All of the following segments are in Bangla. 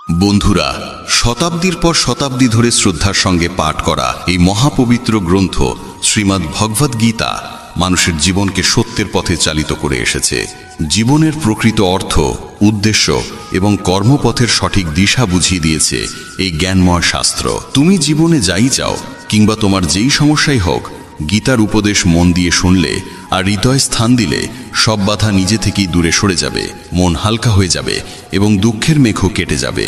বন্ধুরা, শতাব্দীর পর শতাব্দী ধরে শ্রদ্ধার সঙ্গে পাঠ করা এই মহাপবিত্র গ্রন্থ শ্রীমদ্ ভগবদ্ গীতা মানুষের জীবনকে সত্যের পথে চালিত করে এসেছে। জীবনের প্রকৃত অর্থ, উদ্দেশ্য এবং কর্মপথের সঠিক দিশা বুঝিয়ে দিয়েছে এই জ্ঞানময় শাস্ত্র। তুমি জীবনে যাই চাও কিংবা তোমার যেই সমস্যাই হোক, গীতার উপদেশ মন দিয়ে শুনলে আর হৃদয় স্থান দিলে সব বাধা নিজে থেকেই দূরে সরে যাবে, মন হালকা হয়ে যাবে এবং দুঃখের মেঘও কেটে যাবে।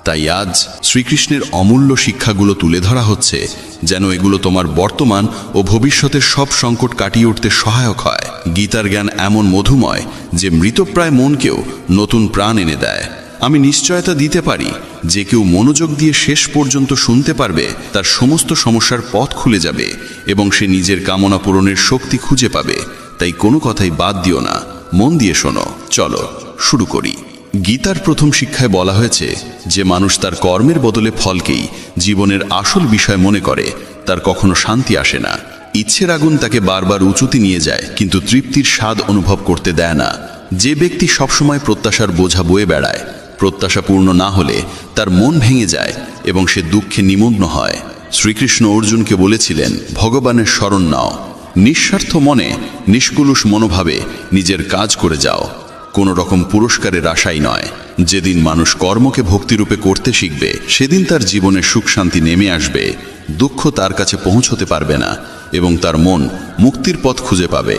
তাই আজ শ্রীকৃষ্ণের অমূল্য শিক্ষাগুলো তুলে ধরা হচ্ছে, যেন এগুলো তোমার বর্তমান ও ভবিষ্যতের সব সংকট কাটিয়ে উঠতে সহায়ক হয়। গীতার জ্ঞান এমন মধুময় যে মৃতপ্রায় মনকেও নতুন প্রাণ এনে দেয়। আমি নিশ্চয়তা দিতে পারি, যে কেউ মনোযোগ দিয়ে শেষ পর্যন্ত শুনতে পারবে, তার সমস্ত সমস্যার পথ খুলে যাবে এবং সে নিজের কামনা পূরণের শক্তি খুঁজে পাবে। তাই কোনো কথাই বাদ দিও না, মন দিয়ে শোনো। চলো শুরু করি। গীতার প্রথম শিক্ষায় বলা হয়েছে, যে মানুষ তার কর্মের বদলে ফলকেই জীবনের আসল বিষয় মনে করে, তার কখনো শান্তি আসে না। ইচ্ছের আগুন তাকে বারবার উঁচুতে নিয়ে যায়, কিন্তু তৃপ্তির স্বাদ অনুভব করতে দেয় না। যে ব্যক্তি সবসময় প্রত্যাশার বোঝা বয়ে বেড়ায়, প্রত্যাশা পূর্ণ না হলে তার মন ভেঙে যায় এবং সে দুঃখে নিমগ্ন হয়। শ্রীকৃষ্ণ অর্জুনকে বলেছিলেন, ভগবানের শরণ নাও, নিঃস্বার্থ মনে নিষ্কুলুষ মনোভাবে নিজের কাজ করে যাও, কোনো রকম পুরস্কারের আশাই নয়। যেদিন মানুষ কর্মকে ভক্তিরূপে করতে শিখবে, সেদিন তার জীবনে সুখ শান্তি নেমে আসবে, দুঃখ তার কাছে পৌঁছতে পারবে না এবং তার মন মুক্তির পথ খুঁজে পাবে।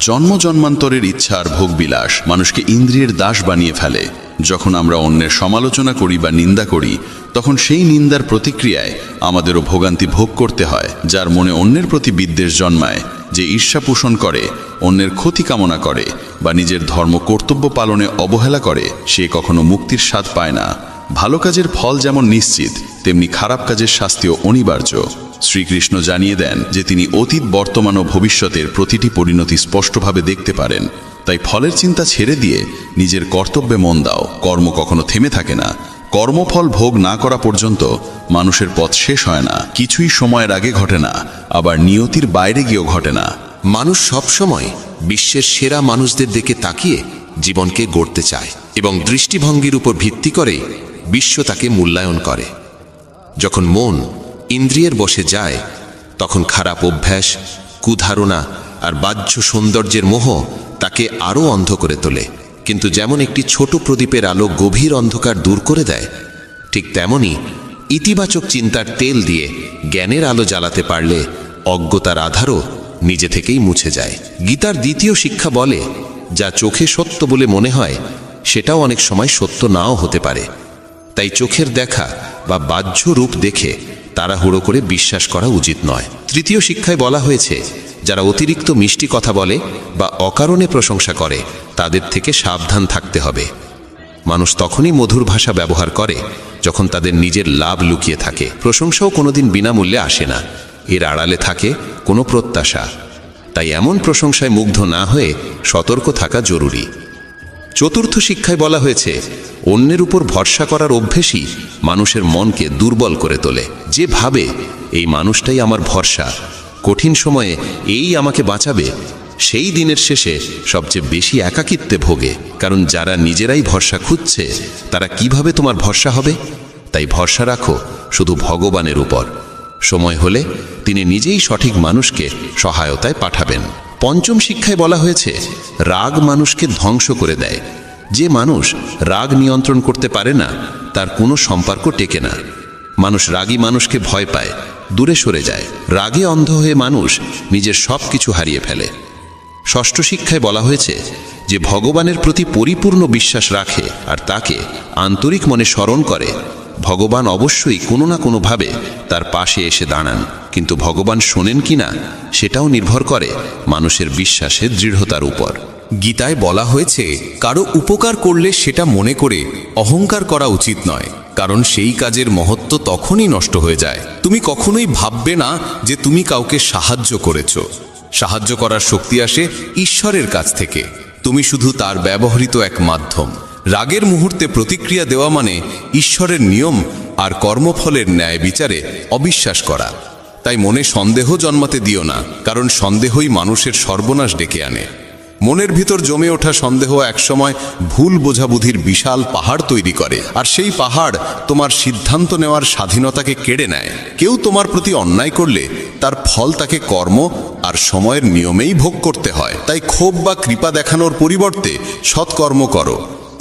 জন্ম জন্মান্তরের ইচ্ছা আর ভোগবিলাস মানুষকে ইন্দ্রিয়ের দাস বানিয়ে ফেলে। যখন আমরা অন্যের সমালোচনা করি বা নিন্দা করি, তখন সেই নিন্দার প্রতিক্রিয়ায় আমাদেরও ভোগান্তি ভোগ করতে হয়। যার মনে অন্যের প্রতি বিদ্বেষ জন্মায়, যে ঈর্ষা পোষণ করে, অন্যের ক্ষতি কামনা করে বা নিজের ধর্ম কর্তব্য পালনে অবহেলা করে, সে কখনো মুক্তির স্বাদ পায় না। ভালো কাজের ফল যেমন নিশ্চিত, তেমনি খারাপ কাজের শাস্তিও অনিবার্য। শ্রীকৃষ্ণ জানিয়ে দেন যে তিনি অতীত, বর্তমান ও ভবিষ্যতের প্রতিটি পরিণতি স্পষ্টভাবে দেখতে পারেন। তাই ফলের চিন্তা ছেড়ে দিয়ে নিজের কর্তব্যে মন দাও। কর্ম কখনো থেমে থাকে না। কর্মফল ভোগ না করা পর্যন্ত মানুষের পথ শেষ হয় না। কিছুই সময়ের আগে ঘটে না, আবার নিয়তির বাইরে গিয়েও ঘটে না। মানুষ সবসময় বিশ্বের সেরা মানুষদের দিকে তাকিয়ে জীবনকে গড়তে চায় এবং দৃষ্টিভঙ্গির উপর ভিত্তি করে বিশ্ব তাকে মূল্যায়ন করে। যখন মন ইন্দ্রিয়ের বশে যায়, তখন খারাপ অভ্যাস, কুধারণা আর বাহ্য সৌন্দর্যের মোহ তাকে আরও অন্ধ করে তোলে। কিন্তু যেমন একটি ছোট প্রদীপের আলো গভীর অন্ধকার দূর করে দেয়, ঠিক তেমনি ইতিবাচক চিন্তার তেল দিয়ে জ্ঞানের আলো জ্বালাতে পারলে অজ্ঞতার আধারও নিজে থেকেই মুছে যায়। গীতার দ্বিতীয় শিক্ষা বলে, যা চোখে সত্য বলে মনে হয়, সেটাও অনেক সময় সত্য নাও হতে পারে। তাই চোখের দেখা বা বাহ্য রূপ দেখে তাড়াহুড়ো করে বিশ্বাস করা উচিত নয়। তৃতীয় শিক্ষায় বলা হয়েছে, যারা অতিরিক্ত মিষ্টি কথা বলে বা অকারণে প্রশংসা করে, তাদের থেকে সাবধান থাকতে হবে। মানুষ তখনই মধুর ভাষা ব্যবহার করে যখন তাদের নিজের লাভ লুকিয়ে থাকে। প্রশংসাও কোনোদিন বিনামূল্যে আসে না, এর আড়ালে থাকে কোনো প্রত্যাশা। তাই এমন প্রশংসায় মুগ্ধ না হয়ে সতর্ক থাকা জরুরি। চতুর্থ শিক্ষায় বলা হয়েছে, অন্যের উপর ভরসা করার অভ্যেসই মানুষের মনকে দুর্বল করে তোলে। যে ভাবে এই মানুষটাই আমার ভরসা, কঠিন সময়ে এই আমাকে বাঁচাবে, সেই দিনের শেষে সবচেয়ে বেশি একাকিত্বে ভোগে। কারণ যারা নিজেরাই ভরসা খুঁজছে, তারা কিভাবে তোমার ভরসা হবে? তাই ভরসা রাখো শুধু ভগবানের উপর। সময় হলে তিনি নিজেই সঠিক মানুষকে সহায়তায় পাঠাবেন। পঞ্চম শিক্ষায় বলা হয়েছে, রাগ মানুষকে ধ্বংস করে দেয়। যে মানুষ রাগ নিয়ন্ত্রণ করতে পারে না, তার কোনো সম্পর্ক টেকে না। মানুষ রাগী মানুষকে ভয় পায়, দূরে সরে যায়। রাগে অন্ধ হয়ে মানুষ নিজের সব কিছু হারিয়ে ফেলে। ষষ্ঠ শিক্ষায় বলা হয়েছে, যে ভগবানের প্রতি পরিপূর্ণ বিশ্বাস রাখে আর তাকে আন্তরিক মনে স্মরণ করে, ভগবান অবশ্যই কোনো না কোনোভাবে তার পাশে এসে দাঁড়ান। কিন্তু ভগবান শোনেন কিনা, সেটাও নির্ভর করে মানুষের বিশ্বাসের দৃঢ়তার উপর। গীতায় বলা হয়েছে, কারো উপকার করলে সেটা মনে করে অহংকার করা উচিত নয়, কারণ সেই কাজের মহত্ব তখনই নষ্ট হয়ে যায়। তুমি কখনোই ভাববে না যে তুমি কাউকে সাহায্য করেছ। সাহায্য করার শক্তি আসে ঈশ্বরের কাছ থেকে। তুমি শুধু তার ব্যবহৃত এক মাধ্যম। রাগের মুহূর্তে প্রতিক্রিয়া দেওয়া মানে ঈশ্বরের নিয়ম আর কর্মফলের ন্যায় বিচারে অবিশ্বাস করা। তাই মনে সন্দেহ জন্মাতে দিও না, কারণ সন্দেহই মানুষের সর্বনাশ ডেকে আনে। মনের ভিতর জমে ওঠা সন্দেহ একসময় ভুল বোঝাবুঝির বিশাল পাহাড় তৈরি করে, আর সেই পাহাড় তোমার সিদ্ধান্ত নেওয়ার স্বাধীনতাকে কেড়ে নেয়। কেউ তোমার প্রতি অন্যায় করলে তার ফল তাকে কর্ম আর সময়ের নিয়মেই ভোগ করতে হয়। তাই ক্ষোভ বা কৃপা দেখানোর পরিবর্তে সৎকর্ম করো।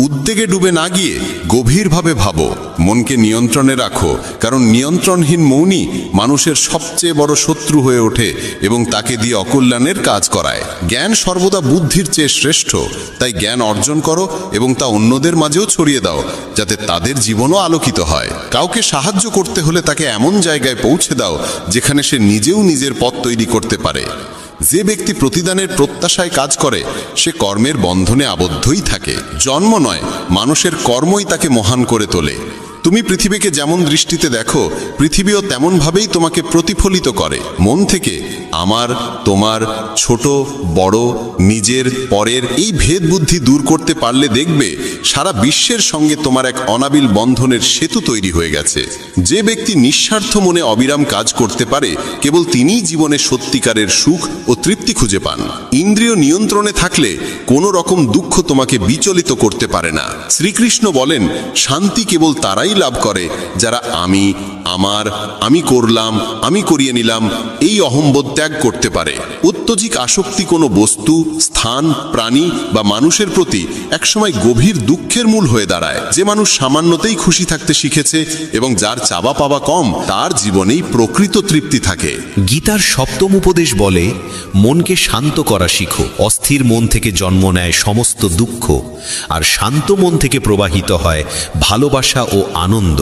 উদ্বেগে ডুবে না গিয়ে গভীরভাবে ভাবো, মনকে নিয়ন্ত্রণে রাখো, কারণ নিয়ন্ত্রণহীন মৌনই মানুষের সবচেয়ে বড় শত্রু হয়ে ওঠে এবং তাকে দিয়ে অকল্যাণের কাজ করায়। জ্ঞান সর্বদা বুদ্ধির চেয়ে শ্রেষ্ঠ, তাই জ্ঞান অর্জন করো এবং তা অন্যদের মাঝেও ছড়িয়ে দাও, যাতে তাদের জীবনও আলোকিত হয়। কাউকে সাহায্য করতে হলে তাকে এমন জায়গায় পৌঁছে দাও যেখানে সে নিজেও নিজের পথ তৈরি করতে পারে। যে ব্যক্তি প্রতিদানের প্রত্যাশায় কাজ করে সে কর্মের বন্ধনে আবদ্ধই থাকে। জন্ম নয়, মানুষের কর্মই তাকে মহান করে তোলে। তুমি পৃথিবীকে যেমন দৃষ্টিতে দেখো, পৃথিবীও তেমনভাবেই তোমাকে প্রতিফলিত করে। মন থেকে আমার, তোমার, ছোট, বড়, নিজের, পরের এই ভেদ বুদ্ধি দূর করতে পারলে দেখবে সারা বিশ্বের সঙ্গে তোমার এক অনাবিল বন্ধনের সেতু তৈরি হয়ে গেছে। যে ব্যক্তি নিঃস্বার্থ মনে অবিরাম কাজ করতে পারে, কেবল তিনিই জীবনে সত্যিকারের সুখ ও তৃপ্তি খুঁজে পান। ইন্দ্রিয় নিয়ন্ত্রণে থাকলে কোনো রকম দুঃখ তোমাকে বিচলিত করতে পারে না। শ্রীকৃষ্ণ বলেন, শান্তি কেবল তারাই লাভ করে যারা আমি, আমার, আমি করলাম, আমি করিয়ে নিলাম এই অহংবোধ ত্যাগ করতে পারে। অত্যধিক আসক্তি কোনো বস্তু, স্থান, প্রাণী বা মানুষের প্রতি একসময় গভীর দুঃখের মূল হয়ে দাঁড়ায়। যে মানুষ সামান্যতেই খুশি থাকতে শিখেছে এবং যার চাওয়া পাওয়া কম, তার জীবনেই প্রকৃত তৃপ্তি থাকে। গীতার সপ্তম উপদেশ বলে, মনকে শান্ত করা শিখো। অস্থির মন থেকে জন্ম নেয় সমস্ত দুঃখ, আর শান্ত মন থেকে প্রবাহিত হয় ভালোবাসা ও আনন্দ।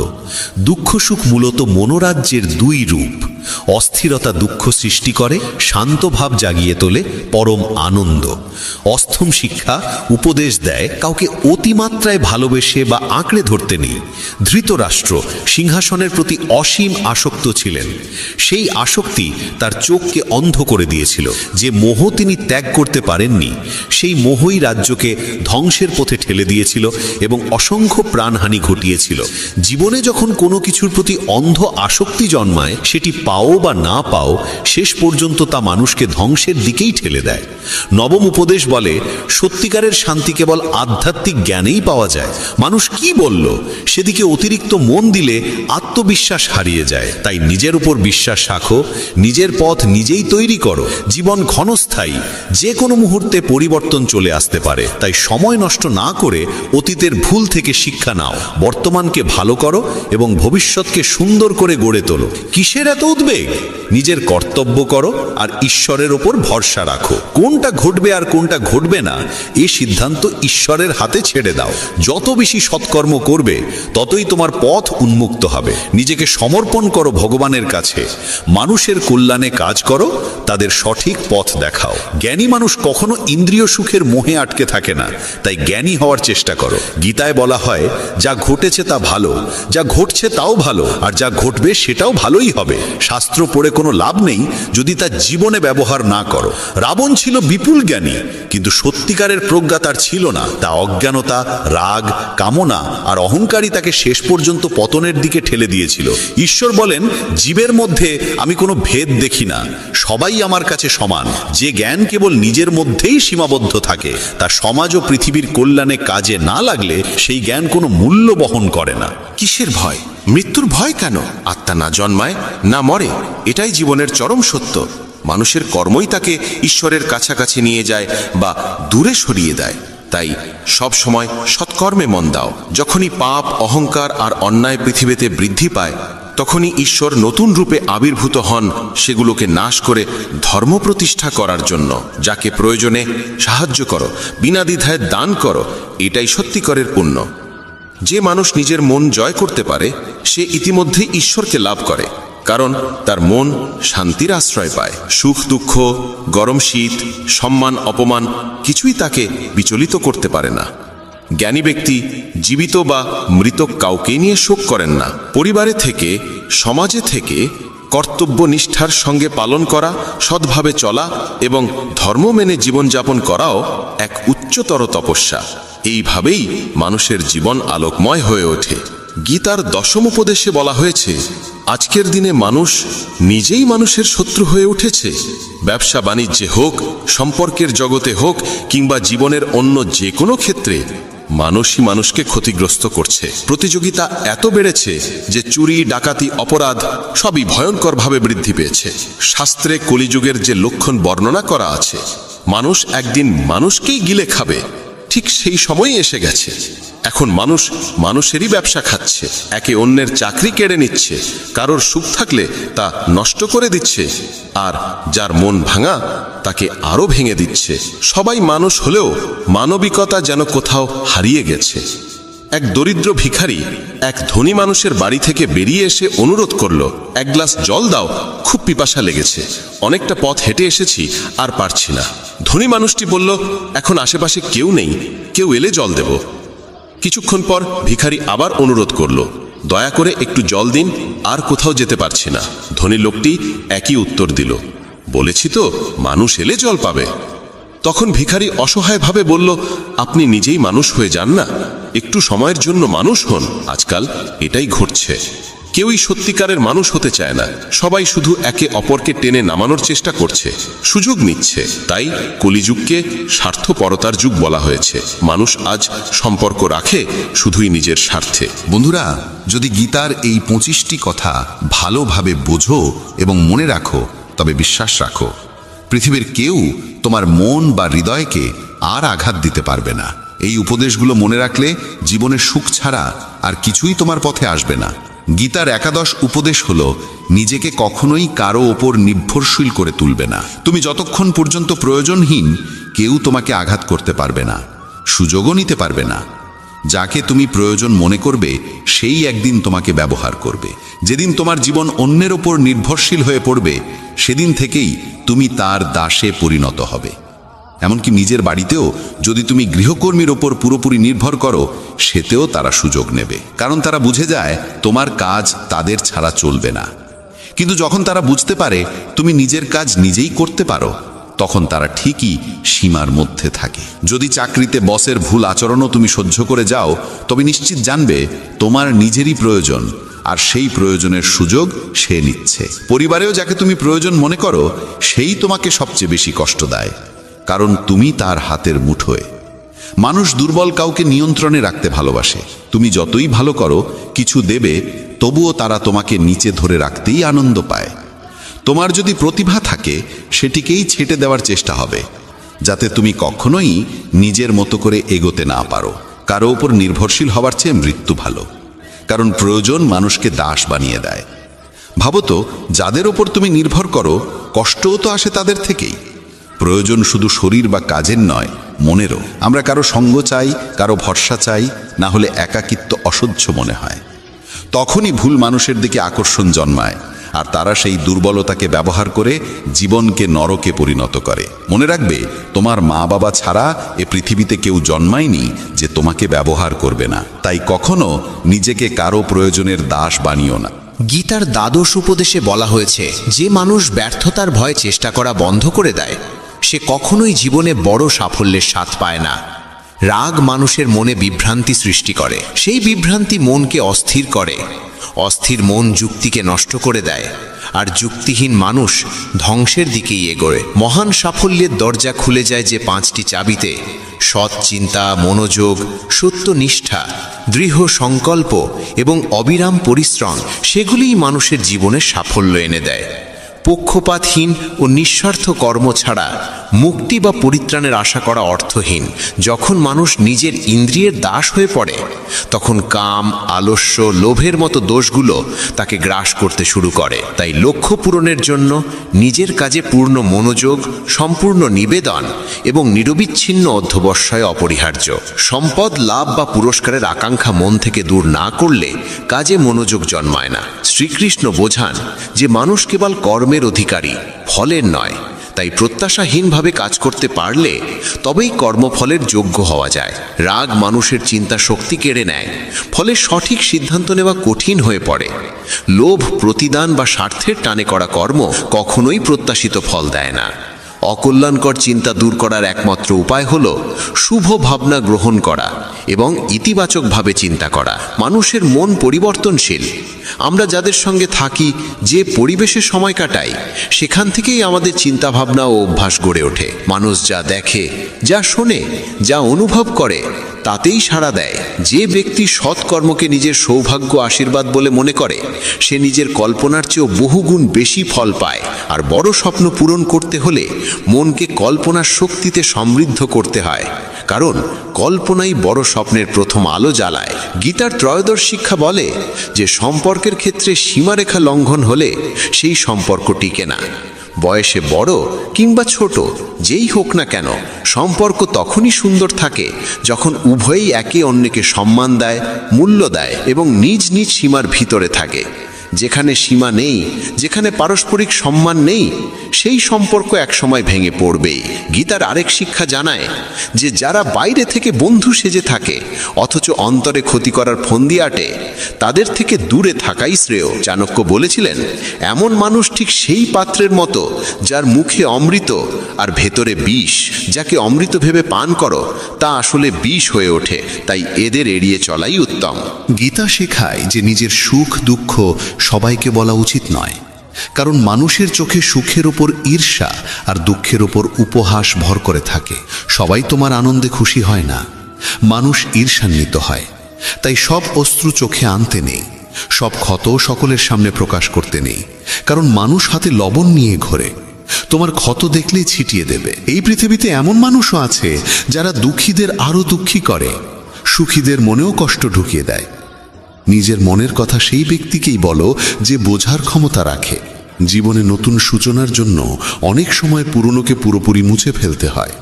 দুঃখ সুখ মূলত মনোরাজ্যের দুই রূপ। অস্থিরতা দুঃখ সৃষ্টি করে, শান্ত ভাব জাগিয়ে তোলে পরম আনন্দ। অষ্টম শিক্ষা উপদেশ দেয়, কাউকে অতিমাত্রায় ভালোবেসে বা আঁকড়ে ধরতে নেই। ধৃতরাষ্ট্র সিংহাসনের প্রতি অসীম আসক্ত ছিলেন। সেই আসক্তি তার চোখকে অন্ধ করে দিয়েছিল। যে মোহ তিনি ত্যাগ করতে পারেননি, সেই মোহই রাজ্যকে ধ্বংসের পথে ঠেলে দিয়েছিল এবং অসংখ্য প্রাণহানি ঘটিয়েছিল। জীবনে যখন কোনো কিছুর প্রতি অন্ধ আসক্তি জন্মায়, সেটি পাও বা না পাও, শেষ পর্যন্ত তা মানুষকে ধ্বংসের দিকেই ঠেলে দেয়। নবম উপদেশ বলে, সত্যিকারের শান্তি কেবল আধ্যাত্মিক জ্ঞানেই পাওয়া যায়। মানুষ কি বলল সেদিকে অতিরিক্ত মন দিলে আত্মবিশ্বাস হারিয়ে যায়। তাই নিজের উপর বিশ্বাস রাখো, নিজের পথ নিজেই তৈরি করো। জীবন ক্ষণস্থায়ী, যে কোনো মুহূর্তে পরিবর্তন চলে আসতে পারে। তাই সময় নষ্ট না করে অতীতের ভুল থেকে শিক্ষা নাও, বর্তমানকে ভালো করো এবং ভবিষ্যৎকে সুন্দর করে গড়ে তোলো। কিসের এত উদ্বেগ? নিজের কর্তব্য করো আর ঈশ্বরের ওপর ভরসা রাখো। কোনটা ঘটবে আর কোনটা ঘটবে না, এই সিদ্ধান্ত ঈশ্বরের হাতে ছেড়ে দাও। যত বেশি সৎকর্ম করবে, ততই তোমার পথ উন্মুক্ত হবে। নিজেকে সমর্পণ করো ভগবানের কাছে। মানুষের কল্যাণে কাজ করো, তাদের সঠিক পথ দেখাও। জ্ঞানী মানুষ কখনো ইন্দ্রিয় সুখের মোহে আটকে থাকে না। তাই জ্ঞানী হওয়ার চেষ্টা করো। গীতায় বলা হয়, যা ঘটেছে তা ভালো, যা ঘটছে তাও ভালো, আর যা ঘটবে সেটাও ভালোই হবে। শাস্ত্র পড়ে কোনো লাভ নেই যদি তা জীবনে ব্যবহার না করো। রাবণ ছিল বিপুল জ্ঞানী, কিন্তু সত্যিকারের প্রজ্ঞা তার ছিল না। তা অজ্ঞানতা, রাগ, কামনা আর অহংকারই তাকে শেষ পর্যন্ত পতনের দিকে ঠেলে দিয়েছিল। ঈশ্বর বলেন, জীবের মধ্যে আমি কোনো ভেদ দেখি না, সবাই আমার কাছে সমান। যে জ্ঞান কেবল নিজের মধ্যেই সীমাবদ্ধ থাকে, তা সমাজ ও পৃথিবীর কল্যাণে কাজে না লাগলে সেই জ্ঞান কোনো মূল্য বহন করে না। কিসের ভয়? মৃত্যুর ভয় কেন? আত্মা না জন্মায় না মরে, এটাই জীবনের চরম সত্য। মানুষের কর্মই তাকে ঈশ্বরের কাছাকাছি নিয়ে যায় বা দূরে সরিয়ে দেয়। তাই সব সময় সৎকর্মে মন দাও। যখনই পাপ, অহংকার আর অন্যায় পৃথিবীতে বৃদ্ধি পায়, তখনই ঈশ্বর নতুন রূপে আবির্ভূত হন সেগুলোকে নাশ করে ধর্ম প্রতিষ্ঠা করার জন্য। যাকে প্রয়োজনে সাহায্য করো, বিনা দ্বিধায় দান করো, এটাই সত্যিকারের পুণ্য। যে মানুষ নিজের মন জয় করতে পারে, সে ইতিমধ্যেই ঈশ্বরকে লাভ করে, কারণ তার মন শান্তির আশ্রয় পায়। সুখ দুঃখ, গরম শীত, সম্মান অপমান কিছুই তাকে বিচলিত করতে পারে না। জ্ঞানী ব্যক্তি জীবিত বা মৃত কাউকে নিয়ে শোক করেন না। পরিবারে থেকে, সমাজে থেকে কর্তব্য নিষ্ঠার সঙ্গে পালন করা, সৎভাবে চলা এবং ধর্ম মেনে জীবনযাপন করাও এক উচ্চতর তপস্যা। এইভাবেই মানুষের জীবন আলোকময় হয়ে ওঠে। গীতার দশম উপদেশে বলা হয়েছে, আজকের দিনে মানুষ নিজেই মানুষের শত্রু হয়ে উঠেছে। ব্যবসা বাণিজ্যে হোক, সম্পর্কের জগতে হোক, কিংবা জীবনের অন্য যে কোনো ক্ষেত্রে মানুষই মানুষকে ক্ষতিগ্রস্ত করছে। প্রতিযোগিতা এত বেড়েছে যে চুরি, ডাকাতি, অপরাধ সবই ভয়ঙ্করভাবে বৃদ্ধি পেয়েছে। শাস্ত্রে কলিযুগের যে লক্ষণ বর্ণনা করা আছে, মানুষ একদিন মানুষকেই গিলে খাবে, ঠিক সেই সময়ই এসে গেছে। এখন মানুষ মানুষেরই ব্যবসা খাচ্ছে, একে অন্যের চাকরি কেড়ে নিচ্ছে, কারোর সুখ থাকলে তা নষ্ট করে দিচ্ছে, আর যার মন ভাঙা তাকে আরো ভেঙে দিচ্ছে। সবাই মানুষ হলেও মানবিকতা যেন কোথাও হারিয়ে গেছে। এক দরিদ্র ভিখারি এক ধনী মানুষের বাড়ি থেকে বেরিয়ে এসে অনুরোধ করল, এক গ্লাস জল দাও, খুব পিপাসা লেগেছে, অনেকটা পথ হেঁটে এসেছি, আর পারছি না। ধনী মানুষটি বলল, এখন আশেপাশে কেউ নেই, কেউ এলে জল দেব। কিছুক্ষণ পর ভিখারি আবার অনুরোধ করল, দয়া করে একটু জল দিন, আর কোথাও যেতে পারছি না। ধনী লোকটি একই উত্তর দিল, বলেছি তো মানুষ এলে জল পাবে। তখন ভিখারি অসহায়ভাবে বলল, আপনি নিজেই মানুষ হয়ে যান না, একটু সময়ের জন্য মানুষ হন। আজকাল এটাই ঘটছে, কেউই সত্যিকারের মানুষ হতে চায় না, সবাই শুধু একে অপরকে টেনে নামানোর চেষ্টা করছে, সুযোগ নিচ্ছে। তাই কলিযুগকে স্বার্থপরতার যুগ বলা হয়েছে। মানুষ আজ সম্পর্ক রাখে শুধুই নিজের স্বার্থে। বন্ধুরা, যদি গীতার এই 25টি কথা ভালোভাবে বোঝো এবং মনে রাখো, তবে বিশ্বাস রাখো, পৃথিবীর কেউ তোমার মন বা হৃদয়কে আর আঘাত দিতে পারবে না। এই উপদেশগুলো মনে রাখলে জীবনের সুখ ছাড়া আর কিছুই তোমার পথে আসবে না। গীতার 11 উপদেশ হলো, নিজেকে কখনোই কারো ওপর নির্ভরশীল করে তুলবে না। তুমি যতক্ষণ পর্যন্ত প্রয়োজনহীন, কেউ তোমাকে আঘাত করতে পারবে না, সুযোগও নিতে পারবে না। যাকে তুমি প্রয়োজন মনে করবে, সেই একদিন তোমাকে ব্যবহার করবে। যেদিন তোমার জীবন অন্যের ওপর নির্ভরশীল হয়ে পড়বে, সেদিন থেকেই তুমি তার দাসে পরিণত হবে। এমনকি নিজের বাড়িতেও যদি তুমি গৃহকর্মীর ওপর পুরোপুরি নির্ভর করো, সেতেও তারা সুযোগ নেবে, কারণ তারা বুঝে যায় তোমার কাজ তাদের ছাড়া চলবে না। কিন্তু যখন তারা বুঝতে পারে তুমি নিজের কাজ নিজেই করতে পারো, তখন তারা ঠিকই সীমার মধ্যে থাকে। যদি চাকরিতে বসের ভুল আচরণও তুমি সহ্য করে যাও, তবে নিশ্চিত জানবে তোমার নিজেরই প্রয়োজন, আর সেই প্রয়োজনের সুযোগ সে নিচ্ছে। পরিবারেও যাকে তুমি প্রয়োজন মনে করো, সেই তোমাকে সবচেয়ে বেশি কষ্ট দেয়, কারণ তুমি তার হাতের মুঠোয়। মানুষ দুর্বল কাউকে নিয়ন্ত্রণে রাখতে ভালোবাসে। তুমি যতই ভালো করো, কিছু দেবে, তবুও তারা তোমাকে নিচে ধরে রাখতেই আনন্দ পায়। তোমার যদি প্রতিভা থাকে, সেটিকেই ছেটে দেওয়ার চেষ্টা হবে, যাতে তুমি কখনোই নিজের মতো করে এগোতে না পারো। কারো ওপর নির্ভরশীল হওয়ার চেয়ে মৃত্যু ভালো, কারণ প্রয়োজন মানুষকে দাস বানিয়ে দেয়। ভাবো তো, যাদের ওপর তুমি নির্ভর করো, কষ্টও তো আসে তাদের থেকেই। প্রয়োজন শুধু শরীর বা কাজের নয়, মনেরও। আমরা কারো সঙ্গ চাই, কারো ভরসা চাই, না হলে একাকিত্ব অসহ্য মনে হয়। তখনই ভুল মানুষের দিকে আকর্ষণ জন্মায়, আর তারা সেই দুর্বলতাকে ব্যবহার করে জীবনকে নরকে পরিণত করে। মনে রাখবে, তোমার মা বাবা ছাড়া এ পৃথিবীতে কেউ জন্মায়নি যে তোমাকে ব্যবহার করবে না। তাই কখনো নিজেকে কারো প্রয়োজনের দাস বানিও না। গীতার 12 উপদেশে বলা হয়েছে, যে মানুষ ব্যর্থতার ভয়ে চেষ্টা করা বন্ধ করে দেয়, সে কখনোই জীবনে বড় সাফল্যের স্বাদ পায় না। রাগ মানুষের মনে বিভ্রান্তি সৃষ্টি করে, সেই বিভ্রান্তি মনকে অস্থির করে, অস্থির মন যুক্তিকে নষ্ট করে দেয়, আর যুক্তিহীন মানুষ ধ্বংসের দিকেই এগোয়। মহান সাফল্যের দরজা খুলে যায় যে 5টি চাবিতে: সৎ চিন্তা, মনোযোগ, সত্যনিষ্ঠা, দৃঢ় সংকল্প এবং অবিরাম পরিশ্রম। সেগুলিই মানুষের জীবনে সাফল্য এনে দেয়। পক্ষপাতহীন ও নিঃস্বার্থ কর্ম ছাড়া মুক্তি বা পরিত্রাণের আশা করা অর্থহীন। যখন মানুষ নিজের ইন্দ্রিয়ের দাস হয়ে পড়ে, তখন কাম, আলস্য, লোভের মতো দোষগুলো তাকে গ্রাস করতে শুরু করে। তাই লক্ষ্য পূরণের জন্য নিজের কাজে পূর্ণ মনোযোগ, সম্পূর্ণ নিবেদন এবং নিরবিচ্ছিন্ন অধ্যবসায় অপরিহার্য। সম্পদ, লাভ বা পুরস্কারের আকাঙ্ক্ষা মন থেকে দূর না করলে কাজে মনোযোগ জন্মায় না। শ্রীকৃষ্ণ বোঝান যে মানুষ কেবল কর্মের অধিকারী, ফলের নয়। তাই প্রত্যাশাহীনভাবে কাজ করতে পারলে তবেই কর্মফলের যোগ্য হওয়া যায়। রাগ মানুষের চিন্তা শক্তি কেড়ে নেয়, ফলে সঠিক সিদ্ধান্ত নেওয়া কঠিন হয়ে পড়ে। লোভ, প্রতিদান বা স্বার্থের টানে করা কর্ম কখনোই প্রত্যাশিত ফল দেয় না। অকল্যাণকর চিন্তা দূর করার একমাত্র উপায় হল শুভ ভাবনা গ্রহণ করা এবং ইতিবাচকভাবে চিন্তা করা। মানুষের মন পরিবর্তনশীল, আমরা যাদের সঙ্গে থাকি, যে পরিবেশে সময় কাটাই, সেখান থেকেই আমাদের চিন্তাভাবনা ও অভ্যাস গড়ে ওঠে। মানুষ যা দেখে, যা শোনে, যা অনুভব করে, তাতেই সাড়া দেয়। যে ব্যক্তি সৎকর্মকে নিজের সৌভাগ্য আশীর্বাদ বলে মনে করে, সে নিজের কল্পনার চেয়েও বহুগুণ বেশি ফল পায়। আর বড় স্বপ্ন পূরণ করতে হলে মনকে কল্পনার শক্তিতে সমৃদ্ধ করতে হয়, কারণ কল্পনাই বড় স্বপ্নের প্রথম আলো জ্বালায়। গীতার ত্রয়োদশ শিক্ষা বলে যে সম্পর্কের ক্ষেত্রে সীমারেখা লঙ্ঘন হলে সেই সম্পর্ক টিকে না। বয়সে বড় কিংবা ছোট যেই হোক না কেন, সম্পর্ক তখনই সুন্দর থাকে যখন উভয়ই একে অন্যকে সম্মান দেয়, মূল্য দেয় এবং নিজ নিজ সীমার ভিতরে থাকে। যেখানে সীমা নেই, যেখানে পারস্পরিক সম্মান নেই, সেই সম্পর্ক একসময় ভেঙে পড়বেই। গীতার আরেক শিক্ষা জানায় যে যারা বাইরে থেকে বন্ধু সেজে থাকে অথচ অন্তরে ক্ষতি করার ফন্দি আটে, তাদের থেকে দূরে থাকাই শ্রেয়। চাণক্য বলেছিলেন, এমন মানুষ ঠিক সেই পাত্রের মতো যার মুখে অমৃত আর ভেতরে বিষ। যাকে অমৃত ভেবে পান করো, তা আসলে বিষ হয়ে ওঠে। তাই এদের এড়িয়ে চলাই উত্তম। গীতা শেখায় যে নিজের সুখ দুঃখ সবাইকে বলা উচিত নয়, কারণ মানুষের চোখে সুখের ওপর ঈর্ষা আর দুঃখের ওপর উপহাস ভর করে থাকে। সবাই তোমার আনন্দে খুশি হয় না, মানুষ ঈর্ষান্বিত হয়। তাই সব অশ্রু চোখে আনতে নেই, সব ক্ষত সকলের সামনে প্রকাশ করতে নেই, কারণ মানুষ হাতে লবণ নিয়ে ঘোরে, তোমার ক্ষত দেখলেই ছিটিয়ে দেবে। এই পৃথিবীতে এমন মানুষও আছে যারা দুঃখীদের আরো দুঃখী করে, সুখীদের মনেও কষ্ট ঢুকিয়ে দেয়। নিজের মনের কথা সেই ব্যক্তিকেই বলো যে বোঝার ক্ষমতা রাখে। জীবনে নতুন সূচনার জন্য অনেক সময় পুরনোকে পুরোপুরি মুছে ফেলতে হয়।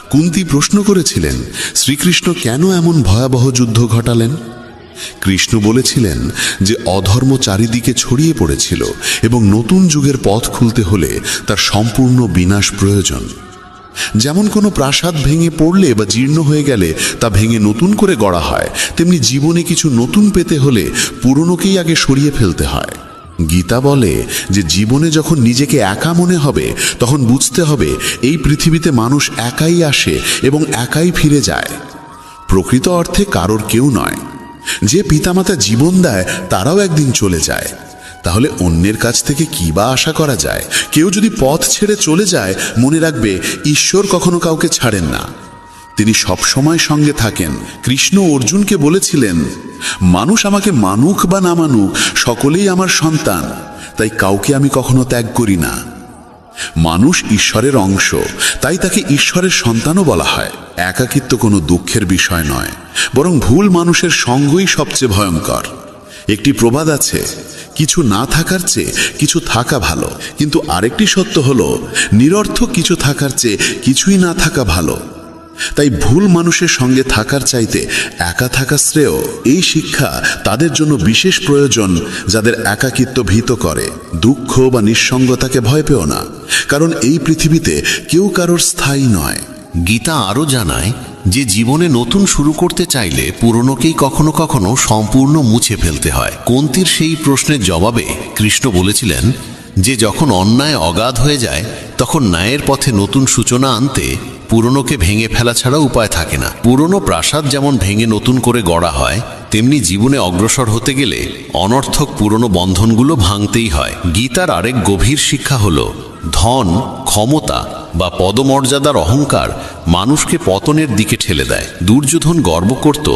কুন্তী প্রশ্ন করেছিলেন, শ্রীকৃষ্ণ কেন এমন ভয়াবহ যুদ্ধ ঘটালেন? কৃষ্ণ বলেছিলেন যে অধর্ম চারিদিকে ছড়িয়ে পড়েছিল এবং নতুন যুগের পথ খুলতে হলে তার সম্পূর্ণ বিনাশ প্রয়োজন। যেমন কোনো প্রাসাদ ভেঙে পড়লে বা জীর্ণ হয়ে গেলে তা ভেঙে নতুন করে গড়া হয়, তেমনি জীবনে কিছু নতুন পেতে হলে পুরনোকেই আগে সরিয়ে ফেলতে হয়। গীতা বলে যে জীবনে যখন নিজেকে একা মনে হবে, তখন বুঝতে হবে এই পৃথিবীতে মানুষ একাই আসে এবং একাই ফিরে যায়। প্রকৃত অর্থে কারোর কেউ নয়। যে পিতামাতা জীবন দেয় তারাও একদিন চলে যায়। তাহলে অন্যের কাছ থেকে কি বা আশা করা যায়? কেউ যদি পথ ছেড়ে চলে যায়, মনে রাখবে ঈশ্বর কখনো কাউকে ছাড়েন না, তিনি সবসময় সঙ্গে থাকেন। কৃষ্ণ অর্জুনকে বলেছিলেন, মানুষ আমাকে মানুক বা না মানুক, সকলেই আমার সন্তান, তাই কাউকে আমি কখনো ত্যাগ করি না। মানুষ ঈশ্বরের অংশ, তাই তাকে ঈশ্বরের সন্তানও বলা হয়। একাকিত্ব কোনো দুঃখের বিষয় নয়, বরং ভুল মানুষের সঙ্গই সবচেয়ে ভয়ঙ্কর। একটি প্রবাদ আছে, কিছু না থাকার চেয়ে কিছু থাকা ভালো। কিন্তু আরেকটি সত্য হলো, নিরর্থক কিছু থাকার চেয়ে কিছুই না থাকা ভালো। তাই ভুল মানুষের সঙ্গে থাকার চাইতে একা থাকা শ্রেয়। এই শিক্ষা তাদের জন্য বিশেষ প্রয়োজন যাদের একাকিত্ব ভীত করে। দুঃখ বা নিঃসঙ্গতাকে ভয় পেও না, কারণ এই পৃথিবীতে কেউ কারোর স্থায়ী নয়। গীতা আরও জানায় যে জীবনে নতুন শুরু করতে চাইলে পুরনোকেই কখনো কখনো সম্পূর্ণ মুছে ফেলতে হয়। কুন্তীর সেই প্রশ্নের জবাবে কৃষ্ণ বলেছিলেন যে যখন অন্যায় অগাধ হয়ে যায়, তখন ন্যায়ের পথে নতুন সূচনা আনতে পুরনোকে ভেঙে ফেলা ছাড়া উপায় থাকে না। পুরনো প্রাসাদ যেমন ভেঙে নতুন করে গড়া হয়, তেমনি জীবনে অগ্রসর হতে গেলে অনর্থক পুরনো বন্ধনগুলো ভাঙতেই হয়। গীতার আরেক গভীর শিক্ষা হলো, ধন, ক্ষমতা বা পদমর্যাদার অহংকার মানুষকে পতনের দিকে ঠেলে দেয়। দুর্যোধন গর্ব করত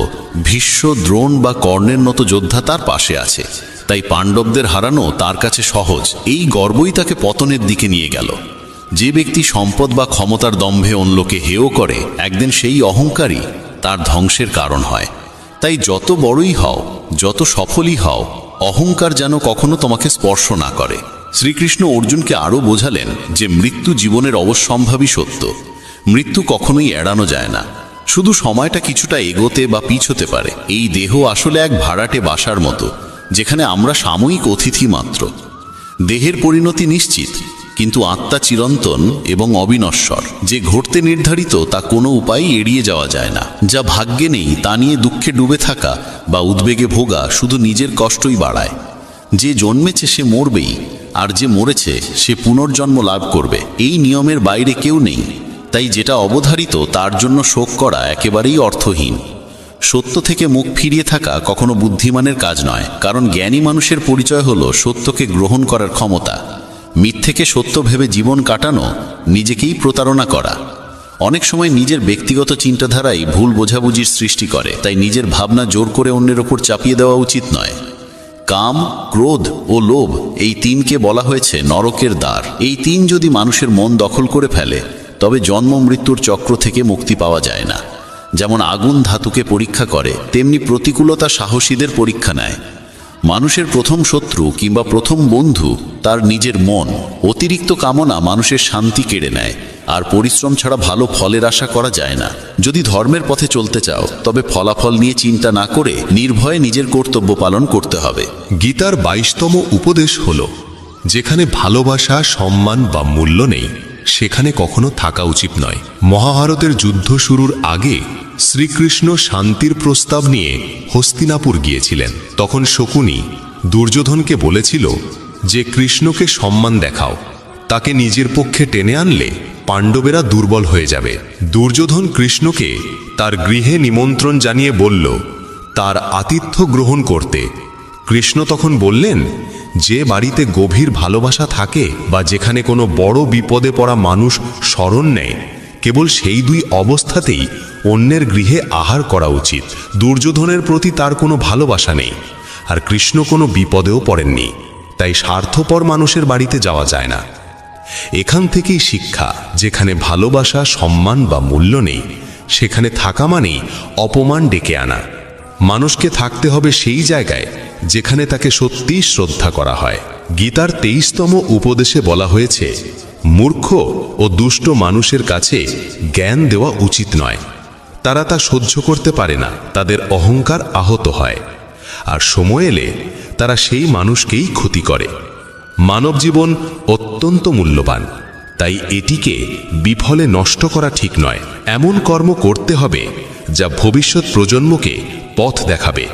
ভীষ্ম, দ্রোণ বা কর্ণের মতো যোদ্ধা তার পাশে আছে, তাই পাণ্ডবদের হারানো তার কাছে সহজ। এই গর্বই তাকে পতনের দিকে নিয়ে গেল। যে ব্যক্তি সম্পদ বা ক্ষমতার দম্ভে অন্যকে হেয় করে, একদিন সেই অহংকারই তার ধ্বংসের কারণ হয়। তাই যত বড়ই হও, যত সফলই হও, অহংকার যেন কখনো তোমাকে স্পর্শ না করে। শ্রীকৃষ্ণ অর্জুনকে আরও বোঝালেন যে মৃত্যু জীবনের অবশ্যম্ভাবী সত্য। মৃত্যু কখনোই এড়ানো যায় না, শুধু সময়টা কিছুটা এগোতে বা পিছোতে পারে। এই দেহ আসলে এক ভাড়াটে বাসার মতো, যেখানে আমরা সাময়িক অতিথি মাত্র। দেহের পরিণতি নিশ্চিত, কিন্তু আত্মা চিরন্তন এবং অবিনশ্বর। যে ঘটতে নির্ধারিত তা কোনো উপায়ে এড়িয়ে যাওয়া যায় না। যা ভাগ্যে নেই তা নিয়ে দুঃখে ডুবে থাকা বা উদ্বেগে ভোগা শুধু নিজের কষ্টই বাড়ায়। যে জন্মেছে সে মরবেই, আর যে মরেছে সে পুনর্জন্ম লাভ করবে। এই নিয়মের বাইরে কেউ নেই, তাই যেটা অবধারিত তার জন্য শোক করা একেবারেই অর্থহীন। সত্য থেকে মুখ ফিরিয়ে থাকা কখনো বুদ্ধিমানের কাজ নয়, কারণ জ্ঞানী মানুষের পরিচয় হলো সত্যকে গ্রহণ করার ক্ষমতা। মিথ্যেকে সত্য ভেবে জীবন কাটানো নিজেকেই প্রতারণা করা। অনেক সময় নিজের ব্যক্তিগত চিন্তাধারাই ভুল বোঝাবুঝির সৃষ্টি করে, তাই নিজের ভাবনা জোর করে অন্যের ওপর চাপিয়ে দেওয়া উচিত নয়। কাম, ক্রোধ ও লোভ, এই তিনকে বলা হয়েছে নরকের দ্বার। এই তিন যদি মানুষের মন দখল করে ফেলে তবে জন্ম মৃত্যুর চক্র থেকে মুক্তি পাওয়া যায় না। যেমন আগুন ধাতুকে পরীক্ষা করে, তেমনি প্রতিকূলতা সাহসীদের পরীক্ষা নেয়। মানুষের প্রথম শত্রু কিংবা প্রথম বন্ধু তার নিজের মন। অতিরিক্ত কামনা মানুষের শান্তি কেড়ে নেয়, আর পরিশ্রম ছাড়া ভালো ফলের আশা করা যায় না। যদি ধর্মের পথে চলতে চাও তবে ফলাফল নিয়ে চিন্তা না করে নির্ভয়ে নিজের কর্তব্য পালন করতে হবে। গীতার 22তম উপদেশ হল, যেখানে ভালোবাসা, সম্মান বা মূল্য নেই সেখানে কখনো থাকা উচিত নয়। মহাভারতের যুদ্ধ শুরুর আগে শ্রীকৃষ্ণ শান্তির প্রস্তাব নিয়ে হস্তিনাপুর গিয়েছিলেন। তখন শকুনি দুর্যোধনকে বলেছিল যে কৃষ্ণকে সম্মান দেখাও, তাকে নিজের পক্ষে টেনে আনলে পাণ্ডবেরা দুর্বল হয়ে যাবে। দুর্যোধন কৃষ্ণকে তার গৃহে নিমন্ত্রণ জানিয়ে বলল তার আতিথ্য গ্রহণ করতে। কৃষ্ণ তখন বললেন, যে বাড়িতে গভীর ভালোবাসা থাকে বা যেখানে কোনো বড় বিপদে পড়া মানুষ শরণ নেয়, কেবল সেই দুই অবস্থাতেই অন্যের গৃহে আহার করা উচিত। দুর্যোধনের প্রতি তার কোনো ভালোবাসা নেই, আর কৃষ্ণ কোনো বিপদেও পড়েননি, তাই স্বার্থপর মানুষের বাড়িতে যাওয়া যায় না। এখান থেকেই শিক্ষা, যেখানে ভালোবাসা, সম্মান বা মূল্য নেই সেখানে থাকা মানেই অপমান ডেকে আনা। মানুষকে থাকতে হবে সেই জায়গায় যেখানে তাকে সত্যিই শ্রদ্ধা করা হয়। গীতার 23তম উপদেশে বলা হয়েছে, মূর্খ ও দুষ্ট মানুষের কাছে জ্ঞান দেওয়া উচিত নয়। তারা তা সহ্য করতে পারে না, তাদের অহংকার আহত হয়, আর সময় এলে তারা সেই মানুষকেই ক্ষতি করে। মানব জীবন অত্যন্ত মূল্যবান, তাই এটিকে বিফলে নষ্ট করা ঠিক নয়। এমন কর্ম করতে হবে যা ভবিষ্যৎ প্রজন্মকে পথ দেখাবে।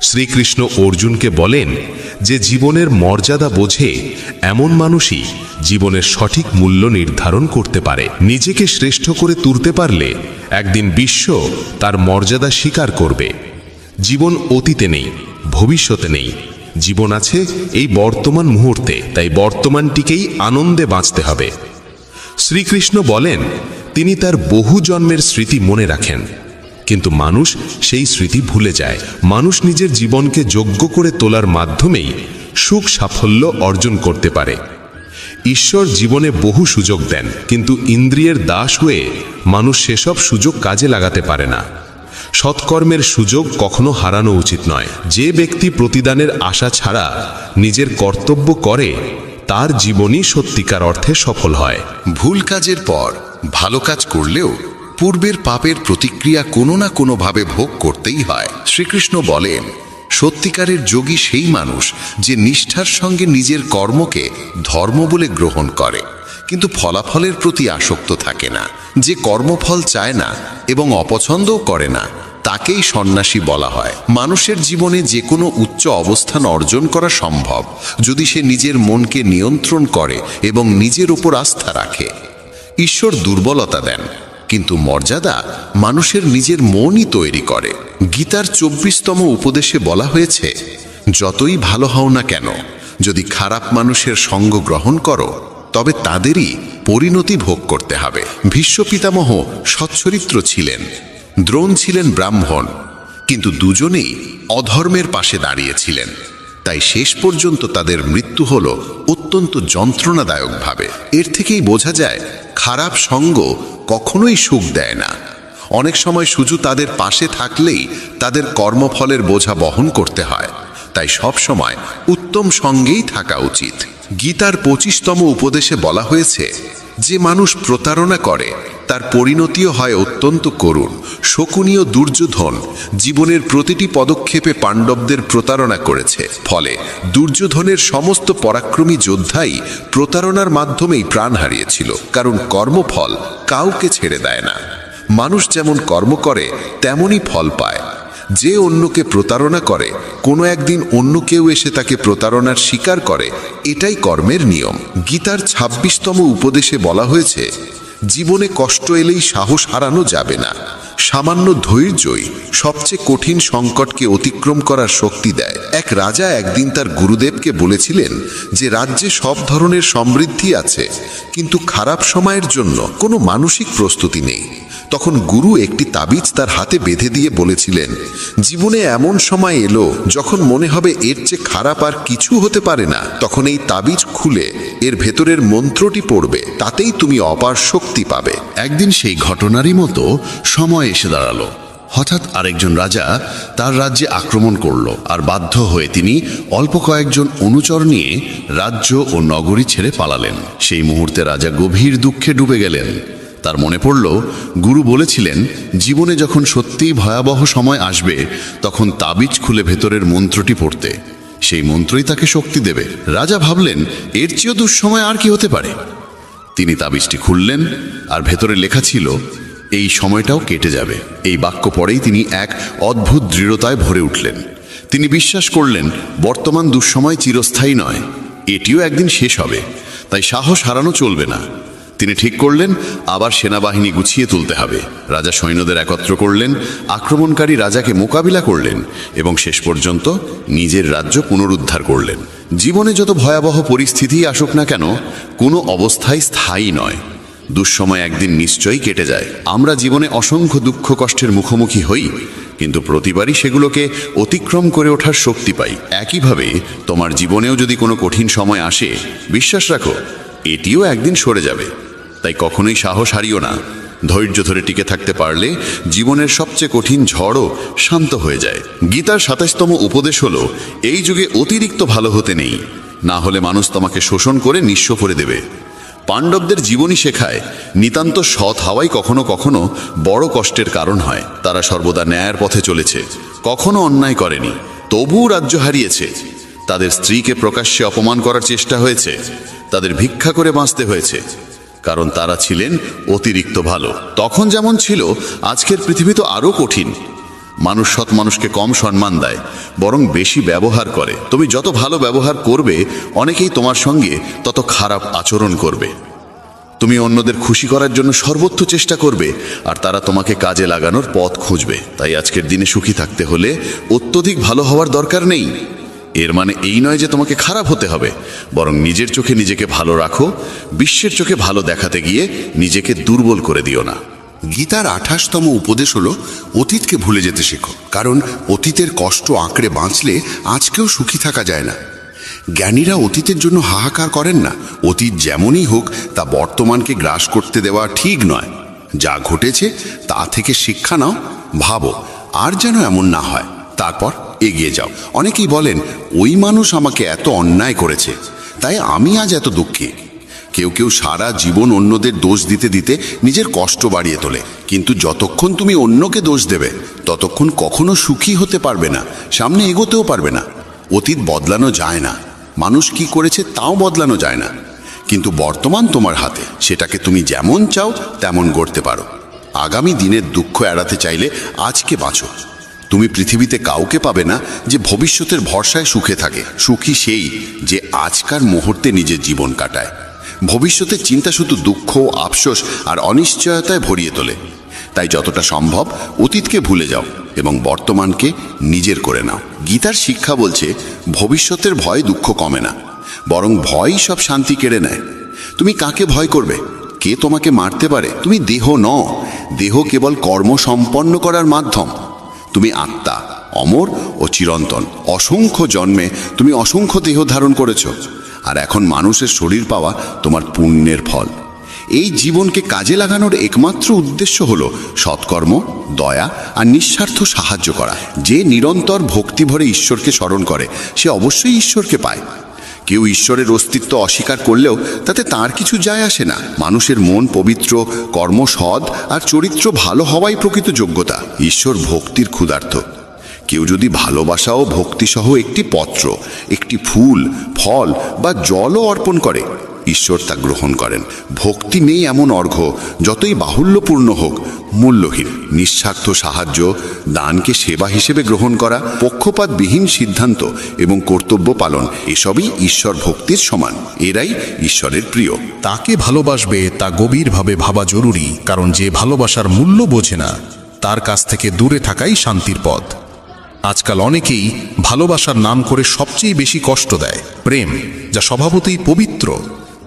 শ্রীকৃষ্ণ অর্জুনকে বলেন যে জীবনের মর্যাদা বোঝে এমন মানুষই জীবনের সঠিক মূল্য নির্ধারণ করতে পারে। নিজেকে শ্রেষ্ঠ করে তুলতে পারলে একদিন বিশ্ব তার মর্যাদা স্বীকার করবে। জীবন অতীতে নেই, ভবিষ্যতে নেই, জীবন আছে এই বর্তমান মুহূর্তে, তাই বর্তমানটিকেই আনন্দে বাঁচতে হবে। শ্রীকৃষ্ণ বলেন তিনি তার বহু জন্মের স্মৃতি মনে রাখেন, কিন্তু মানুষ সেই স্মৃতি ভুলে যায়। মানুষ নিজের জীবনকে যোগ্য করে তোলার মাধ্যমেই সুখ সাফল্য অর্জন করতে পারে। ঈশ্বর জীবনে বহু সুযোগ দেন, কিন্তু ইন্দ্রিয়ের দাস হয়ে মানুষ সেসব সুযোগ কাজে লাগাতে পারে না। সৎকর্মের সুযোগ কখনো হারানো উচিত নয়। যে ব্যক্তি প্রতিদানের আশা ছাড়া নিজের কর্তব্য করে তার জীবনই সত্যিকার অর্থে সফল হয়। ভুল কাজের পর ভালো কাজ করলেও পূর্বের পাপের প্রতিক্রিয়া কোনো না কোনোভাবে ভোগ করতেই হয়। শ্রীকৃষ্ণ বলেন, সত্যিকারের যোগী সেই মানুষ যে নিষ্ঠার সঙ্গে নিজের কর্মকে ধর্ম বলে গ্রহণ করে, কিন্তু ফলাফলের প্রতি আসক্ত থাকে না। যে কর্মফল চায় না এবং অপছন্দও করে না, তাকেই সন্ন্যাসী বলা হয়। মানুষের জীবনে যে কোনো উচ্চ অবস্থান অর্জন করা সম্ভব যদি সে নিজের মনকে নিয়ন্ত্রণ করে এবং নিজের উপর আস্থা রাখে। ঈশ্বর দুর্বলতা দেন, কিন্তু মর্যাদা মানুষের নিজের মনই তৈরি করে। গীতার 24তম উপদেশে বলা হয়েছে, যতই ভালো হও না কেন, যদি খারাপ মানুষের সঙ্গ গ্রহণ করো তবে তাদেরই পরিণতি ভোগ করতে হবে। ভীষ্ম পিতামহ সচ্চরিত্র ছিলেন, দ্রোণ ছিলেন ব্রাহ্মণ, কিন্তু দুজনেই অধর্মের পাশে দাঁড়িয়েছিলেন, তাই শেষ পর্যন্ত তাদের মৃত্যু হল অত্যন্ত যন্ত্রণাদায়কভাবে। এর থেকেই বোঝা যায় খারাপ সঙ্গ কখনোই সুখ দেয় না। অনেক সময় শুধু তাদের পাশে থাকলেই তাদের কর্মফলের বোঝা বহন করতে হয়, তাই সব সময় উত্তম সঙ্গেই থাকা উচিত। গীতার 25তম উপদেশে বলা হয়েছে, যে মানুষ প্রতারণা করে তার পরিণতিও হয় অত্যন্ত করুণ। শকুনি ও দুর্যোধন জীবনের প্রতিটি পদক্ষেপে পাণ্ডবদের প্রতারণা করেছে, ফলে দুর্যোধনের সমস্ত পরাক্রমী যোদ্ধাই প্রতারণার মাধ্যমেই প্রাণ হারিয়েছিল, কারণ কর্মফল কাউকে ছেড়ে দেয় না। মানুষ যেমন কর্ম করে তেমনই ফল পায়। যে অন্যকে প্রতারণা করে কোনো একদিন অন্য কেউ এসে তাকে প্রতারণার শিকার করে, এটাই কর্মের নিয়ম। গীতার 26তম উপদেশে বলা হয়েছে, জীবনে কষ্ট এলেই সাহস হারানো যাবে না। সামান্য ধৈর্যই সবচেয়ে কঠিন সংকটকে অতিক্রম করার শক্তি দেয়। এক রাজা একদিন তার গুরুদেবকে বলেছিলেন যে রাজ্যে সব ধরনের সমৃদ্ধি আছে, কিন্তু খারাপ সময়ের জন্য কোনো মানসিক প্রস্তুতি নেই। তখন গুরু একটি তাবিজ তার হাতে বেঁধে দিয়ে বলেছিলেন, জীবনে এমন সময় এলো যখন মনে হবে এর চেয়ে খারাপ আর কিছু হতে পারে না, তখন এই তাবিজ খুলে এর ভেতরের মন্ত্রটি পড়বে, তাতেই তুমি অপার শক্তি পাবে। একদিন সেই ঘটনারই মতো সময় এসে দাঁড়ালো। হঠাৎ আরেকজন রাজা তার রাজ্যে আক্রমণ করল, আর বাধ্য হয়ে তিনি অল্প কয়েকজন অনুচর নিয়ে রাজ্য ও নগরী ছেড়ে পালালেন। সেই মুহূর্তে রাজা গভীর দুঃখে ডুবে গেলেন। তার মনে পড়ল, গুরু বলেছিলেন জীবনে যখন সত্যিই ভয়াবহ সময় আসবে তখন তাবিজ খুলে ভেতরের মন্ত্রটি পড়তে, সেই মন্ত্রই তাকে শক্তি দেবে। রাজা ভাবলেন, এর চেয়েও দুঃসময় আর কি হতে পারে। তিনি তাবিজটি খুললেন, আর ভেতরে লেখা ছিল, এই সময়টাও কেটে যাবে। এই বাক্য পড়েই তিনি এক অদ্ভুত দৃঢ়তায় ভরে উঠলেন। তিনি বিশ্বাস করলেন বর্তমান দুঃসময় চিরস্থায়ী নয়, এটিও একদিন শেষ হবে। তাই সাহস হারানো চলবে না। তিনি ঠিক করলেন আবার সেনাবাহিনী গুছিয়ে তুলতে হবে। রাজা সৈন্যদের একত্র করলেন, আক্রমণকারী রাজাকে মোকাবিলা করলেন এবং শেষ পর্যন্ত নিজের রাজ্য পুনরুদ্ধার করলেন। জীবনে যত ভয়াবহ পরিস্থিতি আসুক না কেন, কোনো অবস্থাই স্থায়ী নয়। দুঃসময় একদিন নিশ্চয়ই কেটে যায়। আমরা জীবনে অসংখ্য দুঃখ কষ্টের মুখোমুখি হই, কিন্তু প্রতিবারই সেগুলোকে অতিক্রম করে ওঠার শক্তি পাই। একইভাবে তোমার জীবনেও যদি কোনো কঠিন সময় আসে, বিশ্বাস রাখো এটিও একদিন সরে যাবে। তাই কখনোই সাহস হারিও না। ধৈর্য ধরে টিকে থাকতে পারলে জীবনের সবচেয়ে কঠিন ঝড়ও শান্ত হয়ে যায়। গীতার ২৭তম উপদেশ হলো, এই যুগে অতিরিক্ত ভালো হতে নেই, না হলে মানুষ তোমাকে শোষণ করে নিঃস্ব করে দেবে। পাণ্ডবদের জীবনী শেখায় নিতান্ত সৎ হওয়াই কখনো কখনো বড় কষ্টের কারণ হয়। তারা সর্বদা ন্যায়ের পথে চলেছে, কখনো অন্যায় করেনি, তবুও রাজ্য হারিয়েছে। তাদের স্ত্রীকে প্রকাশ্যে অপমান করার চেষ্টা হয়েছে, তাদের ভিক্ষা করে বাঁচতে হয়েছে, কারণ তারা ছিলেন অতিরিক্ত ভালো। তখন যেমন ছিল, আজকের পৃথিবী তো আরও কঠিন। মানুষ সৎ মানুষকে কম সম্মান দেয়, বরং বেশি ব্যবহার করে। তুমি যত ভালো ব্যবহার করবে, অনেকেই তোমার সঙ্গে তত খারাপ আচরণ করবে। তুমি অন্যদের খুশি করার জন্য সর্বোচ্চ চেষ্টা করবে, আর তারা তোমাকে কাজে লাগানোর পথ খুঁজবে। তাই আজকের দিনে সুখী থাকতে হলে অত্যধিক ভালো হওয়ার দরকার নেই। এর মানে এই নয় যে তোমাকে খারাপ হতে হবে, বরং নিজের চোখে নিজেকে ভালো রাখো। বিশ্বের চোখে ভালো দেখাতে গিয়ে নিজেকে দুর্বল করে দিও না। গীতার ২৮তম উপদেশ হলো, অতীতকে ভুলে যেতে শেখো, কারণ অতীতের কষ্ট আঁকড়ে বাঁচলে আজকেও সুখী থাকা যায় না। জ্ঞানীরা অতীতের জন্য হাহাকার করেন না। অতীত যেমনই হোক, তা বর্তমানকে গ্রাস করতে দেওয়া ঠিক নয়। যা ঘটেছে তা থেকে শিক্ষা নাও, ভাবো আর যেন এমন না হয়, তারপর এগিয়ে যাও। অনেকেই বলেন, ওই মানুষ আমাকে এত অন্যায় করেছে, তাই আমি আজ এত দুঃখী। কেউ কেউ সারা জীবন অন্যদের দোষ দিতে দিতে নিজের কষ্ট বাড়িয়ে তোলে। কিন্তু যতক্ষণ তুমি অন্যকে দোষ দেবে, ততক্ষণ কখনো সুখী হতে পারবে না, সামনে এগোতেও পারবে না। অতীত বদলানো যায় না, মানুষ কি করেছে তাও বদলানো যায় না, কিন্তু বর্তমান তোমার হাতে, সেটাকে তুমি যেমন চাও তেমন গড়তে পারো। আগামী দিনের দুঃখ এড়াতে চাইলে আজকে বাঁচো। তুমি পৃথিবীতে কাউকে পাবে না যে ভবিষ্যতের ভরসায় সুখে থাকে। সুখী সেই যে আজকার মুহূর্তে নিজের জীবন কাটায়। ভবিষ্যতের চিন্তা শুধু দুঃখ, আফসোস আর অনিশ্চয়তায় ভরিয়ে তোলে। তাই যতটা সম্ভব অতীতকে ভুলে যাও এবং বর্তমানকে নিজের করে নাও। গীতার শিক্ষা বলছে, ভবিষ্যতের ভয় দুঃখ কমে না, বরং ভয়ই সব শান্তি কেড়ে নেয়। তুমি কাকে ভয় করবে? কে তোমাকে মারতে পারে? তুমি দেহ নও, দেহ কেবল কর্ম সম্পন্ন করার মাধ্যম। তুমি আত্মা, অমর ও চিরন্তন। অসংখ্য জন্মে তুমি অসংখ্য দেহ ধারণ করেছ, আর এখন মানুষের শরীর পাওয়া তোমার পুণ্যের ফল। এই জীবনকে কাজে লাগানোর একমাত্র উদ্দেশ্য হলো সৎকর্ম, দয়া আর নিঃস্বার্থ সাহায্য করা। যে নিরন্তর ভক্তি ভরে ঈশ্বরকে স্মরণ করে, সে অবশ্যই ঈশ্বরকে পায়। কেউ ঈশ্বরের অস্তিত্ব অস্বীকার করলেও তাতে তার কিছু যায় আসে না। মানুষের মন পবিত্র, কর্ম সৎ আর চরিত্র ভালো হওয়াই প্রকৃত যোগ্যতা। ঈশ্বর ভক্তির ক্ষুধার্ত। কেউ যদি ভালোবাসা ও ভক্তিসহ একটি পত্র, একটি ফুল, ফল বা জলও অর্পণ করে, ঈশ্বর তা গ্রহণ করেন। ভক্তি নেই এমন অর্ঘ্য, যতই বাহুল্যপূর্ণ হোক, মূল্যহীন। নিঃস্বার্থ সাহায্য, দানকে সেবা হিসেবে গ্রহণ করা, পক্ষপাতবিহীন সিদ্ধান্ত এবং কর্তব্য পালন, এসবই ঈশ্বর ভক্তির সমান। এরাই ঈশ্বরের প্রিয়। তাকে ভালোবাসবে তা গভীরভাবে ভাবা জরুরি, কারণ যে ভালোবাসার মূল্য বোঝে না, তার কাছ থেকে দূরে থাকাই শান্তির পথ। আজকাল অনেকেই ভালোবাসার নাম করে সবচেয়ে বেশি কষ্ট দেয়। প্রেম, যা স্বভাবতই পবিত্র,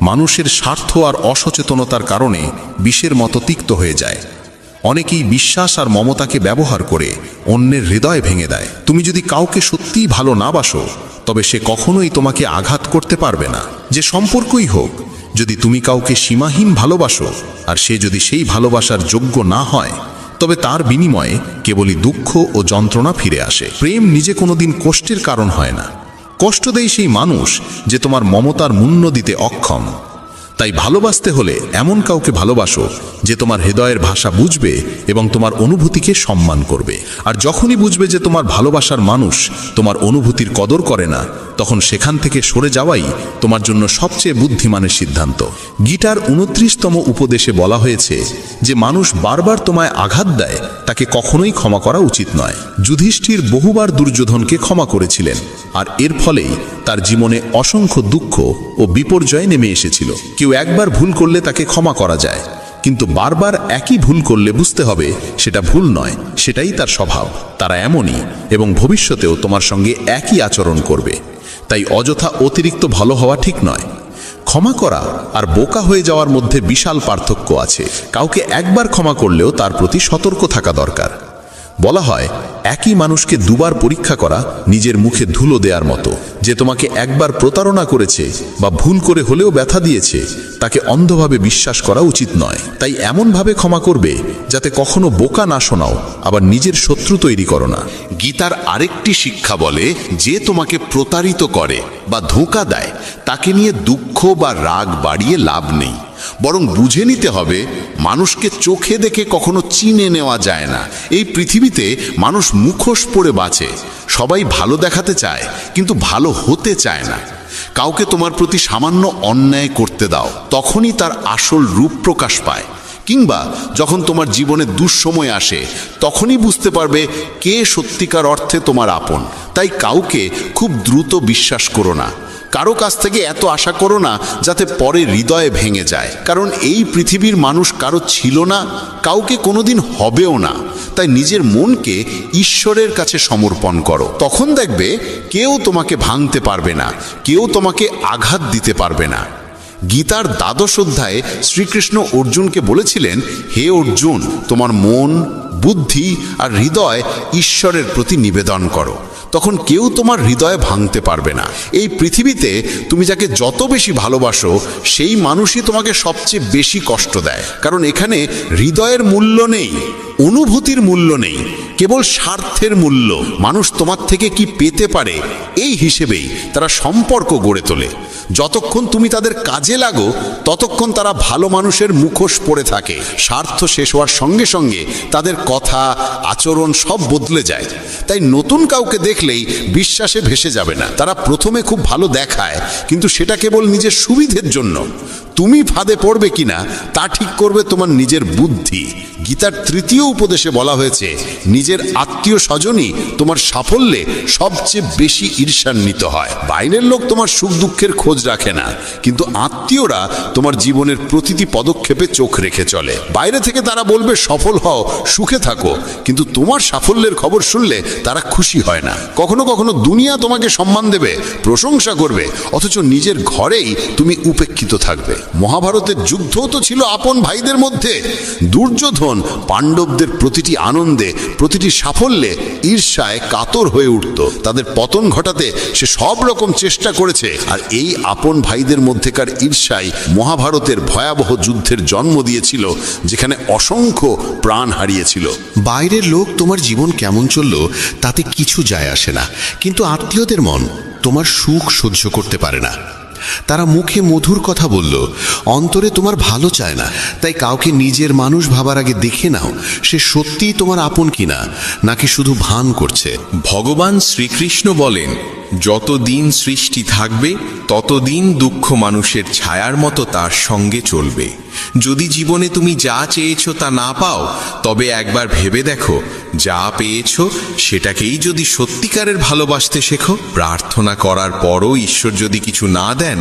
মানুষের স্বার্থ আর অসচেতনতার কারণে বিষের মতো তিক্ত হয়ে যায়। অনেকেই বিশ্বাস আর মমতাকে ব্যবহার করে অন্যের হৃদয় ভেঙে দেয়। তুমি যদি কাউকে সত্যিই ভালো না বাসো, তবে সে কখনোই তোমাকে আঘাত করতে পারবে না। যে সম্পর্কই হোক, যদি তুমি কাউকে সীমাহীন ভালোবাসো আর সে যদি সেই ভালোবাসার যোগ্য না হয়, তবে তার বিনিময়ে কেবলই দুঃখ ও যন্ত্রণা ফিরে আসে। প্রেম নিজে কোনোদিন কষ্টের কারণ হয় না। কষ্ট দেয় সেই মানুষ যে তোমার মমতার মূল্য দিতে অক্ষম। তাই ভালোবাসতে হলে এমন কাউকে ভালোবাসো যে তোমার হৃদয়ের ভাষা বুঝবে এবং তোমার অনুভূতিকে সম্মান করবে। আর যখনই বুঝবে যে তোমার ভালোবাসার মানুষ তোমার অনুভূতির কদর করে না, তখন সেখান থেকে সরে যাওয়াই তোমার জন্য সবচেয়ে বুদ্ধিমানের সিদ্ধান্ত। গীতার 29তম উপদেশে বলা হয়েছে যে মানুষ বারবার তোমায় আঘাত দেয়, তাকে কখনোই ক্ষমা করা উচিত নয়। যুধিষ্ঠির বহুবার দুর্যোধনকে ক্ষমা করেছিলেন, আর এর ফলেই তার জীবনে অসংখ্য দুঃখ ও বিপর্যয় নেমে এসেছিল। কেউ একবার ভুল করলে তাকে ক্ষমা করা যায়, কিন্তু বারবার একই ভুল করলে বুঝতে হবে সেটা ভুল নয়, সেটাই তার স্বভাব। তারা এমনই এবং ভবিষ্যতেও তোমার সঙ্গে একই আচরণ করবে। তাই অযথা অতিরিক্ত ভালো হওয়া ঠিক নয়। ক্ষমা করা আর বোকা হয়ে যাওয়ার মধ্যে বিশাল পার্থক্য আছে। কাউকে একবার ক্ষমা করলেও তার প্রতি সতর্ক থাকা দরকার। বলা হয়, একই মানুষকে দুবার পরীক্ষা করা নিজের মুখে ধুলো দেওয়ার মতো। যে তোমাকে একবার প্রতারণা করেছে বা ভুল করে হলেও ব্যথা দিয়েছে, তাকে অন্ধভাবে বিশ্বাস করা উচিত নয়। তাই এমনভাবে ক্ষমা করবে যাতে কখনো বোকা না শোনাও, আবার নিজের শত্রু তৈরি করো না। গীতার আরেকটি শিক্ষা বলে, যে তোমাকে প্রতারিত করে বা ধোঁকা দেয়, তাকে নিয়ে দুঃখ বা রাগ বাড়িয়ে লাভ নেই। বরং বুঝে নিতে হবে, মানুষকে চোখে দেখে কখনো চিনে নেওয়া যায় না। এই পৃথিবীতে মানুষ মুখোশ পরে বাঁচে। সবাই ভালো দেখাতে চায়, কিন্তু ভালো হতে চায় না। কাউকে তোমার প্রতি সামান্য অন্যায় করতে দাও, তখনই তার আসল রূপ প্রকাশ পায়। কিংবা যখন তোমার জীবনে দুঃসময় আসে, তখনই বুঝতে পারবে কে সত্যিকার অর্থে তোমার আপন। তাই কাউকে খুব দ্রুত বিশ্বাস করো না। কারো কাছ থেকে এত আশা করো না যাতে পরে হৃদয়ে ভেঙে যায়। কারণ এই পৃথিবীর মানুষ কারো ছিল না, কাউকে কোনোদিন হবেও না। তাই নিজের মনকে ঈশ্বরের কাছে সমর্পণ করো। তখন দেখবে কেউ তোমাকে ভাঙতে পারবে না, কেউ তোমাকে আঘাত দিতে পারবে না। গীতার 12 অধ্যায়ে শ্রীকৃষ্ণ অর্জুনকে বলেছিলেন, হে অর্জুন, তোমার মন, বুদ্ধি আর হৃদয় ঈশ্বরের প্রতি নিবেদন করো। তখন কেউ তোমার হৃদয়ে ভাঙতে পারবে না। এই পৃথিবীতে তুমি যাকে যত বেশি ভালোবাসো, সেই মানুষই তোমাকে সবচেয়ে বেশি কষ্ট দেয়। কারণ এখানে হৃদয়ের মূল্য নেই, অনুভূতির মূল্য নেই, কেবল স্বার্থের মূল্য। মানুষ তোমার থেকে কি পেতে পারে, এই হিসেবেই তারা সম্পর্ক গড়ে তোলে। যতক্ষণ তুমি তাদের কাজে লাগো, ততক্ষণ তারা ভালো মানুষের মুখোশ পরে থাকে। স্বার্থ শেষ হওয়ার সঙ্গে সঙ্গে তাদের কথা, আচরণ সব বদলে যায়। তাই নতুন কাউকে দেখলেই বিশ্বাসে ভেসে যাবে না। তারা প্রথমে খুব ভালো দেখায়, কিন্তু সেটা কেবল নিজের সুবিধের জন্য। তুমি ফাঁদে পড়বে কিনা তা ঠিক করবে তোমার নিজের বুদ্ধি। গীতার 3য় উপদেশে বলা হয়েছে, নিজের আত্মীয় স্বজনই তোমার সাফল্যে সবচেয়ে বেশি ঈর্ষান্বিত হয়। বাইরের লোক তোমার সুখ দুঃখের খোঁজ রাখে না, কিন্তু আত্মীয়রা তোমার জীবনের প্রতিটি পদক্ষেপে চোখ রেখে চলে। বাইরে থেকে তারা বলবে সফল হও, সুখে থাকো, কিন্তু তোমার সাফল্যের খবর শুনলে তারা খুশি হয় না। কখনো কখনো দুনিয়া তোমাকে সম্মান দেবে, প্রশংসা করবে, অথচ নিজের ঘরেই তুমি উপেক্ষিত থাকবে। মহাভারতের যুদ্ধও তো ছিল আপন ভাইদের মধ্যে। দুর্যোধন পাণ্ডবদের প্রতিটি আনন্দে, প্রতিটি সাফল্যে ঈর্ষায় কাতর হয়ে উঠত। তাদের পতন ঘটাতে সে সব রকম চেষ্টা করেছে। আর এই আপন ভাইদের মধ্যেকার ঈর্ষাই মহাভারতের ভয়াবহ যুদ্ধের জন্ম দিয়েছিল, যেখানে অসংখ্য প্রাণ হারিয়েছিল। বাইরের লোক তোমার জীবন কেমন চলল তাতে কিছু যায় আসে না, কিন্তু আত্মীয়দের মন তোমার সুখ সহ্য করতে পারে না। তারা মুখে মধুর কথা বলল, অন্তরে তোমার ভালো চায় না। তাই কাউকে নিজের মানুষ ভাবার আগে দেখে নাও, সে সত্যিই তোমার আপন কিনা, নাকি শুধু ভান করছে। ভগবান শ্রীকৃষ্ণ বলেন, যতদিন সৃষ্টি থাকবে ততদিন দুঃখ মানুষের ছায়ার মতো তার সঙ্গে চলবে। যদি জীবনে তুমি যা চেয়েছো তা না পাও, তবে একবার ভেবে দেখো যা পেয়েছো সেটাকেই যদি সত্যিকারের ভালোবাসতে শেখো। প্রার্থনা করার পরও ঈশ্বর যদি কিছু না দেন,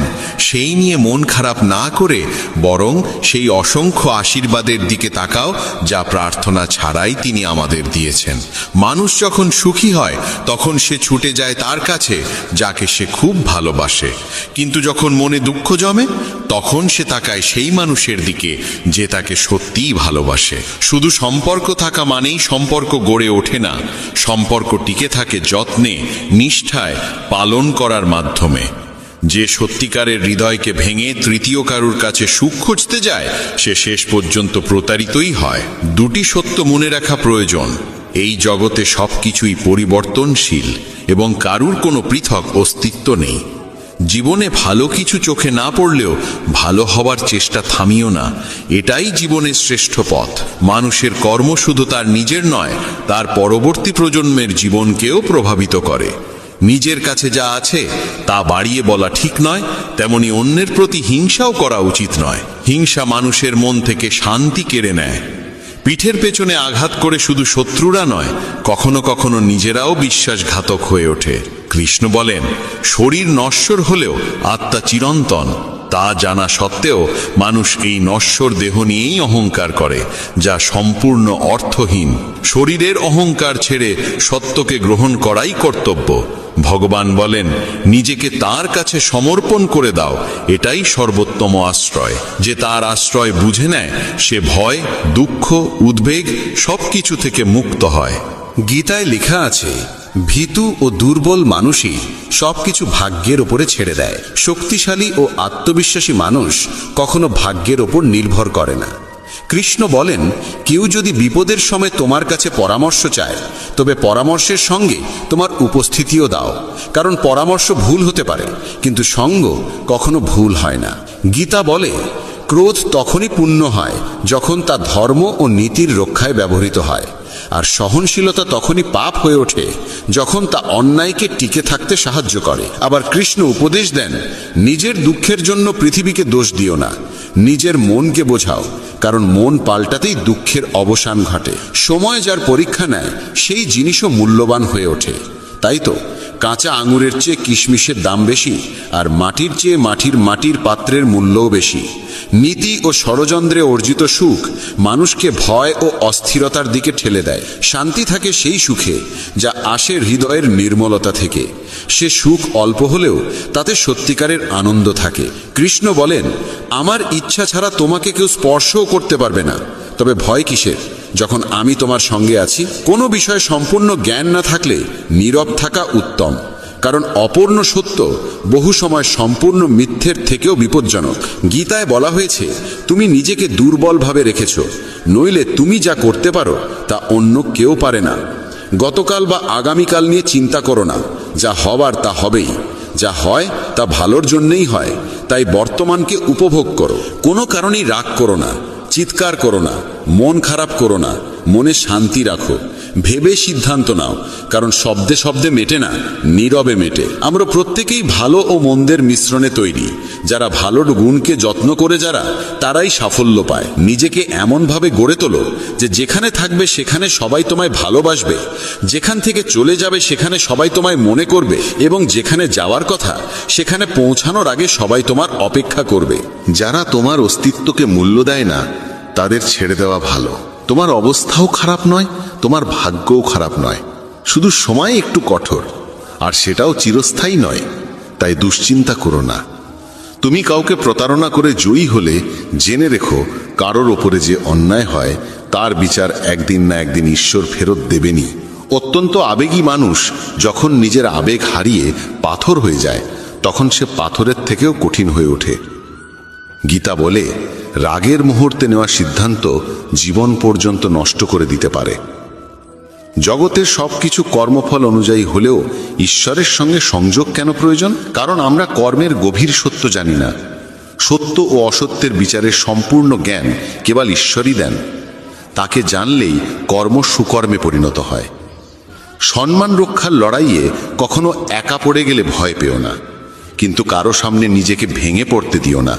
সেই নিয়ে মন খারাপ না করে বরং সেই অসংখ্য আশীর্বাদের দিকে তাকাও যা প্রার্থনা ছাড়াই তিনি আমাদের দিয়েছেন। মানুষ যখন সুখী হয় তখন সে ছুটে যায় তার কাছে যাকে সে খুব ভালোবাসে, কিন্তু যখন মনে দুঃখ জমে তখন সে তাকায় সেই মানুষের দিকে যে তাকে সত্যিই ভালোবাসে। শুধু সম্পর্ক থাকা মানেই সম্পর্ক গড়ে ওঠে না, সম্পর্ক টিকে থাকে যত্নে, নিষ্ঠায়, পালন করার মাধ্যমে। যে সত্যিকারের হৃদয়কে ভেঙে তৃতীয় কারুর কাছে সুখ খুঁজতে যায় সে শেষ পর্যন্ত প্রতারিতই হয়। দুটি সত্য মনে রাখা প্রয়োজন, এই জগতে সবকিছুই পরিবর্তনশীল এবং কারুর কোনো পৃথক অস্তিত্ব নেই। জীবনে ভালো কিছু চোখে না পড়লেও ভালো হবার চেষ্টা থামিও না, এটাই জীবনের শ্রেষ্ঠ পথ। মানুষের কর্ম শুধু তার নিজের নয়, তার পরবর্তী প্রজন্মের জীবনকেও প্রভাবিত করে। নিজের কাছে যা আছে তা বাড়িয়ে বলা ঠিক নয়, তেমনি অন্যের প্রতি হিংসাও করা উচিত নয়। হিংসা মানুষের মন থেকে শান্তি কেড়ে নেয়। পিঠের পেছনে আঘাত করে শুধু শত্রুরা নয়, কখনো কখনো নিজেরাও বিশ্বাসঘাতক হয়ে ওঠে। কৃষ্ণ বলেন, শরীর নশ্বর হলেও আত্মা চিরন্তন। তা জানা সত্ত্বেও মানুষ এই নশ্বর দেহ নিয়েই অহংকার করে, যা সম্পূর্ণ অর্থহীন। শরীরের অহংকার ছেড়ে সত্যকে গ্রহণ করাই কর্তব্য। ভগবান বলেন, নিজেকে তার কাছে সমর্পণ করে দাও, এটাই সর্বোত্তম আশ্রয়। যে তার আশ্রয় বুঝে নেয় সে ভয়, দুঃখ, উদ্বেগ সবকিছু থেকে মুক্ত হয়। গীতায় লেখা আছে, ভীতু ও দুর্বল মানুষই সবকিছু ভাগ্যের ওপরে ছেড়ে দেয়। শক্তিশালী ও আত্মবিশ্বাসী মানুষ কখনো ভাগ্যের ওপর নির্ভর করে না। কৃষ্ণ বলেন, কেউ যদি বিপদের সময় তোমার কাছে পরামর্শ চায় তবে পরামর্শের সঙ্গে তোমার উপস্থিতিও দাও, কারণ পরামর্শ ভুল হতে পারে কিন্তু সঙ্গ কখনো ভুল হয় না। গীতা বলে, ক্রোধ তখনই পূর্ণ হয় যখন তা ধর্ম ও নীতির রক্ষায় ব্যবহৃত হয়, আর সহনশীলতা তখনই পাপ হয়ে ওঠে যখন তা অন্যায়কে টিকে থাকতে সাহায্য করে। আবার কৃষ্ণ উপদেশ দেন, নিজের দুঃখের জন্য পৃথিবীকে দোষ দিও না, নিজের মনকে বোঝাও, কারণ মন পাল্টাতেই দুঃখের অবসান ঘটে। সময় যার পরীক্ষা নেয় সেই জিনিসও মূল্যবান হয়ে ওঠে। তাই তো কাঁচা আঙুরের চেয়ে কিশমিশের দাম বেশি, আর মাটির চেয়ে মাটির পাত্রের মূল্যও বেশি। নীতি ও ষড়যন্ত্রে অর্জিত সুখ মানুষকে ভয় ও অস্থিরতার দিকে ঠেলে দেয়। শান্তি থাকে সেই সুখে যা আসে হৃদয়ের নির্মলতা থেকে। সে সুখ অল্প হলেও তাতে সত্যিকারের আনন্দ থাকে। কৃষ্ণ বলেন, আমার ইচ্ছা ছাড়া তোমাকে কেউ স্পর্শও করতে পারবে না, তবে ভয় কিসের যখন আমি তোমার সঙ্গে আছি। কোনো বিষয়ে সম্পূর্ণ জ্ঞান না থাকলে নীরব থাকা উত্তম, কারণ অপূর্ণ সত্য বহু সময় সম্পূর্ণ মিথ্যের থেকেও বিপজ্জনক। গীতায় বলা হয়েছে, তুমি নিজেকে দুর্বলভাবে রেখেছ, নইলে তুমি যা করতে পারো তা অন্য কেউ পারে না। গতকাল বা আগামীকাল নিয়ে চিন্তা করো না, যা হবার তা হবেই, যা হয় তা ভালোর জন্যই হয়। তাই বর্তমানকে উপভোগ করো। কোনো কারণেই রাগ করো না, চিৎকার করো না, মন খারাপ করো না, মনে শান্তি রাখো, ভেবে সিদ্ধান্ত নাও, কারণ শব্দে শব্দে মেটে না, নীরবে মেটে। আমরা প্রত্যেকেই ভালো ও মন্দের মিশ্রণে তৈরি। যারা ভালোর গুণকে যত্ন করে তারাই সাফল্য পায়। নিজেকে এমনভাবে গড়ে তোলো যে যেখানে থাকবে সেখানে সবাই তোমায় ভালোবাসবে, যেখান থেকে চলে যাবে সেখানে সবাই তোমায় মনে করবে, এবং যেখানে যাওয়ার কথা সেখানে পৌঁছানোর আগে সবাই তোমার অপেক্ষা করবে। যারা তোমার অস্তিত্বকে মূল্য দেয় না তাদের ছেড়ে দেওয়া ভালো। তোমার অবস্থাও খারাপ নয়, তোমার ভাগ্যও খারাপ নয়, শুধু সময় একটু কঠোর, আর সেটাও চিরস্থায়ী নয়। তাই দুশ্চিন্তা করো না। তুমি কাউকে প্রতারণা করে জয়ী হলে জেনে রেখো, কারোর ওপরে যে অন্যায় হয় তার বিচার একদিন না একদিন ঈশ্বর ফেরত দেবেনই। অত্যন্ত আবেগী মানুষ যখন নিজের আবেগ হারিয়ে পাথর হয়ে যায় তখন সে পাথরের থেকেও কঠিন হয়ে ওঠে। গীতা বলে, রাগের মুহূর্তে নেওয়া সিদ্ধান্ত জীবন পর্যন্ত নষ্ট করে দিতে পারে। জগতের সবকিছু কর্মফল অনুযায়ী হলেও ঈশ্বরের সঙ্গে সংযোগ কেন প্রয়োজন? কারণ আমরা কর্মের গভীর সত্য জানি না। সত্য ও অসত্যের বিচারের সম্পূর্ণ জ্ঞান কেবল ঈশ্বরই দেন। তাকে জানলেই কর্ম সুকর্মে পরিণত হয়। সম্মান রক্ষার লড়াইয়ে কখনো একা পড়ে গেলে ভয় পেও না, কিন্তু কারো সামনে নিজেকে ভেঙে পড়তে দিও না।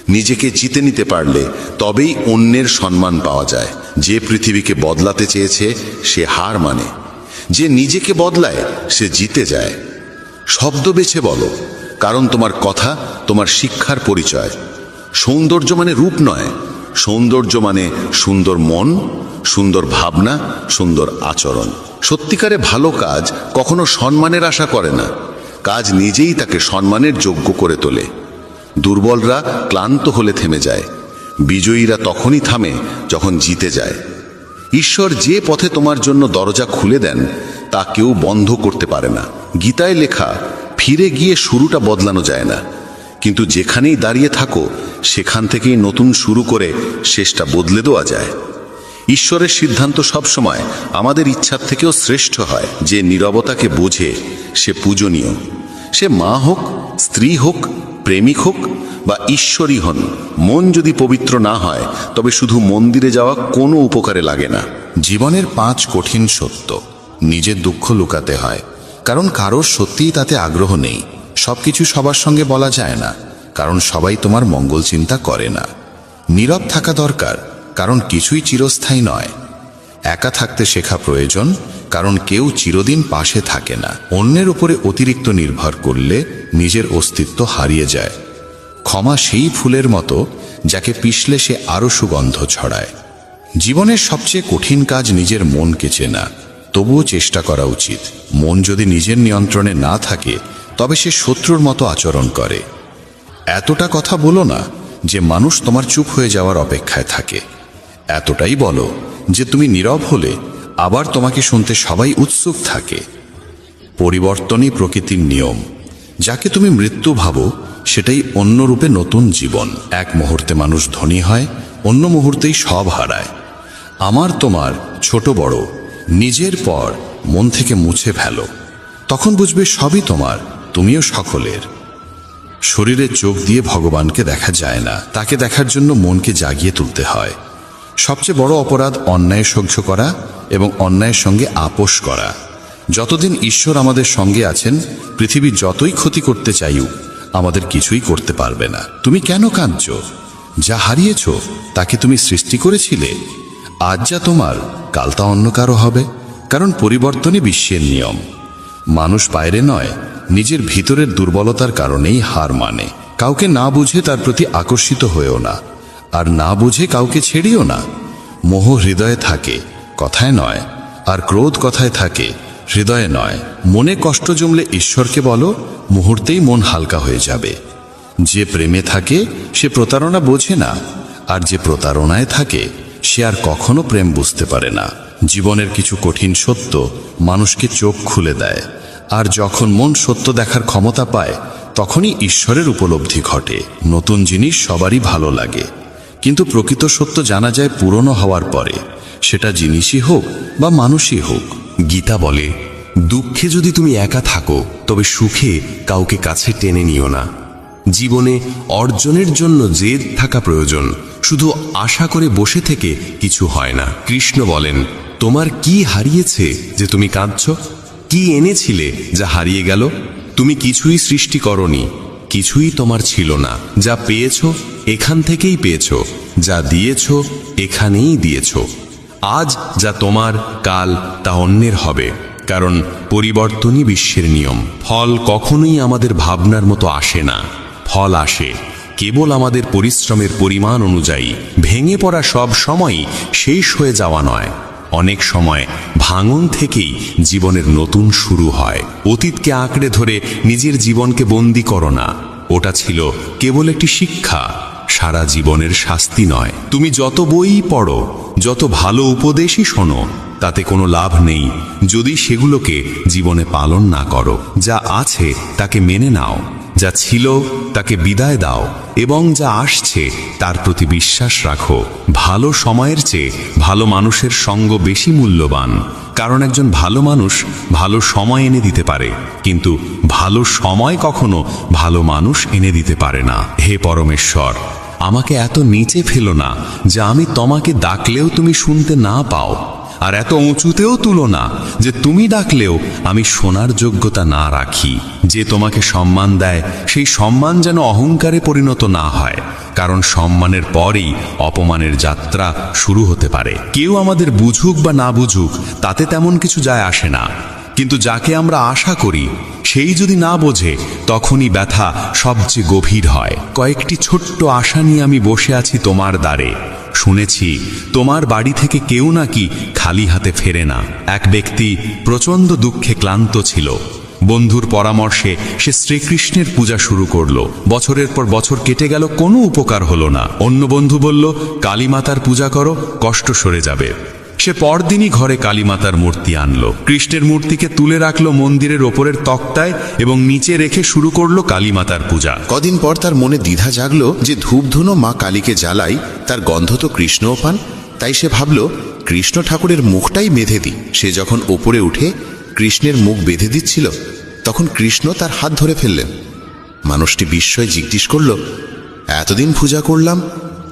নিজেকে জিতে নিতে পারলে তবেই অন্যের সম্মান পাওয়া যায়। যে পৃথিবীকে বদলাতে চেয়েছে সে হার মানে, যে নিজেকে বদলায় সে জিতে যায়। শব্দ বেছে বলো, কারণ তোমার কথা তোমার শিক্ষার পরিচয়। সৌন্দর্য মানে রূপ নয়, সৌন্দর্য মানে সুন্দর মন, সুন্দর ভাবনা, সুন্দর আচরণ। সত্যিকারে ভালো কাজ কখনো সম্মানের আশা করে না, কাজ নিজেই তাকে সম্মানের যোগ্য করে তোলে। দুর্বলরা ক্লান্ত হলে থেমে যায়, বিজয়ীরা তখনই থামে যখন জিতে যায়। ঈশ্বর যে পথে তোমার জন্য দরজা খুলে দেন তা কেউ বন্ধ করতে পারে না। গীতায় লেখা, ফিরে গিয়ে শুরুটা বদলানো যায় না, কিন্তু যেখানেই দাঁড়িয়ে থাকো সেখান থেকেই নতুন শুরু করে শেষটা বদলে দেওয়া যায়। ঈশ্বরের সিদ্ধান্ত সবসময় আমাদের ইচ্ছার থেকেও শ্রেষ্ঠ হয়। যে নীরবতাকে বোঝে সে পূজনীয়। সে মা হোক, স্ত্রী হোক, প্রেমিক হোক বা ঈশ্বরই হন, মন যদি পবিত্র না হয় তবে শুধু মন্দিরে যাওয়া কোনো উপকারে লাগে না। জীবনের 5 কঠিন সত্য। নিজের দুঃখ লুকাতে হয়, কারণ কারোর সত্যিই তাতে আগ্রহ নেই। সবকিছু সবার সঙ্গে বলা যায় না, কারণ সবাই তোমার মঙ্গল চিন্তা করে না। নীরব থাকা দরকার, কারণ কিছুই চিরস্থায়ী নয়। একা থাকতে শেখা প্রয়োজন, কারণ কেউ চিরদিন পাশে থাকে না। অন্যের উপরে অতিরিক্ত নির্ভর করলে নিজের অস্তিত্ব হারিয়ে যায়। ক্ষমা সেই ফুলের মতো যাকে পিষলে সে আরও সুগন্ধ ছড়ায়। জীবনের সবচেয়ে কঠিন কাজ নিজের মনকে চেনা, তবুও চেষ্টা করা উচিত। মন যদি নিজের নিয়ন্ত্রণে না থাকে তবে সে শত্রুর মতো আচরণ করে। এতটা কথা বলো না যে মানুষ তোমার চুপ হয়ে যাওয়ার অপেক্ষায় থাকে। এতটাই বলো যে তুমি নীরব হলে আবার তোমাকে শুনতে সবাই উৎসুক থাকে। পরিবর্তনই প্রকৃতির নিয়ম। যাকে তুমি মৃত্যু ভাবো সেটাই অন্য রূপে নতুন জীবন। এক মুহূর্তে মানুষ ধনী হয়, অন্য মুহূর্তেই সব হারায়। আমার তোমার ছোট বড় নিজের পর মন থেকে মুছে ফেলো, তখন বুঝবে সবই তোমার, তুমিও সকলের। শরীরে চোখ দিয়ে ভগবানকে দেখা যায় না, তাকে দেখার জন্য মনকে জাগিয়ে তুলতে হয়। সবচেয়ে বড় অপরাধ অন্যায় সহ্য করা এবং অন্যায়ের সঙ্গে আপোষ করা। যতদিন ঈশ্বর আমাদের সঙ্গে আছেন, পৃথিবী যতই ক্ষতি করতে চাইুক আমাদের কিছুই করতে পারবে না। তুমি কেন কাঁদছ? যা হারিয়েছ তাকে তুমি সৃষ্টি করেছিলে। আজ যা তোমার, কাল তা অন্য কারো হবে, কারণ পরিবর্তনই বিশ্বের নিয়ম। মানুষ বাইরে নয়, নিজের ভিতরের দুর্বলতার কারণেই হার মানে। কাউকে না বুঝে তার প্রতি আকর্ষিত হয়েও না, আর না বুঝে কাউকে ছেড়িও না। মোহ হৃদয়ে থাকে, কথায় নয়, আর ক্রোধ কথায় থাকে, হৃদয়ে নয়। মনে কষ্ট জমলে ঈশ্বরকে বলো, মুহূর্তেই মন হালকা হয়ে যাবে। যে প্রেমে থাকে সে প্রতারণা বোঝে না, আর যে প্রতারণায় থাকে সে আর কখনো প্রেম বুঝতে পারে না। জীবনের কিছু কঠিন সত্য মানুষকে চোখ খুলে দেয়, আর যখন মন সত্য দেখার ক্ষমতা পায় তখনই ঈশ্বরের উপলব্ধি ঘটে। নতুন জিনিস সবারই ভালো লাগে, কিন্তু প্রকৃত সত্য জানা যায় পুরনো হওয়ার পরে, সেটা জিনিসই হোক বা মানুষই হোক। গীতা বলে, দুঃখে যদি তুমি একা থাকো তবে সুখে কাউকে কাছে টেনে নিও না। জীবনে অর্জনের জন্য জেদ থাকা প্রয়োজন, শুধু আশা করে বসে থেকে কিছু হয় না। কৃষ্ণ বলেন, তোমার কি হারিয়েছে যে তুমি কাঁদছ? কি এনেছিলে যা হারিয়ে গেল? তুমি কিছুই সৃষ্টি করনি, কিছুই তোমার ছিল না। যা পেয়েছ এখান থেকেই পেয়েছ, যা দিয়েছ এখানেই দিয়েছ। আজ যা তোমার, কাল তা অন্যের হবে, কারণ পরিবর্তনই বিশ্বের নিয়ম। ফল কখনোই আমাদের ভাবনার মতো আসে না, ফল আসে কেবল আমাদের পরিশ্রমের পরিমাণ অনুযায়ী। ভেঙে পড়া সব সময়ই শেষ হয়ে যাওয়া নয়, অনেক সময় ভাঙন থেকেই জীবনের নতুন শুরু হয়। অতীতকে আঁকড়ে ধরে নিজের জীবনকে বন্দী করো না, ওটা ছিল কেবল একটি শিক্ষা, সারা জীবনের শাস্তি নয়। তুমি যত বই পড়ো, যত ভালো উপদেশই শোনো, তাতে কোনো লাভ নেই যদি সেগুলোকে জীবনে পালন না করো। যা আছে তাকে মেনে নাও, যা ছিল তাকে বিদায় দাও, এবং যা আসছে তার প্রতি বিশ্বাস রাখো। ভালো সময়ের চেয়ে ভালো মানুষের সঙ্গ বেশি মূল্যবান, কারণ একজন ভালো মানুষ ভালো সময় এনে দিতে পারে, কিন্তু ভালো সময় কখনো ভালো মানুষ এনে দিতে পারে না। হে পরমেশ্বর, আমাকে এত নিচে ফেলো না যে আমি তোমাকে ডাকলেও তুমি শুনতে না পাও। আর এত উঁচুতেও তুলো না যে তুমি ডাকলেও আমি শোনার যোগ্যতা না রাখি। যে তোমাকে সম্মান দেয় সেই সম্মান যেন অহংকারে পরিণত না হয়, কারণ সম্মানের পরেই অপমানের যাত্রা শুরু হতে পারে। কেউ আমাদের বুঝুক বা না বুঝুক তাতে তেমন কিছু যায় আসে না, কিন্তু যাকে আমরা আশা করি সেই যদি না বোঝে তখনই ব্যথা সবচেয়ে গভীর হয়। কয়েকটি ছোট্ট আশা নিয়ে আমি বসে আছি তোমার দ্বারে। শুনেছি তোমার বাড়ি থেকে কেউ নাকি খালি হাতে ফেরে না। এক ব্যক্তি প্রচণ্ড দুঃখে ক্লান্ত ছিল। বন্ধুর পরামর্শে সে শ্রীকৃষ্ণের পূজা শুরু করলো। বছরের পর বছর কেটে গেল, কোনো উপকার হলো না। অন্য বন্ধু বলল, কালীমাতার পূজা করো, কষ্ট সরে যাবে। সে পরদিনই ঘরে কালীমাতার মূর্তি আনলো। কৃষ্ণের মূর্তিকে তুলে রাখলো মন্দিরের ওপরের তক্তায় এবং নিচে রেখে শুরু করলো কালীমাতার পূজা। কদিন পর তার মনে দ্বিধা জাগলো যে ধূপধুনো মা কালীকে জ্বালাই, তার গন্ধ তো কৃষ্ণও পান। তাই সে ভাবল কৃষ্ণ ঠাকুরের মুখটাই বেঁধে দিই। সে যখন ওপরে উঠে কৃষ্ণের মুখ বেঁধে দিচ্ছিল তখন কৃষ্ণ তার হাত ধরে ফেললেন। মানুষটি বিস্ময়ে জিজ্ঞেস করল, এতদিন পূজা করলাম,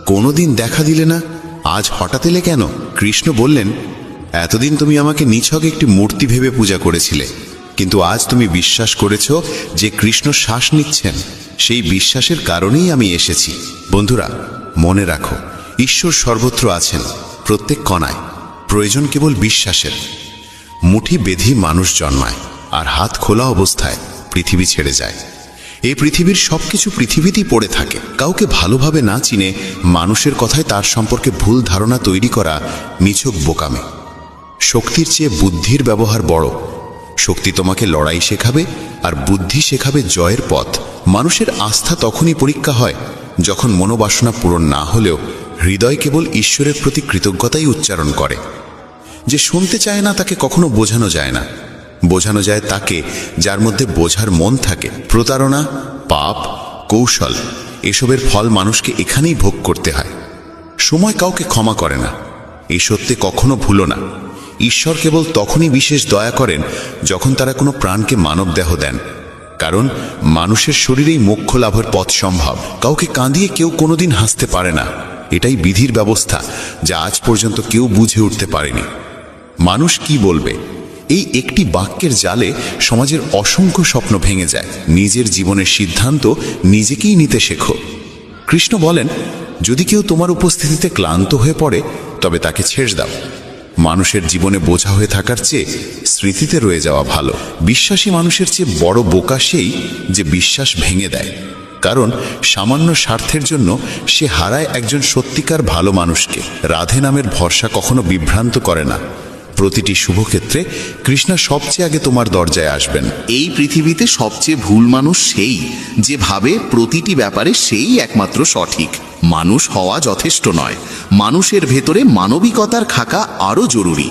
কোনোদিন দেখা দিলে না, আজ হঠাৎ এলে কেন? কৃষ্ণ বললেন, এতদিন তুমি আমাকে নিছক একটি মূর্তি ভেবে পূজা করেছিলে, কিন্তু আজ তুমি বিশ্বাস করেছ যে কৃষ্ণ শ্বাস নিচ্ছেন। সেই বিশ্বাসের কারণেই আমি এসেছি। বন্ধুরা, মনে রাখো, ঈশ্বর সর্বত্র আছেন, প্রত্যেক কণায়। প্রয়োজন কেবল বিশ্বাসের। মুঠি বেঁধে মানুষ জন্মায়, আর হাত খোলা অবস্থায় পৃথিবী ছেড়ে যায়। এই পৃথিবীর সবকিছু পৃথিবীতেই পড়ে থাকে। কাউকে ভালোভাবে না চিনে মানুষের কথায় তার সম্পর্কে ভুল ধারণা তৈরি করা নিছক বোকামে। শক্তির চেয়ে বুদ্ধির ব্যবহার বড়। শক্তি তোমাকে লড়াই শেখাবে, আর বুদ্ধি শেখাবে জয়ের পথ। মানুষের আস্থা তখনই পরীক্ষা হয় যখন মনোবাসনা পূরণ না হলেও হৃদয় কেবল ঈশ্বরের প্রতি কৃতজ্ঞতাই উচ্চারণ করে। যে শুনতে চায় না তাকে কখনো বোঝানো যায় না। বোঝানো যায় তাকে যার মধ্যে বোঝার মন থাকে। প্রতারণা, পাপ, কৌশল, এসবের ফল মানুষকে এখানেই ভোগ করতে হয়। সময় কাউকে ক্ষমা করে না, এই সত্যে কখনো ভুলো না। ঈশ্বর কেবল তখনই বিশেষ দয়া করেন যখন তারা কোনো প্রাণকে মানব দেহ দেন, কারণ মানুষের শরীরেই মোক্ষ লাভের পথ সম্ভব। কাউকে কাঁদিয়ে কেউ কোনোদিন হাসতে পারে না। এটাই বিধির ব্যবস্থা, যা আজ পর্যন্ত কেউ বুঝে উঠতে পারেনি। মানুষ কি বলবে, এই একটি বাক্যের জালে সমাজের অসংখ্য স্বপ্ন ভেঙে যায়। নিজের জীবনের সিদ্ধান্ত নিজেকেই নিতে শেখো। কৃষ্ণ বলেন, যদি কেউ তোমার উপস্থিতিতে ক্লান্ত হয়ে পড়ে তবে তাকে ছেড়ে দাও। মানুষের জীবনে বোঝা হয়ে থাকার চেয়ে স্মৃতিতে রয়ে যাওয়া ভালো। বিশ্বাসী মানুষের চেয়ে বড় বোকা সেই যে বিশ্বাস ভেঙে দেয়, কারণ সামান্য স্বার্থের জন্য সে হারায় একজন সত্যিকার ভালো মানুষকে। রাধে নামের ভরসা কখনো বিভ্রান্ত করে না। প্রতিটি শুভক্ষেত্রে কৃষ্ণ সবচেয়ে আগে তোমার দরজায় আসবেন। এই পৃথিবীতে সবচেয়ে ভুল মানুষ সেই যে ভাবে প্রতিটি ব্যাপারে সেই একমাত্র সঠিক। মানুষ হওয়া যথেষ্ট নয়, মানুষের ভেতরে মানবিকতার খাকা আরও জরুরি।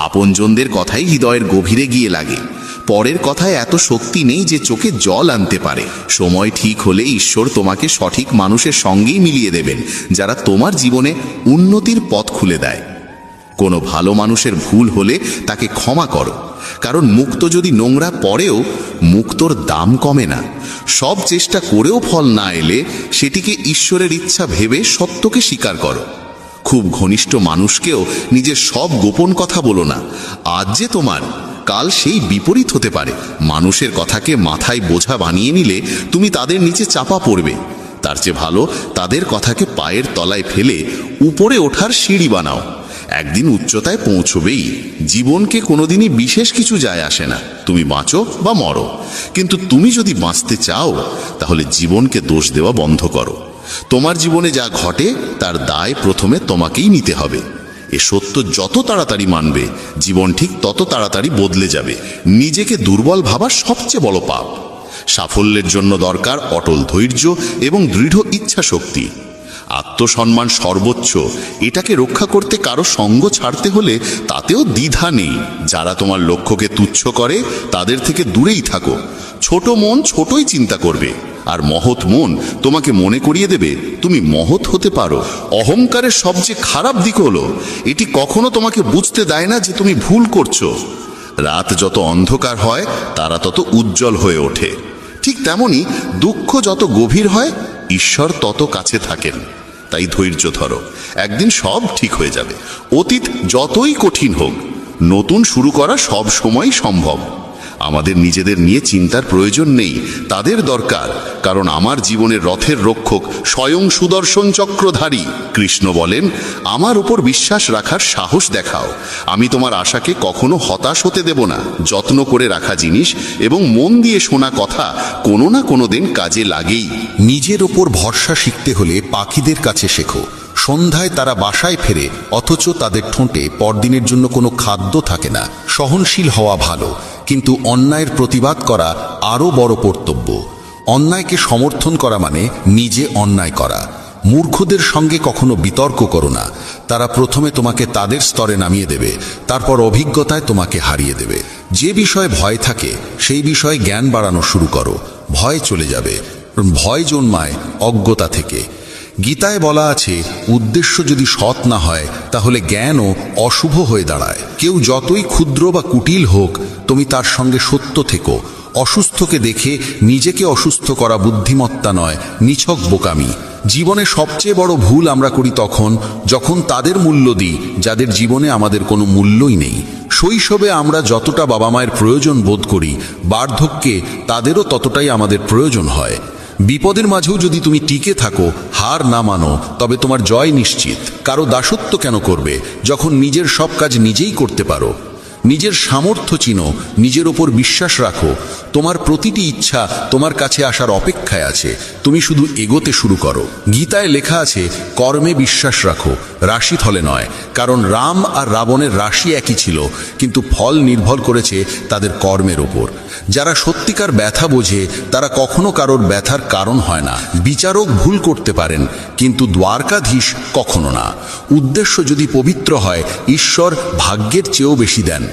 আপনজনদের কথাই হৃদয়ের গভীরে গিয়ে লাগে। পরের কথায় এত শক্তি নেই যে চোখে জল আনতে পারে। সময় ঠিক হলে ঈশ্বর তোমাকে সঠিক মানুষের সঙ্গেই মিলিয়ে দেবেন, যারা তোমার জীবনে উন্নতির পথ খুলে দেয়। কোনো ভালো মানুষের ভুল হলে তাকে ক্ষমা করো, কারণ মুক্ত যদি নোংরা পড়েও মুক্তর দাম কমে না। সব চেষ্টা করেও ফল না এলে সেটিকে ঈশ্বরের ইচ্ছা ভেবে সত্যকে স্বীকার করো। খুব ঘনিষ্ঠ মানুষকেও নিজের সব গোপন কথা বলো না। আজ যে তোমার, কাল সেই বিপরীত হতে পারে। মানুষের কথাকে মাথায় বোঝা বানিয়ে নিলে তুমি তাদের নিচে চাপা পড়বে। তার চেয়ে ভালো তাদের কথাকে পায়ের তলায় ফেলে উপরে ওঠার সিঁড়ি বানাও। একদিন উচ্চতায় পৌঁছবেই। জীবনকে কোনোদিনই বিশেষ কিছু যায় আসে না, তুমি বাঁচো বা মরো। কিন্তু তুমি যদি বাঁচতে চাও তাহলে জীবনকে দোষ দেওয়া বন্ধ করো। তোমার জীবনে যা ঘটে তার দায় প্রথমে তোমাকেই নিতে হবে। এ সত্য যত তাড়াতাড়ি মানবে, জীবন ঠিক তত তাড়াতাড়ি বদলে যাবে। নিজেকে দুর্বল ভাবা সবচেয়ে বড় পাপ। সাফল্যের জন্য দরকার অটল ধৈর্য এবং দৃঢ় ইচ্ছা শক্তি। আত্মসম্মান সর্বোচ্চ, এটাকে রক্ষা করতে কারো সঙ্গ ছাড়তে হলে তাতেও দ্বিধা নেই। যারা তোমার লক্ষ্যকে তুচ্ছ করে তাদের থেকে দূরেই থাকো। ছোট মন ছোটই চিন্তা করবে, আর মহৎ মন তোমাকে মনে করিয়ে দেবে তুমি মহৎ হতে পারো। অহংকারের সবচেয়ে খারাপ দিক হলো এটি কখনো তোমাকে বুঝতে দেয় না যে তুমি ভুল করছো। রাত যত অন্ধকার হয় তারা তত উজ্জ্বল হয়ে ওঠে। ঠিক তেমনি দুঃখ যত গভীর হয় ঈশ্বর তত কাছে থাকেন। তাই ধৈর্য ধরো, একদিন সব ঠিক হয়ে যাবে। অতীত যতই কঠিন হোক, নতুন শুরু করা সব সময় সম্ভব। আমাদের নিজেদের নিয়ে চিন্তার প্রয়োজন নেই, তাদের দরকার, কারণ আমার জীবনের রথের রক্ষক স্বয়ং সুদর্শন চক্রধারী। কৃষ্ণ বলেন, আমার উপর বিশ্বাস রাখার সাহস দেখাও, আমি তোমার আশাকে কখনো হতাশ হতে দেব না। যত্ন করে রাখা জিনিস এবং মন দিয়ে শোনা কথা কোনো না কোনো দিন কাজে লাগেই। নিজের ওপর ভরসা শিখতে হলে পাখিদের কাছে শেখো। সন্ধ্যায় তারা বাসায় ফেরে, অথচ তাদের ঠোঁটে পরদিনের জন্য কোনো খাদ্য থাকে না। সহনশীল হওয়া ভালো, কিন্তু অন্যায়ের প্রতিবাদ করা আরও বড় কর্তব্য। অন্যায়কে সমর্থন করা মানে নিজে অন্যায় করা। মূর্খদের সঙ্গে কখনো বিতর্ক করো না, তারা প্রথমে তোমাকে তাদের স্তরে নামিয়ে দেবে, তারপর অভিজ্ঞতায় তোমাকে হারিয়ে দেবে। যে বিষয়ে ভয় থাকে সেই বিষয়ে জ্ঞান বাড়ানো শুরু করো, ভয় চলে যাবে। ভয় জন্মায় অজ্ঞতা থেকে। গীতায় বলা আছে, উদ্দেশ্য যদি সৎ না হয় তাহলে জ্ঞানও অশুভ হয়ে দাঁড়ায়। কেউ যতই ক্ষুদ্র বা কুটিল হোক, তুমি তার সঙ্গে সত্য থেকো। অসুস্থকে দেখে নিজেকে অসুস্থ করা বুদ্ধিমত্তা নয়, নিছক বোকামি। জীবনে সবচেয়ে বড় ভুল আমরা করি তখন যখন তাদের মূল্য দিই যাদের জীবনে আমাদের কোনো মূল্যই নেই। শৈশবে আমরা যতটা বাবা মায়ের প্রয়োজন বোধ করি, বার্ধক্যে তাদেরও ততটাই আমাদের প্রয়োজন হয়। বিপদের মাঝেও যদি তুমি টিকে থাকো, হার না মানো, তবে তোমার জয় নিশ্চিত। কারো দাসত্ব কেন করবে যখন নিজের সব কাজ নিজেই করতে পারো? নিজের সামর্থ্য চিনো, নিজের ওপর বিশ্বাস রাখো। তোমার প্রতিটি ইচ্ছা তোমার কাছে আসার অপেক্ষায় আছে, তুমি শুধু এগোতে শুরু করো। গীতায় লেখা আছে, কর্মে বিশ্বাস রাখো, রাশিফলে নয়। কারণ রাম আর রাবণের রাশি একই ছিল, কিন্তু ফল নির্ভর করেছে তাদের কর্মের ওপর। যারা সত্যিকার ব্যথা বোঝে তারা কখনো কারোর ব্যথার কারণ হয় না। বিচারক ভুল করতে পারেন, কিন্তু দ্বারকাধীশ কখনো না। উদ্দেশ্য যদি পবিত্র হয়, ঈশ্বর ভাগ্যের চেয়েও বেশি দেন।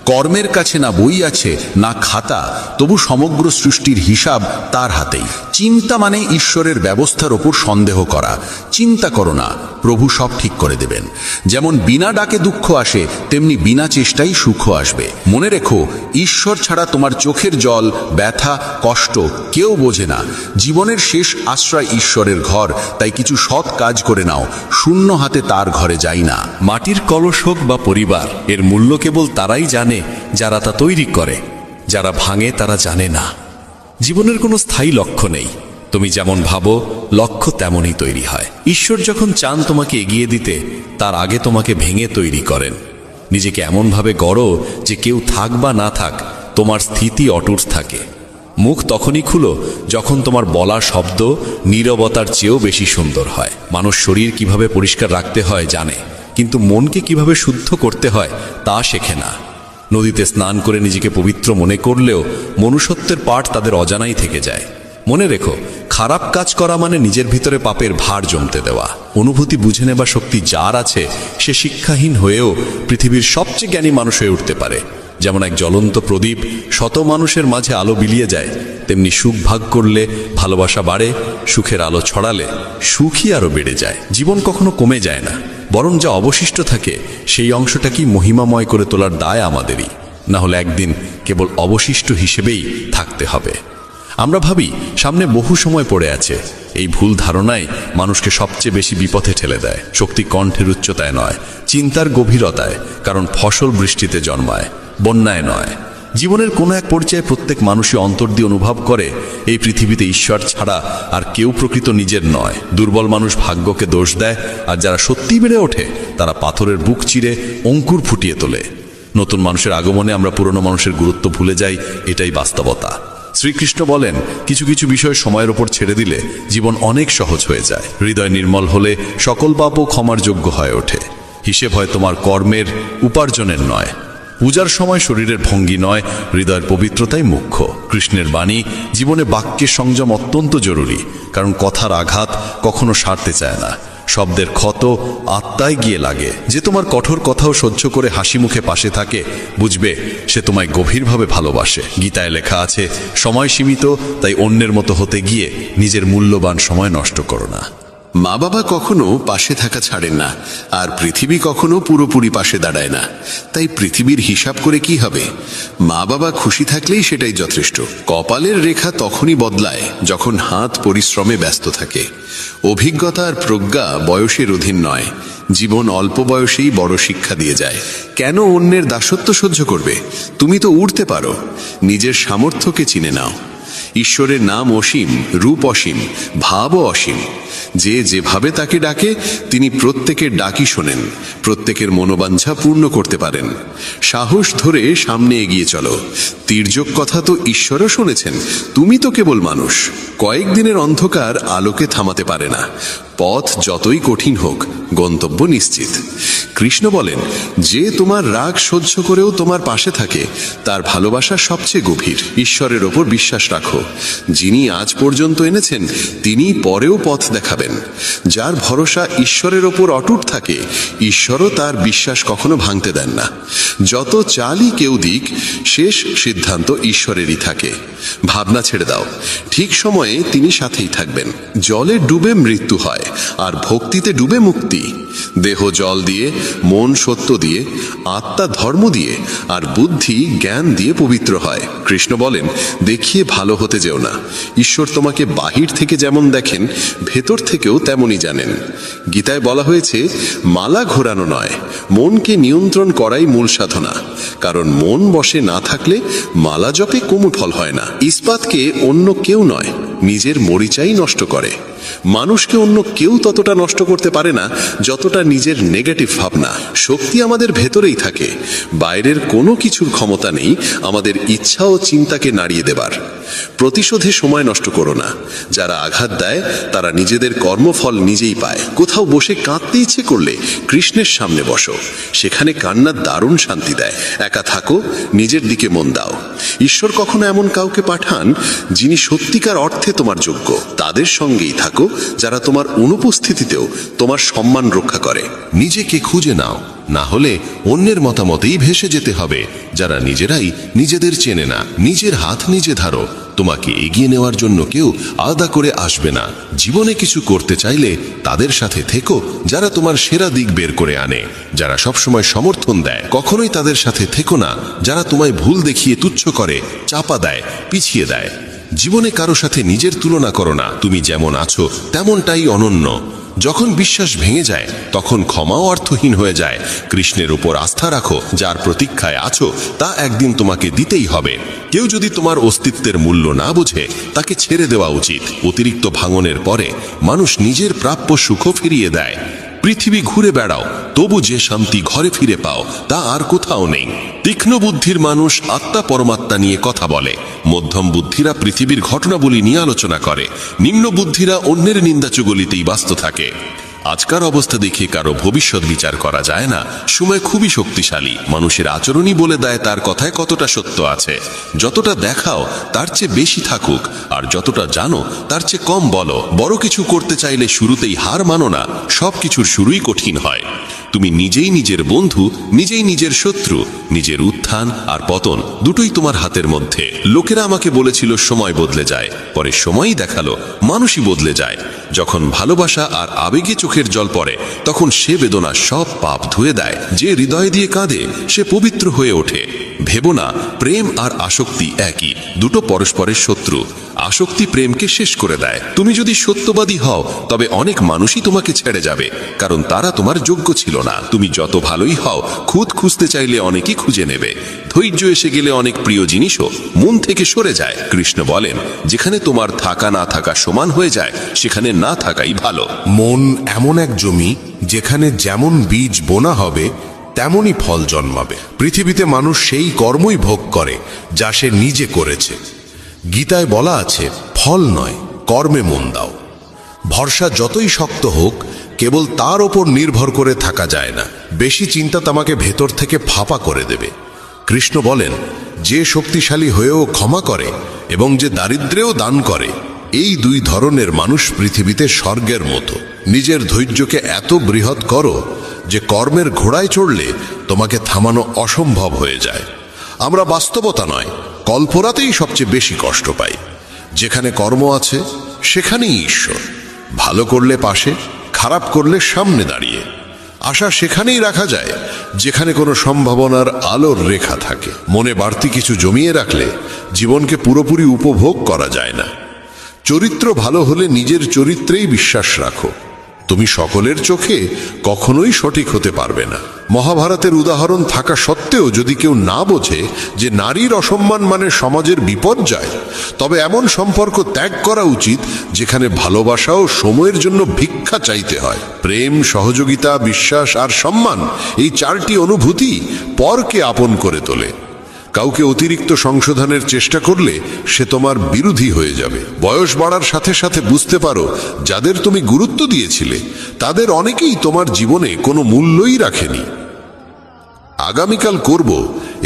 কর্মের কাছে না বই আছে না খাতা, তবু সমগ্র সৃষ্টির হিসাব তার হাতেই। চিন্তা মানে ঈশ্বরের ব্যবস্থার ওপর সন্দেহ করা। চিন্তা করো না, প্রভু সব ঠিক করে দেবেন। যেমন বিনা ডাকে দুঃখ আসে, তেমনি বিনা চেষ্টাই সুখ আসবে। মনে রেখো, ঈশ্বর ছাড়া তোমার চোখের জল, ব্যথা, কষ্ট কেউ বোঝে না। জীবনের শেষ আশ্রয় ঈশ্বরের ঘর, তাই কিছু সৎ কাজ করে নাও, শূন্য হাতে তার ঘরে যাই না। মাটির কলস হোক বা পরিবার, এর মূল্য কেবল তারাই জানে যারা তা তৈরি করে। যারা ভাঙে তারা জানে না। জীবনের কোনো স্থায়ী লক্ষ্য নেই, তুমি যেমন ভাবো লক্ষ্য তেমনই তৈরি হয়। ঈশ্বর যখন চান তোমাকে এগিয়ে দিতে, তার আগে তোমাকে ভেঙে তৈরি করেন। নিজেকে এমনভাবে গড়ো যে কেউ থাক বা না থাক, তোমার স্থিতি অটুট থাকে। মুখ তখনই খুলো যখন তোমার বলা শব্দ নীরবতার চেয়েও বেশি সুন্দর হয়। মানুষ শরীর কিভাবে পরিষ্কার রাখতে হয় জানে, কিন্তু মনকে কিভাবে শুদ্ধ করতে হয় তা শেখে না। নদীতে স্নান করে নিজেকে পবিত্র মনে করলেও মনুষ্যত্বের পাঠ তাদের অজানাই থেকে যায়। মনে রেখো, খারাপ কাজ করা মানে নিজের ভিতরে পাপের ভার জমতে দেওয়া। অনুভূতি বুঝে নেবার শক্তি যার আছে, সে শিক্ষাহীন হয়েও পৃথিবীর সবচেয়ে জ্ঞানী মানুষ হয়ে উঠতে পারে। যেমন এক জ্বলন্ত প্রদীপ শত মানুষের মাঝে আলো বিলিয়ে যায়, তেমনি সুখ ভাগ করলে ভালোবাসা বাড়ে, সুখের আলো ছড়ালে সুখই আরো বেড়ে যায়। জীবন কখনো কমে যায় না, বরং যা অবশিষ্ট থাকে সেই অংশটাকেই মহিমাময় করে তোলার দায় আমাদেরই। না হলে একদিন কেবল অবশিষ্ট হিসেবেই থাকতে হবে। আমরা ভাবি সামনে বহু সময় পড়ে আছে। এই ভুল ধারণাই মানুষকে সবচেয়ে বেশি বিপথে ঠেলে দেয়। শক্তি কণ্ঠের উচ্চতায় নয়, চিন্তার গভীরতায়। কারণ ফসল বৃষ্টিতে জন্মায়, বন্যায় নয়। জীবনের কোনো এক পর্যায়ে প্রত্যেক মানুষই অন্তর দিয়ে অনুভব করে, এই পৃথিবীতে ঈশ্বর ছাড়া আর কেউ প্রকৃত নিজের নয়। দুর্বল মানুষ ভাগ্যকে দোষ দেয়, আর যারা সত্যিই বেড়ে ওঠে তারা পাথরের বুক চিরে অঙ্কুর ফুটিয়ে তোলে। নতুন মানুষের আগমনে আমরা পুরনো মানুষের গুরুত্ব ভুলে যাই, এটাই বাস্তবতা। শ্রীকৃষ্ণ বলেন, কিছু কিছু বিষয় সময়ের ওপর ছেড়ে দিলে জীবন অনেক সহজ হয়ে যায়। হৃদয় নির্মল হলে সকল পাপও ক্ষমার যোগ্য হয়ে ওঠে। হিসেব হয় তোমার কর্মের, উপার্জনের নয়। পূজার সময় শরীরের ভঙ্গি নয়, হৃদয়ের পবিত্রতাই মুখ্য। কৃষ্ণের বাণী, জীবনে বাক্যের সংযম অত্যন্ত জরুরি, কারণ কথার আঘাত কখনো সারতে চায় না। শব্দের ক্ষত আত্মায় গিয়ে লাগে। যে তোমার কঠোর কথাও সহ্য করে হাসি মুখে পাশে থাকে, বুঝবে সে তোমায় গভীরভাবে ভালোবাসে। গীতায় লেখা আছে, সময় সীমিত, তাই অন্যের মতো হতে গিয়ে নিজের মূল্যবান সময় নষ্ট করো না। মা বাবা কখনো পাশে থাকা ছাড়েন না, আর পৃথিবী কখনো পুরোপুরি পাশে দাঁড়ায় না। তাই পৃথিবীর হিসাব করে কি হবে? মা বাবা খুশি থাকলেই সেটাই যথেষ্ট। কপালের রেখা তখনই বদলায় যখন হাত পরিশ্রমে ব্যস্ত থাকে। অভিজ্ঞতা আর প্রজ্ঞা বয়সের অধীন নয়। জীবন অল্প বয়সেই বড় শিক্ষা দিয়ে যায়। কেন অন্যের দাসত্ব সহ্য করবে? তুমি তো উড়তে পারো। নিজের সামর্থ্যকে চিনে নাও। ঈশ্বরের নাম অসীম, রূপ অসীম, ভাবও অসীম। যে যেভাবে তাকে ডাকে তিনি প্রত্যেকের ডাকি শোনেন, প্রত্যেকের মনোবাঞ্ছা পূর্ণ করতে পারেন। সাহস ধরে সামনে এগিয়ে চলো। তির্যক কথা তো ঈশ্বরও শুনেছেন, তুমি তো কেবল মানুষ। কয়েকদিনের অন্ধকার আলোকে থামাতে পারে না। পথ যতই কঠিন হোক, গন্তব্য নিশ্চিত। কৃষ্ণ বলেন, যে তোমার রাগ সহ্য করেও তোমার পাশে থাকে তার ভালোবাসা সবচেয়ে গভীর। ঈশ্বরের ওপর বিশ্বাস রাখো। যিনি আজ পর্যন্ত এনেছেন তিনি পরেও পথ দেখাবেন। যার ভরসা ঈশ্বরের ওপর অটুট থাকে, ঈশ্বরও তার বিশ্বাস কখনো ভাঙতে দেন না। যত চালই কেউ দিক, শেষ সিদ্ধান্ত ঈশ্বরেরই থাকে। ভাবনা ছেড়ে দাও, ঠিক সময়ে তিনি সাথেই থাকবেন। জলে ডুবে মৃত্যু হয়, আর ভক্তিতে ডুবে মুক্তি। দেহ জল দিয়ে, মন সত্য দিয়ে, আত্মা ধর্ম দিয়ে, আর বুদ্ধি জ্ঞান দিয়ে পবিত্র হয়। কৃষ্ণ বলেন, দেখিয়ে ভালো হতে যেও না। ঈশ্বর তোমাকে বাহির থেকে যেমন দেখেন, ভেতর থেকেও তেমনই জানেন। গীতায় বলা হয়েছে, মালা ঘোরানো নয়, মনকে নিয়ন্ত্রণ করাই মূল সাধনা। কারণ মন বশে না থাকলে মালা জপে কোনো ফল হয় না। ইস্পাতকে অন্য কেউ নয়, নিজের মরিচাই নষ্ট করে। মানুষকে অন্য কেউ ততটা নষ্ট করতে পারে না যতটা নিজের নেগেটিভ ভাবনা। শক্তি আমাদের ভেতরেই থাকে। বাইরের কোনো কিছুর ক্ষমতা নেই আমাদের ইচ্ছা ও চিন্তাকে নাড়িয়ে দেবার। প্রতিশোধে সময় নষ্ট করো না। যারা আঘাত দেয় তারা নিজেদের কর্মফল নিজেই পায়। কোথাও বসে কাঁদতে ইচ্ছে করলে কৃষ্ণের সামনে বসো, সেখানে কান্নার দারুণ শান্তি দেয়। একা থাকো, নিজের দিকে মন দাও। ঈশ্বর কখনো এমন কাউকে পাঠান যিনি সত্যিকার অর্থে তোমার যোগ্য। তাদের সঙ্গেই থাকো যারা তোমার অনুপস্থিতিতেও তোমার সম্মান রক্ষা করে। নিজেকে খুঁজে নাও, না হলে অন্যের মতামতেই ভেসে যেতে হবে। যারা নিজেরাই নিজেদের চেনে না, নিজের হাত নিজে ধরো। তোমাকে এগিয়ে নেওয়ার জন্য কেউ আলাদা করে আসবে না। জীবনে কিছু করতে চাইলে তাদের সাথে থেকো যারা তোমার সেরা দিক বের করে আনে। যারা সবসময় সমর্থন দেয়, কখনোই তাদের সাথে থেকো না যারা তোমায় ভুল দেখিয়ে তুচ্ছ করে, চাপা দেয়, পিছিয়ে দেয়। জীবনে কারো সাথে নিজের তুলনা করো না। তুমি যেমন আছো তেমনটাই অনন্য। যখন বিশ্বাস ভেঙে যায় তখন ক্ষমাও অর্থহীন হয়ে যায়। কৃষ্ণের উপর আস্থা রাখো। যার প্রতীক্ষায় আছো তা একদিন তোমাকে দিতেই হবে। কেউ যদি তোমার অস্তিত্বের মূল্য না বোঝে তাকে ছেড়ে দেওয়া উচিত। অতিরিক্ত ভাঙনের পরে মানুষ নিজের প্রাপ্য সুখও ফিরিয়ে দেয়। পৃথিবী ঘুরে বেড়াও, তবু যে শান্তি ঘরে ফিরে পাও তা আর কোথাও নেই। তীক্ষ্ণ বুদ্ধির মানুষ আত্মা পরমাত্মা নিয়ে কথা বলে। মধ্যম বুদ্ধিরা পৃথিবীর ঘটনাবলী নিয়ে আলোচনা করে। নিম্ন বুদ্ধিরা অন্যের নিন্দাচুগলিতেই ব্যস্ত থাকে। আজকার অবস্থা দেখে কারো ভবিষ্যৎ বিচার করা যায় না। সময় খুবই শক্তিশালী। মানুষের আচরণই বলে দেয় তার কথায় কতটা সত্য আছে। যতটা দেখাও তার চেয়ে বেশি থাকুক, আর যতটা জানো তার চেয়ে কম বলো। বড় কিছু করতে চাইলে শুরুতেই হার মানো না। সব কিছুর শুরুই কঠিন হয়। তুমি নিজেই নিজের বন্ধু, নিজেই নিজের শত্রু। নিজের উত্থান আর পতন দুটোই তোমার হাতের মধ্যে। লোকেরা আমাকে বলেছিল সময় বদলে যায়, পরে সময়ই দেখালো মানুষই বদলে যায়। যখন ভালোবাসা আর আবেগে চোখের জল পড়ে তখন সে বেদনা সব পাপ ধুয়ে দেয়। যে হৃদয় দিয়ে কাঁদে সে পবিত্র হয়ে ওঠে। ভেবো না প্রেম আর আসক্তি একই, দুটো পরস্পরের শত্রু। আসক্তি প্রেমকে শেষ করে দেয়। তুমি যদি সত্যবাদী হও তবে অনেক মানুষই তোমাকে ছেড়ে যাবে, কারণ তারা তোমার যোগ্য ছিল না। তুমি যত ভালোই হও, খুদ খুঁজতে চাইলে অনেকেই খুঁজে নেবে। ধৈর্য এসে গেলে অনেক প্রিয় জিনিসও মন থেকে সরে যায়। কৃষ্ণ বলেন, যেখানে তোমার থাকা না থাকা সমান হয়ে যায় সেখানে না থাকাই ভালো। মন এমন এক জমি যেখানে যেমন বীজ বোনা হবে তেমনই ফল জন্মাবে। পৃথিবীতে মানুষ সেই কর্মই ভোগ করে যা সে নিজে করেছে। গীতায় বলা আছে, ফল নয় কর্মে মন দাও। ভরসা যতই শক্ত হোক, কেবল তার ওপর নির্ভর করে থাকা যায় না। বেশি চিন্তা তোমাকে ভেতর থেকে ফাঁপা করে দেবে। কৃষ্ণ বলেন, যে শক্তিশালী হয়েও ক্ষমা করে এবং যে দারিদ্র্যেও দান করে, এই দুই ধরনের মানুষ পৃথিবীতে স্বর্গের মতো। নিজের ধৈর্যকে এত বৃহৎ করো যে কর্মের ঘোড়ায় চড়লে তোমাকে থামানো অসম্ভব হয়ে যায়। আমরা বাস্তবতা নয়, কল্পনাতেই সবচেয়ে বেশি কষ্ট পাই। যেখানে কর্ম আছে সেখানেই ঈশ্বর। ভালো করলে পাশে, খারাপ করলে সামনে দাঁড়িয়ে। আশা সেখানেই রাখা যায় যেখানে কোনো সম্ভাবনার আলোর রেখা থাকে। মনে বাড়তি কিছু জমিয়ে রাখলে জীবনকে পুরোপুরি উপভোগ করা যায় না। চরিত্র ভালো হলে নিজের চরিত্রেই বিশ্বাস রাখো। তুমি সকলের চোখে কখনোই সঠিক হতে পারবে না। মহাভারতের উদাহরণ থাকা সত্ত্বেও যদি কেউ না বোঝে যে নারীর অসম্মান মানে সমাজের বিপর্যয়, তবে এমন সম্পর্ক ত্যাগ করা উচিত যেখানে ভালোবাসা ও সময়ের জন্য ভিক্ষা চাইতে হয়। প্রেম, সহযোগিতা, বিশ্বাস আর সম্মান, এই চারটি অনুভূতি পরকে আপন করে তোলে। কাউকে অতিরিক্ত সংশোধনের চেষ্টা করলে সে তোমার বিরোধী হয়ে যাবে। বয়স বাড়ার সাথে সাথে বুঝতে পারো যাদের তুমি গুরুত্ব দিয়েছিলে তাদের অনেকেই তোমার জীবনে কোনো মূল্যই রাখেনি। আগামীকাল করব,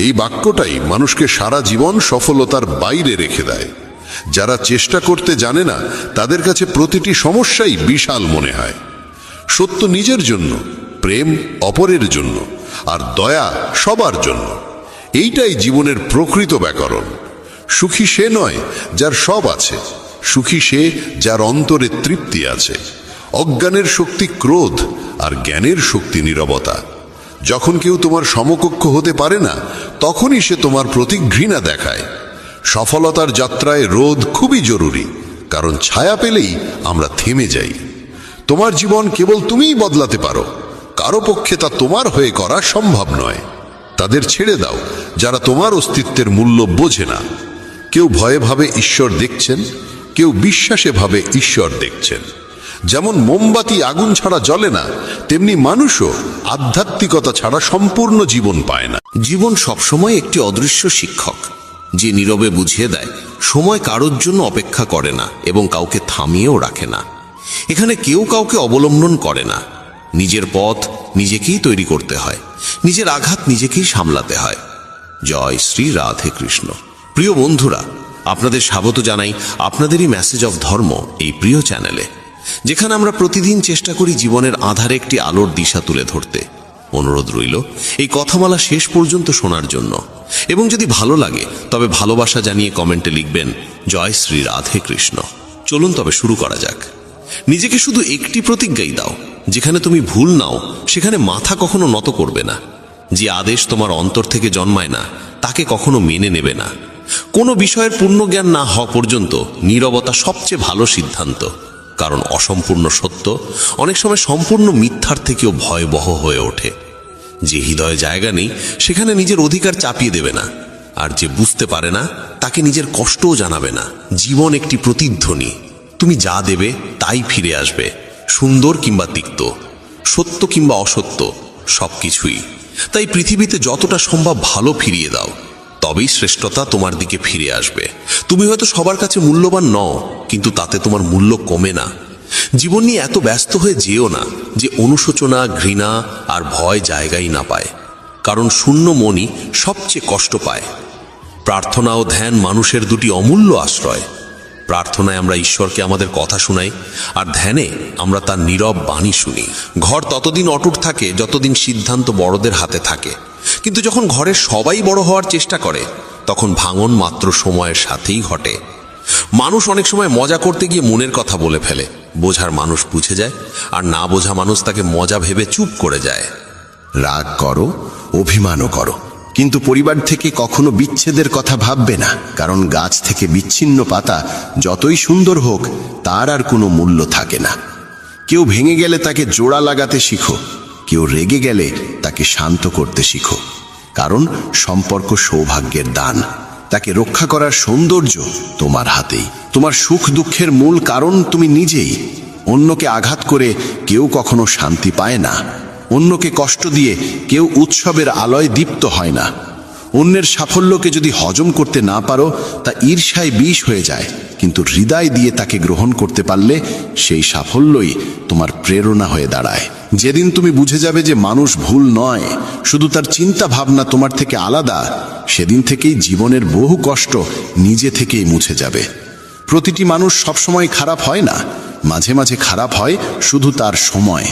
এই বাক্যটাই মানুষকে সারা জীবন সফলতার বাইরে রেখে দেয়। যারা চেষ্টা করতে জানে না তাদের কাছে প্রতিটি সমস্যাই বিশাল মনে হয়। সত্য নিজের জন্য, প্রেম অপরের জন্য, আর দয়া সবার জন্য। এইটাই জীবনের প্রকৃত ব্যাকরণ। সুখী সে নয় যার সব আছে, সুখী সে যার অন্তরে তৃপ্তি আছে। অজ্ঞানের শক্তি ক্রোধ, আর জ্ঞানের শক্তি নীরবতা। যখন কেউ তোমার সমকক্ষ হতে পারে না তখনই সে তোমার প্রতি ঘৃণা দেখায়। সফলতার যাত্রায় রোধ খুবই জরুরি, কারণ ছায়া পেলেই আমরা থেমে যাই। তোমার জীবন কেবল তুমিই বদলাতে পারো, কারো পক্ষে তা তোমার হয়ে করা সম্ভব নয়। তাদের ছেড়ে দাও যারা তোমার অস্তিত্বের মূল্য বোঝে না। কেউ ভয়ে ভাবে ঈশ্বর দেখছেন, কেউ বিশ্বাসে ভাবে ঈশ্বর দেখছেন। যেমন মোমবাতি আগুন ছাড়া জ্বলে না, তেমনি মানুষও আধ্যাত্মিকতা ছাড়া সম্পূর্ণ জীবন পায় না। জীবন সবসময় একটি অদৃশ্য শিক্ষক, যে নীরবে বুঝিয়ে দেয় সময় কারোর জন্য অপেক্ষা করে না এবং কাউকে থামিয়েও রাখে না। এখানে কেউ কাউকে অবলম্বন করে না। নিজের পথ নিজেকেই তৈরি করতে হয়, নিজের আঘাত নিজেকেই সামলাতে হয়। জয় শ্রী রাধে কৃষ্ণ। প্রিয় বন্ধুরা, আপনাদের স্বাগত জানাই আপনাদেরই মেসেজ অফ ধর্ম এই প্রিয় চ্যানেলে, যেখানে আমরা প্রতিদিন চেষ্টা করি জীবনের আধারে একটি আলোর দিশা তুলে ধরতে। অনুরোধ রইল এই কথামালা শেষ পর্যন্ত শোনার জন্য, এবং যদি ভালো লাগে তবে ভালোবাসা জানিয়ে কমেন্টে লিখবেন জয় শ্রী রাধে কৃষ্ণ। চলুন তবে শুরু করা যাক। নিজেকে শুধু একটি প্রতিজ্ঞাই দাও, যেখানে তুমি ভুল নাও সেখানে মাথা কখনো নত করবে না। যে আদেশ তোমার অন্তর থেকে জন্মায় না তাকে কখনো মেনে নেবে না। কোনো বিষয়ের পূর্ণ জ্ঞান না হওয়া পর্যন্ত নীরবতা সবচেয়ে ভালো সিদ্ধান্ত, কারণ অসম্পূর্ণ সত্য অনেক সময় সম্পূর্ণ মিথ্যার থেকেও ভয়াবহ হয়ে ওঠে। যে হৃদয়ে জায়গা নেই সেখানে নিজের অধিকার চাপিয়ে দেবে না, আর যে বুঝতে পারে না তাকে নিজের কষ্টও জানাবে না। জীবন একটি প্রতিধ্বনি, তুমি যা দেবে তাই ফিরে আসবে, সুন্দর কিংবা তিক্ত, সত্য কিংবা অসত্য, সবকিছুই। তাই পৃথিবীতে যতটা সম্ভব ভালো ফিরিয়ে দাও, তবেই শ্রেষ্ঠতা তোমার দিকে ফিরে আসবে। তুমি হয়তো সবার কাছে মূল্যবান নও, কিন্তু তাতে তোমার মূল্য কমে না। জীবন নিয়ে এত ব্যস্ত হয়ে যেও না যে অনুশোচনা, ঘৃণা আর ভয় জায়গাই না পায়, কারণ শূন্য মনই সবচেয়ে কষ্ট পায়। প্রার্থনা ও ধ্যান মানুষের দুটি অমূল্য আশ্রয়। প্রার্থনায় আমরা ঈশ্বরকে আমাদের কথা শোনাই, আর ধ্যানে আমরা তার নীরব বাণী শুনি। ঘর ততদিন অটুট থাকে যতদিন সিদ্ধান্ত বড়দের হাতে থাকে, কিন্তু যখন ঘরের সবাই বড় হওয়ার চেষ্টা করে তখন ভাঙন মাত্র সময়ের সাথেই ঘটে। মানুষ অনেক সময় মজা করতে গিয়ে মনের কথা বলে ফেলে। বোঝার মানুষ বুঝে যায়, আর না বোঝা মানুষ তাকে মজা ভেবে চুপ করে যায়। রাগ করো, অভিমানও করো, কিন্তু পরিবার থেকে কখনো বিচ্ছেদের কথা ভাববে না, কারণ গাছ থেকে বিচ্ছিন্ন পাতা যতই সুন্দর হোক তার আর কোনো মূল্য থাকে না। কেউ ভেঙে গেলে তাকে জোড়া লাগাতে শিখো, কেউ রেগে গেলে তাকে শান্ত করতে শিখো, কারণ সম্পর্ক সৌভাগ্যের দান। তাকে রক্ষা করার সৌন্দর্য তোমার হাতেই। তোমার সুখ দুঃখের মূল কারণ তুমি নিজেই। অন্যকে আঘাত করে কেউ কখনো শান্তি পায় না, অন্যকে কষ্ট দিয়ে কেউ উৎসবের আলোয় দীপ্ত হয় না। অন্যের সাফল্যকে যদি হজম করতে না পারো তা ঈর্ষায় বিষ হয়ে যায়, কিন্তু হৃদয় দিয়ে তাকে গ্রহণ করতে পারলে সেই সাফল্যই তোমার প্রেরণা হয়ে দাঁড়ায়। যেদিন তুমি বুঝে যাবে যে মানুষ ভুল নয়, শুধু তার চিন্তা ভাবনা তোমার থেকে আলাদা, সেদিন থেকেই জীবনের বহু কষ্ট নিজে থেকেই মুছে যাবে। প্রতিটি মানুষ সবসময় খারাপ হয় না, মাঝে মাঝে খারাপ হয় শুধু তার সময়।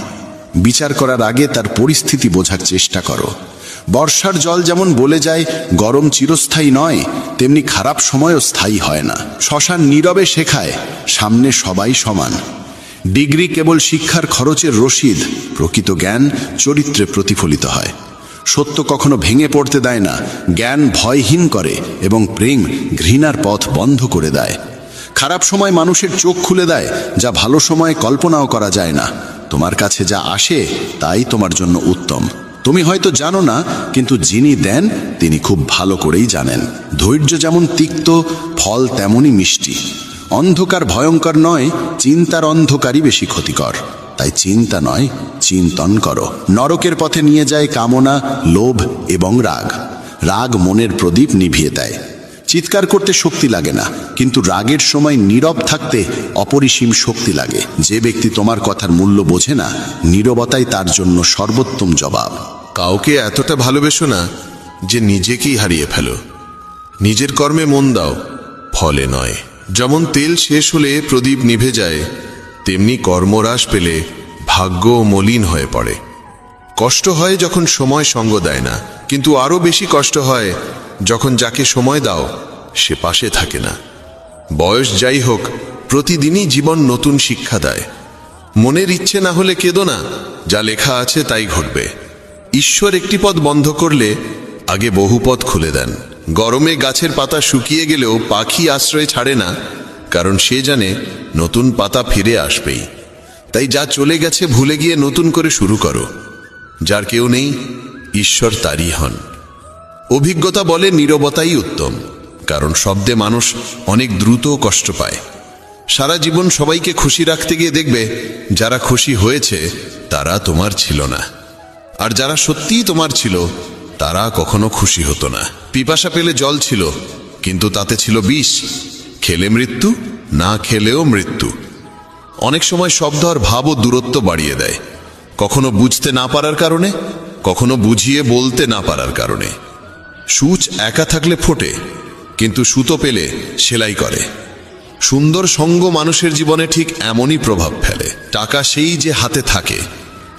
বিচার করার আগে তার পরিস্থিতি বোঝার চেষ্টা করো। বর্ষার জল যেমন বলে যায় গরম চিরস্থায়ী নয়, তেমনি খারাপ সময়ও স্থায়ী হয় না। শ্মশান নীরবে শেখায় সামনে সবাই সমান। ডিগ্রি কেবল শিক্ষার খরচের রসিদ, প্রকৃত জ্ঞান চরিত্রে প্রতিফলিত হয়। সত্য কখনো ভেঙে পড়তে দেয় না, জ্ঞান ভয়হীন করে এবং প্রেম ঘৃণার পথ বন্ধ করে দেয়। খারাপ সময় মানুষের চোখ খুলে দেয়, যা ভালো সময় কল্পনাও করা যায় না। তোমার কাছে যা আসে তাই তোমার জন্য উত্তম। তুমি হয়তো জানো না, কিন্তু যিনি দেন তিনি খুব ভালো করেই জানেন। ধৈর্য যেমন তিক্ত, ফল তেমনই মিষ্টি। অন্ধকার ভয়ঙ্কর নয়, চিন্তার অন্ধকারই বেশি ক্ষতিকর। তাই চিন্তা নয়, চিন্তন করো। নরকের পথে নিয়ে যায় কামনা, লোভ এবং রাগ। রাগ মনের প্রদীপ নিভিয়ে দেয়। চিৎকার করতে শক্তি লাগে না, কিন্তু রাগের সময় নীরব থাকতে অপরিসীম শক্তি লাগে। যে ব্যক্তি তোমার কথার মূল্য বোঝে না, নীরবতাই তার জন্য সর্বোত্তম জবাব। কাউকে এতটা ভালোবেসো না যে নিজেকেই হারিয়ে ফেলো। নিজের কর্মে মন দাও, ফলে নয়। যেমন তেল শেষ হলে প্রদীপ নিভে যায়, তেমনি কর্মরাশ পেলে ভাগ্য মলিন হয়ে পড়ে। কষ্ট হয় যখন সময় সঙ্গ দেয় না, কিন্তু আরও বেশি কষ্ট হয় যখন যাকে সময় দাও সে পাশে থাকে না। বয়স যাই হোক, প্রতিদিনই জীবন নতুন শিক্ষা দেয়। মনের ইচ্ছে না হলে কেঁদো না, যা লেখা আছে তাই ঘটবে। ঈশ্বর একটি পথ বন্ধ করলে আগে বহু পথ খুলে দেন। গরমে গাছের পাতা শুকিয়ে গেলেও পাখি আশ্রয় ছাড়ে না, কারণ সে জানে নতুন পাতা ফিরে আসবেই। তাই যা চলে গেছে ভুলে গিয়ে নতুন করে শুরু করো। যার কেউ নেই, ঈশ্বর তারই হন। অভিজ্ঞতা বলে নীরবতাই উত্তম, কারণ শব্দে মানুষ অনেক দ্রুত কষ্ট পায়। সারা জীবন সবাইকে খুশি রাখতে গিয়ে দেখবে যারা খুশি হয়েছে তারা তোমার ছিল না, আর যারা সত্যিই তোমার ছিল তারা কখনো খুশি হতো না। পিপাসা পেলে জল ছিল, কিন্তু তাতে ছিল বিষ। খেলে মৃত্যু, না খেলেও মৃত্যু। অনেক সময় শব্দ আর ভাবও দূরত্ব বাড়িয়ে দেয়, কখনো বুঝতে না পারার কারণে, কখনো বুঝিয়ে বলতে না পারার কারণে। সূচ একা থাকলে ফোটে, কিন্তু সুতো পেলে সেলাই করে। সুন্দর সঙ্গ মানুষের জীবনে ঠিক এমনই প্রভাব ফেলে। টাকা সেই যে হাতে থাকে,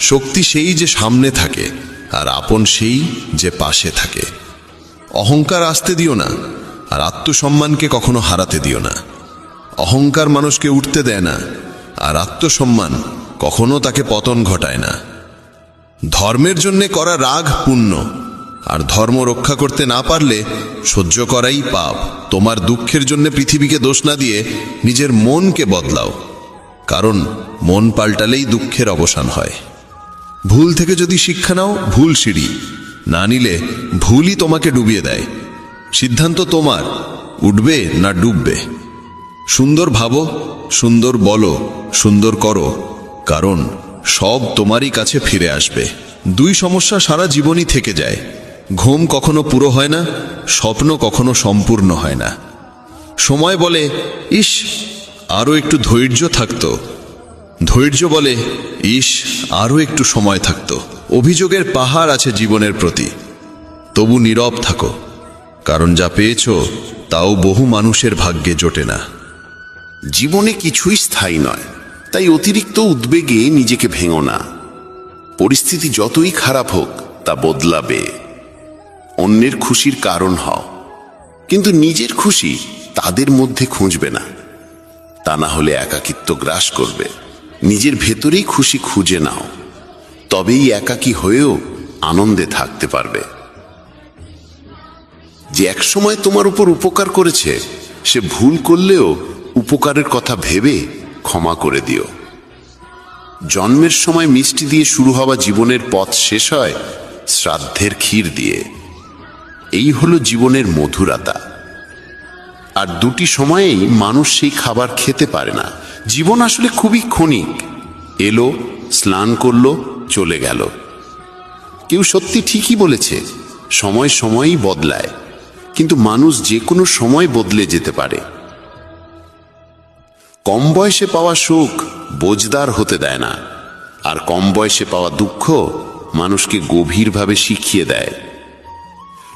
শক্তি সেই যে সামনে থাকে, আর আপন সেই যে পাশে থাকে। অহংকার আসতে দিও না, আর আত্মসম্মানকে কখনো হারাতে দিও না। অহংকার মানুষকে উঠতে দেয় না, আর আত্মসম্মান কখনো তাকে পতন ঘটায় না। ধর্মের জন্যে করা রাগ পুণ্য, আর ধর্ম রক্ষা করতে না পারলে সহ্য করাই পাপ। তোমার দুঃখের জন্য পৃথিবীকে দোষ না দিয়ে নিজের মনকে বদলাও, কারণ মন পাল্টালেই দুঃখের অবসান হয়। ভুল থেকে যদি শিক্ষা নাও, ভুল সিঁড়ি না নিলে ভুলই তোমাকে ডুবিয়ে দেয়। সিদ্ধান্ত তোমার, উঠবে না ডুববে। সুন্দর ভাবো, সুন্দর বলো, সুন্দর করো, কারণ সব তোমারই কাছে ফিরে আসবে। দুই সমস্যা সারা জীবনই থেকে যায়। ঘুম কখনো পুরো হয় না, স্বপ্ন কখনো সম্পূর্ণ হয় না। সময় বলে, ইস আরও একটু ধৈর্য থাকতো। ধৈর্য বলে, ইস আরও একটু সময় থাকতো। অভিযোগের পাহাড় আছে জীবনের প্রতি, তবু নীরব থাকো, কারণ যা পেয়েছ তাও বহু মানুষের ভাগ্যে জোটে না। জীবনে কিছুই স্থায়ী নয়, তাই অতিরিক্ত উদ্বেগে নিজেকে ভেঙো না। পরিস্থিতি যতই খারাপ হোক তা বদলাবে। অন্যের খুশির কারণ হও, কিন্তু নিজের খুশি তাদের মধ্যে খুঁজবে না, তা না হলে একাকিত্ব গ্রাস করবে। নিজের ভেতরেই খুশি খুঁজে নাও, তবেই একাকী হয়েও আনন্দে থাকতে পারবে। যে একসময় তোমার উপর উপকার করেছে, সে ভুল করলেও উপকারের কথা ভেবে ক্ষমা করে দিও। জন্মের সময় মিষ্টি দিয়ে শুরু হওয়া জীবনের পথ শেষ হয় শ্রাদ্ধের ক্ষীর দিয়ে। এই হলো জীবনের মধুরতা। আর দুটি সময়েই মানুষ সেই খাবার খেতে পারে না। জীবন আসলে খুবই ক্ষণিক। এলো, স্নান করলো, চলে গেল। কেউ সত্যি ঠিকই বলেছে, সময় সময়ই বদলায়, কিন্তু মানুষ যে কোনো সময় বদলে যেতে পারে। কম বয়সে পাওয়া সুখ বোঝদার হতে দেয় না, আর কম বয়সে পাওয়া দুঃখ মানুষকে গভীরভাবে শিখিয়ে দেয়।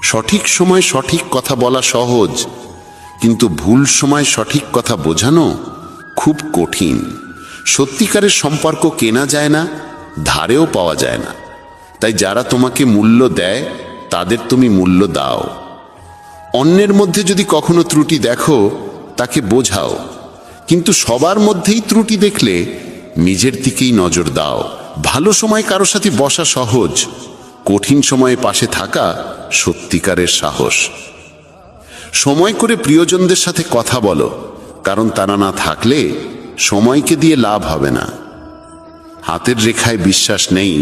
সঠিক সময় সঠিক কথা বলা সহজ, কিন্তু ভুল সময় সঠিক কথা বোঝানো খুব কঠিন। সত্যিকারের সম্পর্ক কেনা যায় না, ধারেও পাওয়া যায় না। তাই যারা তোমাকে মূল্য দেয় তাদের তুমি মূল্য দাও। অন্যের মধ্যে যদি কখনো ত্রুটি দেখো তাকে বোঝাও, কিন্তু সবার মধ্যেই ত্রুটি দেখলে নিজের দিকেই নজর দাও। ভালো সময় কারো সাথে বসা সহজ, কঠিন সময়ে পাশে থাকা সত্যিকারের সাহস। সময় করে প্রিয়জনদের সাথে কথা বলো, কারণ তারা না থাকলে সময়কে দিয়ে লাভ হবে না। হাতের রেখায় বিশ্বাস নেই,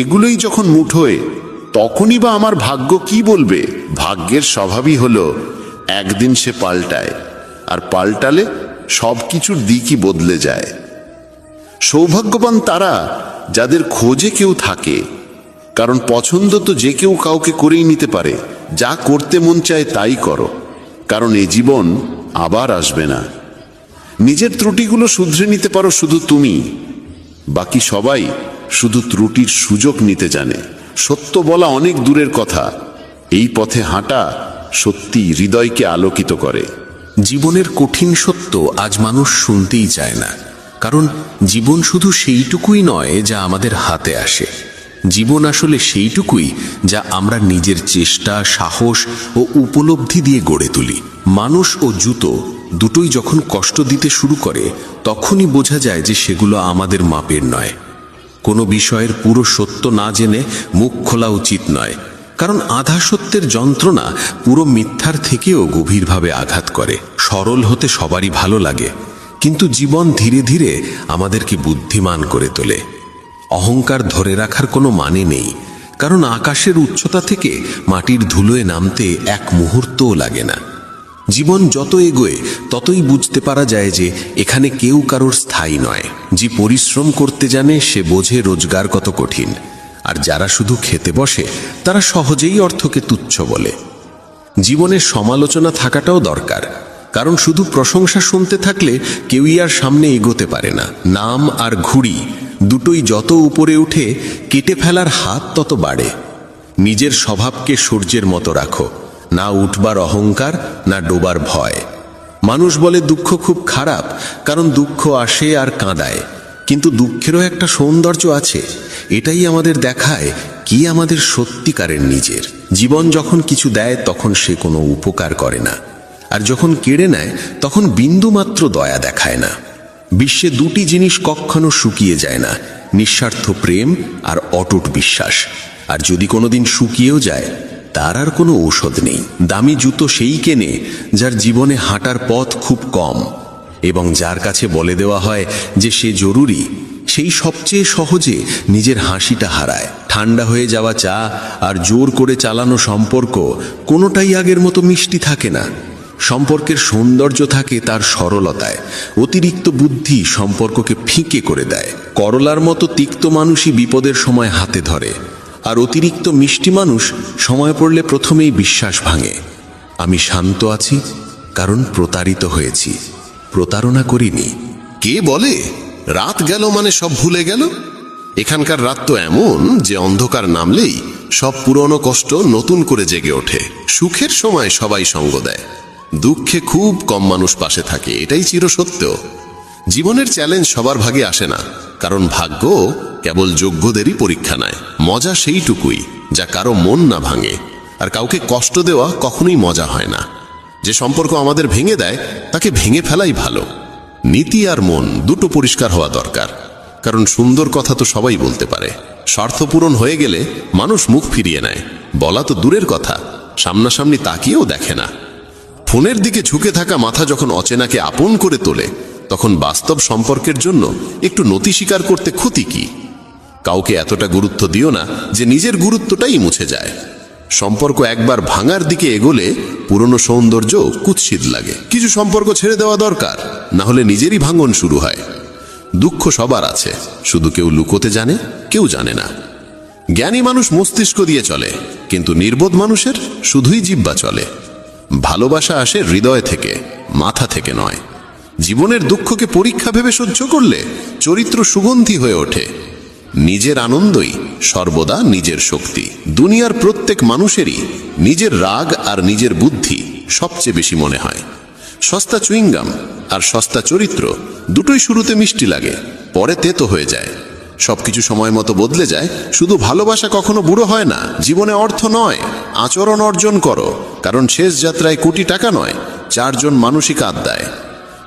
এগুলোই যখন মুঠোয়, তখনই বা আমার ভাগ্য কি বলবে? ভাগ্যের স্বভাবই হলো একদিন সে পাল্টায়, আর পাল্টালে সব কিছুর দিকই বদলে যায়। সৌভাগ্যবান তারা যাদের খোঁজে কেউ থাকে, কারণ পছন্দ তো যে কেউ কাউকে করেই নিতে পারে। যা করতে মন চায় তাই করো, কারণ এ জীবন আবার আসবে না। নিজের ত্রুটিগুলো শুধরে নিতে পারো শুধু তুমি, বাকি সবাই শুধু ত্রুটির সুযোগ নিতে জানে। সত্য বলা অনেক দূরের কথা, এই পথে হাঁটা সত্যি হৃদয়কে আলোকিত করে। জীবনের কঠিন সত্য আজ মানুষ শুনতেই চায় না, কারণ জীবন শুধু সেইটুকুই নয় যা আমাদের হাতে আসে। জীবন আসলে সেইটুকুই যা আমরা নিজের চেষ্টা, সাহস ও উপলব্ধি দিয়ে গড়ে তুলি। মানুষ ও জুতো দুটোই যখন কষ্ট দিতে শুরু করে, তখনই বোঝা যায় যে সেগুলো আমাদের মাপের নয়। কোনো বিষয়ের পুরো সত্য না জেনে মুখ খোলা উচিত নয়, কারণ আধা সত্যের যন্ত্রণা পুরো মিথ্যার থেকেও গভীরভাবে আঘাত করে। সরল হতে সবারই ভালো লাগে, কিন্তু জীবন ধীরে ধীরে আমাদেরকে বুদ্ধিমান করে তোলে। অহংকার ধরে রাখার কোনো মানে নেই, কারণ আকাশের উচ্চতা থেকে মাটির ধুলোয় নামতে এক মুহূর্তও লাগে না। জীবন যত এগোয় ততই বুঝতে পারা যায় যে এখানে কেউ কারোর স্থায়ী নয়। যে পরিশ্রম করতে জানে সে বোঝে রোজগার কত কঠিন, আর যারা শুধু খেতে বসে তারা সহজেই অর্থকে তুচ্ছ বলে। জীবনের সমালোচনা থাকাটাও দরকার, কারণ শুধু প্রশংসা শুনতে থাকলে কেউই আর সামনে এগোতে পারে না। নাম আর ঘুড়ি দুটোই যত উপরে উঠে, কেটে ফেলার হাত তত বাড়ে। নিজের স্বভাবকে সূর্যের মতো রাখো, না উঠবার অহংকার, না ডোবার ভয়। মানুষ বলে দুঃখ খুব খারাপ, কারণ দুঃখ আসে আর কাঁদায়, কিন্তু দুঃখেরও একটা সৌন্দর্য আছে। এটাই আমাদের দেখায় কি আমাদের সত্যিকারের নিজের। জীবন যখন কিছু দেয় তখন সে কোনো উপকার করে না, আর যখন কেড়ে নেয় তখন বিন্দুমাত্র দয়া দেখায় না। বিশ্বে দুটি জিনিস কখনো শুকিয়ে যায় না, নিঃস্বার্থ প্রেম আর অটুট বিশ্বাস। আর যদি কোনোদিন শুকিয়েও যায়, তার আর কোনো ঔষধ নেই। দামি জুতো সেই কেনে যার জীবনে হাঁটার পথ খুব কম, এবং যার কাছে বলে দেওয়া হয় যে সে জরুরি, সেই সবচেয়ে সহজে নিজের হাসিটা হারায়। ঠান্ডা হয়ে যাওয়া চা আর জোর করে চালানো সম্পর্ক কোনোটাই আগের মতো মিষ্টি থাকে না। সম্পর্কের সৌন্দর্য থাকে তার সরলতায়, অতিরিক্ত বুদ্ধি সম্পর্ককে ফিকে করে দেয়। করলার মতো তিক্ত মানুষই বিপদের সময় হাতে ধরে, আর অতিরিক্ত মিষ্টি মানুষ সময় পড়লে প্রথমেই বিশ্বাস ভাঙে। আমি শান্ত আছি কারণ প্রতারিত হয়েছি, প্রতারণা করিনি। কে বলে রাত গেল মানে সব ভুলে গেল? এখানকার রাত তো এমন যে অন্ধকার নামলেই সব পুরনো কষ্ট নতুন করে জেগে ওঠে। সুখের সময় সবাই সঙ্গ দেয়, দুঃখে খুব কম মানুষ পাশে থাকে, এটাই চিরসত্য। জীবনের চ্যালেঞ্জ সবার ভাগে আসে না, কারণ ভাগ্য কেবল যোগ্যদেরই পরীক্ষা নেয়। মজা সেইটুকুই যা কারো মন না ভাঙে, আর কাউকে কষ্ট দেওয়া কখনোই মজা হয় না। যে সম্পর্ক আমাদের ভেঙে দেয় তাকে ভেঙে ফেলাই ভালো। নীতি আর মন দুটো পরিষ্কার হওয়া দরকার, কারণ সুন্দর কথা তো সবাই বলতে পারে, স্বার্থ পূরণ হয়ে গেলে মানুষ মুখ ফিরিয়ে নেয়। বলা তো দূরের কথা, সামনাসামনি তাকিয়েও দেখে না। ফোনের দিকে ঝুঁকে থাকা মাথা যখন অচেনাকে আপন করে তোলে, তখন বাস্তব সম্পর্কের জন্য একটু নতি স্বীকার করতে ক্ষতি কি? কাউকে এতটা গুরুত্ব দিও না যে নিজের গুরুত্বটাই মুছে যায়। সম্পর্ক একবার ভাঙার দিকে এগোলে পুরনো সৌন্দর্য কুৎসিত লাগে। কিছু সম্পর্ক ছেড়ে দেওয়া দরকার, না হলে নিজেরই ভাঙন শুরু হয়। দুঃখ সবার আছে, শুধু কেউ লুকোতে জানে, কেউ জানে না। জ্ঞানী মানুষ মস্তিষ্ক দিয়ে চলে, কিন্তু নির্বোধ মানুষের শুধুই জিহ্বা চলে। ভালোবাসা আসে হৃদয় থেকে, মাথা থেকে নয়। জীবনের দুঃখকে পরীক্ষা ভেবে সহ্য করলে চরিত্র সুগন্ধি হয়ে ওঠে। নিজের আনন্দই সর্বদা নিজের শক্তি। দুনিয়ার প্রত্যেক মানুষেরই নিজের রাগ আর নিজের বুদ্ধি সবচেয়ে বেশি মনে হয়। সস্তা চুইংগাম আর সস্তা চরিত্র দুটোই শুরুতে মিষ্টি লাগে, পরে তেতো হয়ে যায়। সবকিছু সময় মতো বদলে যায়, শুধু ভালোবাসা কখনো বুড়ো হয় না। জীবনে অর্থ নয়, আচরণ অর্জন করো, কারণ শেষ যাত্রায় কোটি টাকা নয়, 4 জন মানুষই কাঁদ দেয়।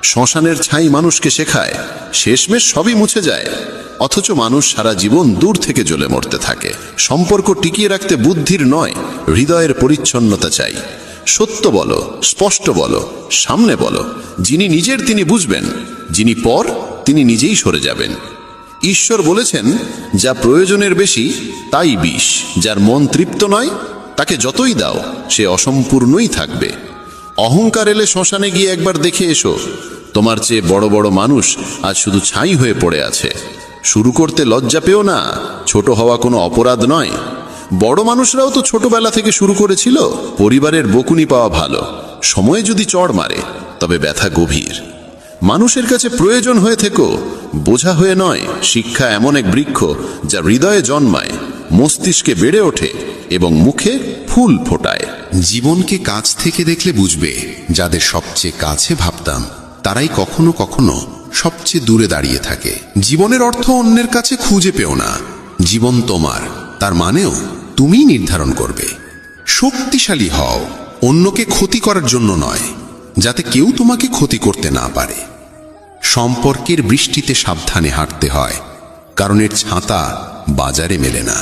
শ্মশানের ছাই মানুষকে শেখায় শেষমেশ সবই মুছে যায়, অথচ মানুষ সারা জীবন দূর থেকে জ্বলে মরতে থাকে। সম্পর্ক টিকিয়ে রাখতে বুদ্ধির নয়, হৃদয়ের পরিচ্ছন্নতা চাই। সত্য বলো, স্পষ্ট বলো, সামনে বলো। যিনি নিজের তিনি বুঝবেন, যিনি পর তিনি নিজেই সরে যাবেন। ঈশ্বর বলেছেন, যা প্রয়োজনের বেশি তাই বিষ। যার মন তৃপ্ত নয় তাকে যতই দাও সে অসম্পূর্ণই থাকবে। অহংকার এলে শ্মশানে গিয়ে একবার দেখে এসো, তোমার চেয়ে বড় বড় মানুষ আজ শুধু ছাই হয়ে পড়ে আছে। শুরু করতে লজ্জা পেও না, ছোট হওয়া কোনো অপরাধ নয়। বড় মানুষরাও তো ছোটবেলা থেকে শুরু করেছিল। পরিবারের বকুনি পাওয়া ভালো, সময়ে যদি চড় মারে তবে ব্যথা গভীর। মানুষের কাছে প্রয়োজন হয়ে থেকো, বোঝা হয়ে নয়। শিক্ষা এমন এক বৃক্ষ যা হৃদয়ে জন্মায়, মস্তিষ্কে বেড়ে ওঠে এবং মুখে ফুল ফোটায়। জীবনকে কাছ থেকে দেখলে বুঝবে, যাদের সবচেয়ে কাছে ভাবতাম তারাই কখনো কখনো সবচেয়ে দূরে দাঁড়িয়ে থাকে। জীবনের অর্থ অন্যের কাছে খুঁজে পেও না। জীবন তোমার, তার মানেও তুমিই নির্ধারণ করবে। শক্তিশালী হও, অন্যকে ক্ষতি করার জন্য নয়, যাতে কেউ তোমাকে ক্ষতি করতে না পারে। সম্পর্কের বৃষ্টিতে সাবধানে হাঁটতে হয়, কারণ এর ছাতা বাজারে মেলে না।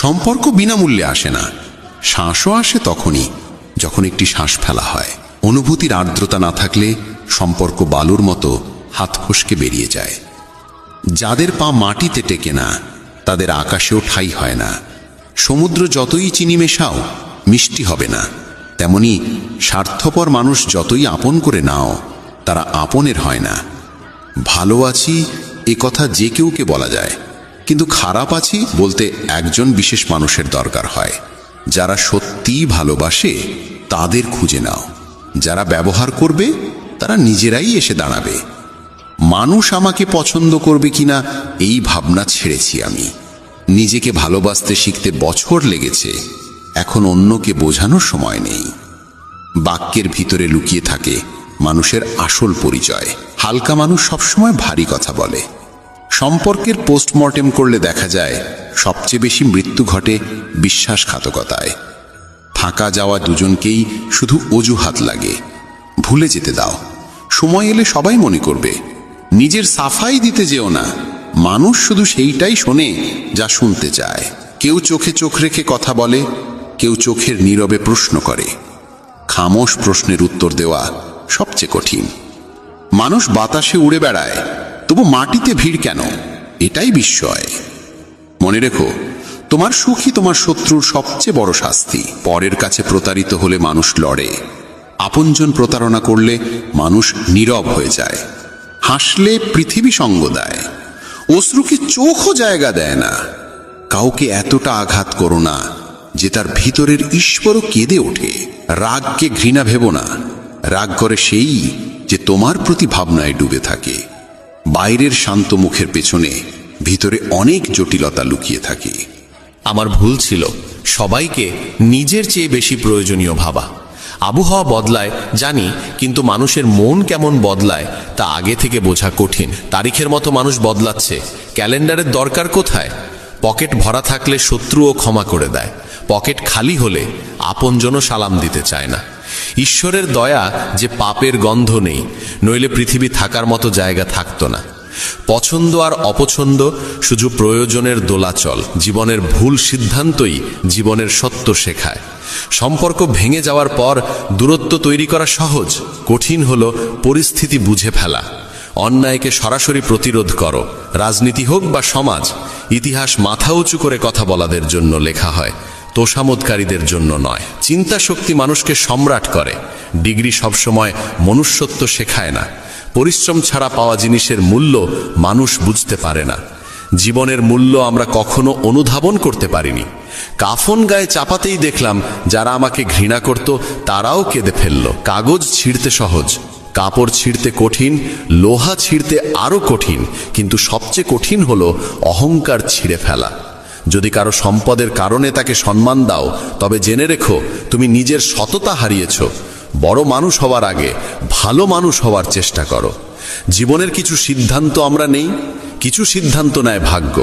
সম্পর্ক বিনামূল্যে আসে না, শ্বাসও আসে তখনই যখন একটি শ্বাস ফেলা হয়। অনুভূতির আর্দ্রতা না থাকলে সম্পর্ক বালুর মতো হাত ফসকে বেরিয়ে যায়। যাদের পা মাটিতে টেকে না তাদের আকাশেও ঠাঁই হয় না। সমুদ্র যতই চিনি মেশাও মিষ্টি হবে না, তেমনি স্বার্থপর মানুষ যতই আপন করে নাও তারা আপনের হয় না। ভালো আছি এ কথা যে কেউকে বলা যায়, কিন্তু খারাপ আছি বলতে একজন বিশেষ মানুষের দরকার হয়। যারা সত্যিই ভালোবাসে তাদের খুঁজে নাও, যারা ব্যবহার করবে তারা নিজেরাই এসে দাঁড়াবে। মানুষ আমাকে পছন্দ করবে কিনা এই ভাবনা ছেড়েছি আমি। নিজেকে ভালোবাসতে শিখতে বছর লেগেছে, এখন অন্যকে বোঝানোর সময় নেই। বাক্যের ভিতরে লুকিয়ে থাকে মানুষের আসল পরিচয়। হালকা মানুষ সবসময় ভারী কথা বলে। সম্পর্কের পোস্টমর্টেম করলে দেখা যায় সবচেয়ে বেশি মৃত্যু ঘটে বিশ্বাসঘাতকতায়। ফাঁকা যাওয়া দুজনকেই শুধু অজুহাত লাগে। ভুলে যেতে দাও, সময় এলে সবাই মনে করবে। নিজের সাফাই দিতে যেও না, মানুষ শুধু সেইটাই শোনে যা শুনতে চায়। কেউ চোখে চোখ রেখে কথা বলে, কেউ চোখের নীরবে প্রশ্ন করে। খামোশ প্রশ্নের উত্তর দেওয়া সবচেয়ে কঠিন। মানুষ বাতাসে উড়ে বেড়ায়, তবু মাটিতে ভিড় কেন? এটাই বিস্ময়। মনে রেখো, তোমার সুখই তোমার শত্রুর সবচেয়ে বড় শাস্তি। পরের কাছে প্রতারিত হলে মানুষ লড়ে, আপনজন প্রতারণা করলে মানুষ নীরব হয়ে যায়। হাসলে পৃথিবী সঙ্গ দেয়, অশ্রুকে চোখও জায়গা দেয় না। কাউকে এতটা আঘাত করো না যে তার ভিতরের ঈশ্বরও কেঁদে ওঠে। রাগকে ঘৃণা ভেবো না, রাগ করে সেই যে তোমার প্রতি ভাবনায় ডুবে থাকে। বাইরের শান্ত মুখের পেছনে ভিতরে অনেক জটিলতা লুকিয়ে থাকে। আমার ভুল ছিল সবাইকে নিজের চেয়ে বেশি প্রয়োজনীয় ভাবা। আবহাওয়া বদলায় জানি, কিন্তু মানুষের মন কেমন বদলায় তা আগে থেকে বোঝা কঠিন। তারিখের মতো মানুষ বদলাচ্ছে, ক্যালেন্ডারের দরকার কোথায়? পকেট ভরা থাকলে শত্রুও ক্ষমা করে দেয়, পকেট খালি হলে আপনজনও সালাম দিতে চায় না। ঈশ্বরের দয়া যে পাপের গন্ধ নেই, নইলে পৃথিবী থাকার মতো জায়গা থাকতো না। পছন্দ আর অপছন্দ শুধু প্রয়োজনের দোলাচল। জীবনের ভুল সিদ্ধান্তই জীবনের সত্য শেখায়। সম্পর্ক ভেঙে যাওয়ার পর দূরত্ব তৈরি করা সহজ, কঠিন হলো পরিস্থিতি বুঝে ফেলা। অন্যায়কে সরাসরি প্রতিরোধ করো। রাজনীতি হোক বা সমাজ, ইতিহাস মাথা উঁচু করে কথা বলাদের জন্য লেখা হয়, তোষামোদকারীদের জন্য নয়। চিন্তা শক্তি মানুষকে সম্রাট করে, ডিগ্রি সবসময় মনুষ্যত্ব শেখায় না। পরিশ্রম ছাড়া পাওয়া জিনিসের মূল্য মানুষ বুঝতে পারে না। জীবনের মূল্য আমরা কখনো অনুধাবন করতে পারিনি। কাফন গায়ে চাপাতেই দেখলাম যারা আমাকে ঘৃণা করত তারাও কেঁদে ফেলল। কাগজ ছিঁড়তে সহজ, কাপড় ছিঁড়তে কঠিন, লোহা ছিঁড়তে আরো কঠিন, কিন্তু সবচেয়ে কঠিন হলো অহংকার ছিঁড়ে ফেলা। যদি কারো সম্পদের কারণে তাকে সম্মান দাও, তবে জেনে রেখো তুমি নিজের সততা হারিয়েছ। বড় মানুষ হওয়ার আগে ভালো মানুষ হওয়ার চেষ্টা করো। জীবনের কিছু সিদ্ধান্ত আমরা নেই, কিছু সিদ্ধান্ত নেয় ভাগ্য,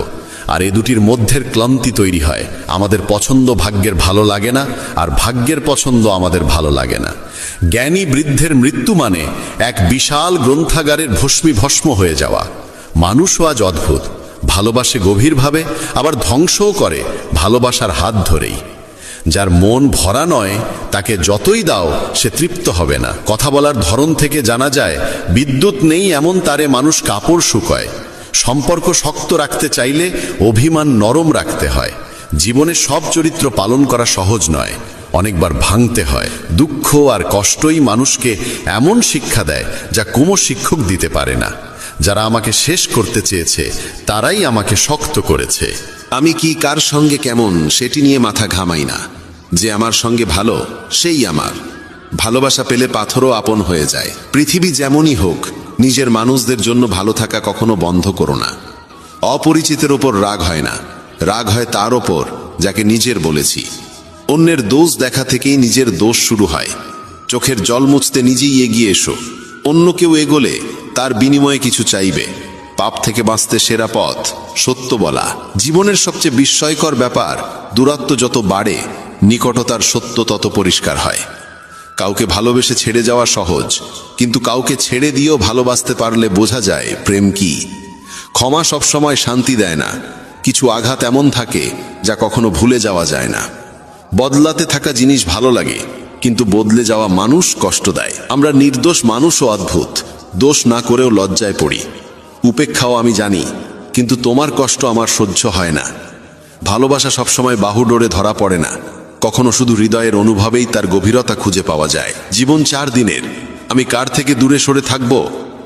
আর এ দুটির মধ্যের ক্লান্তি তৈরি হয়। আমাদের পছন্দ ভাগ্যের ভালো লাগে না, আর ভাগ্যের পছন্দ আমাদের ভালো লাগে না। জ্ঞানী বৃদ্ধের মৃত্যু মানে এক বিশাল গ্রন্থাগারের ভস্মীভস্ম হয়ে যাওয়া। মানুষও আজ অদ্ভুত, ভালোবাসে গভীরভাবে, আবার ধ্বংসও করে ভালোবাসার হাত ধরেই। যার মন ভরা নয় তাকে যতই দাও সে তৃপ্ত হবে না। কথা বলার ধরন থেকে জানা যায় বিদ্যুৎ নেই এমন তারে মানুষ কাপড় শুকায়। সম্পর্ক শক্ত রাখতে চাইলে অভিমান নরম রাখতে হয়। জীবনে সব চরিত্র পালন করা সহজ নয়, অনেকবার ভাঙতে হয়। দুঃখ আর কষ্টই মানুষকে এমন শিক্ষা দেয় যা কোনো শিক্ষক দিতে পারে না। যারা আমাকে শেষ করতে চেয়েছে তারাই আমাকে শক্ত করেছে। আমি কি কার সঙ্গে কেমন সেটি নিয়ে মাথা ঘামাই না। যে আমার সঙ্গে ভালো সেই আমার। ভালোবাসা পেলে পাথরও আপন হয়ে যায়। পৃথিবী যেমনই হোক, নিজের মানুষদের জন্য ভালো থাকা কখনো বন্ধ করো না। অপরিচিতের ওপর রাগ হয় না, রাগ হয় তার ওপর যাকে নিজের বলেছি। অন্যের দোষ দেখা থেকেই নিজের দোষ শুরু হয়। চোখের জল মুছতে নিজেই এগিয়ে এসো। অন্য কেউ এগোলে তার বিনিময়ে কিছু চাইবে। পাপ থেকে বাঁচতে সেরা পথ সত্য বলা। জীবনের সবচেয়ে বিস্ময়কর ব্যাপার, দূরত্ব যত বাড়ে নিকটতার সত্য তত পরিষ্কার হয়। কাউকে ভালোবেসে ছেড়ে যাওয়া সহজ, কিন্তু কাউকে ছেড়ে দিয়েও ভালোবাসতে পারলে বোঝা যায় প্রেম কি। ক্ষমা সবসময় শান্তি দেয় না। কিছু আঘাত এমন থাকে যা কখনো ভুলে যাওয়া যায় না। বদলাতে থাকা জিনিস ভালো লাগে, কিন্তু বদলে যাওয়া মানুষ কষ্ট দেয়। আমরা নির্দোষ মানুষও অদ্ভুত, দোষ না করেও লজ্জায় পড়ি। উপেক্ষাও আমি জানি, কিন্তু তোমার কষ্ট আমার সহ্য হয় না। ভালোবাসা সবসময় বাহুডোরে ধরা পড়ে না, কখনো শুধু হৃদয়ের অনুভবেই তার গভীরতা খুঁজে পাওয়া যায়। জীবন 4 দিনের। আমি কার থেকে দূরে সরে থাকব?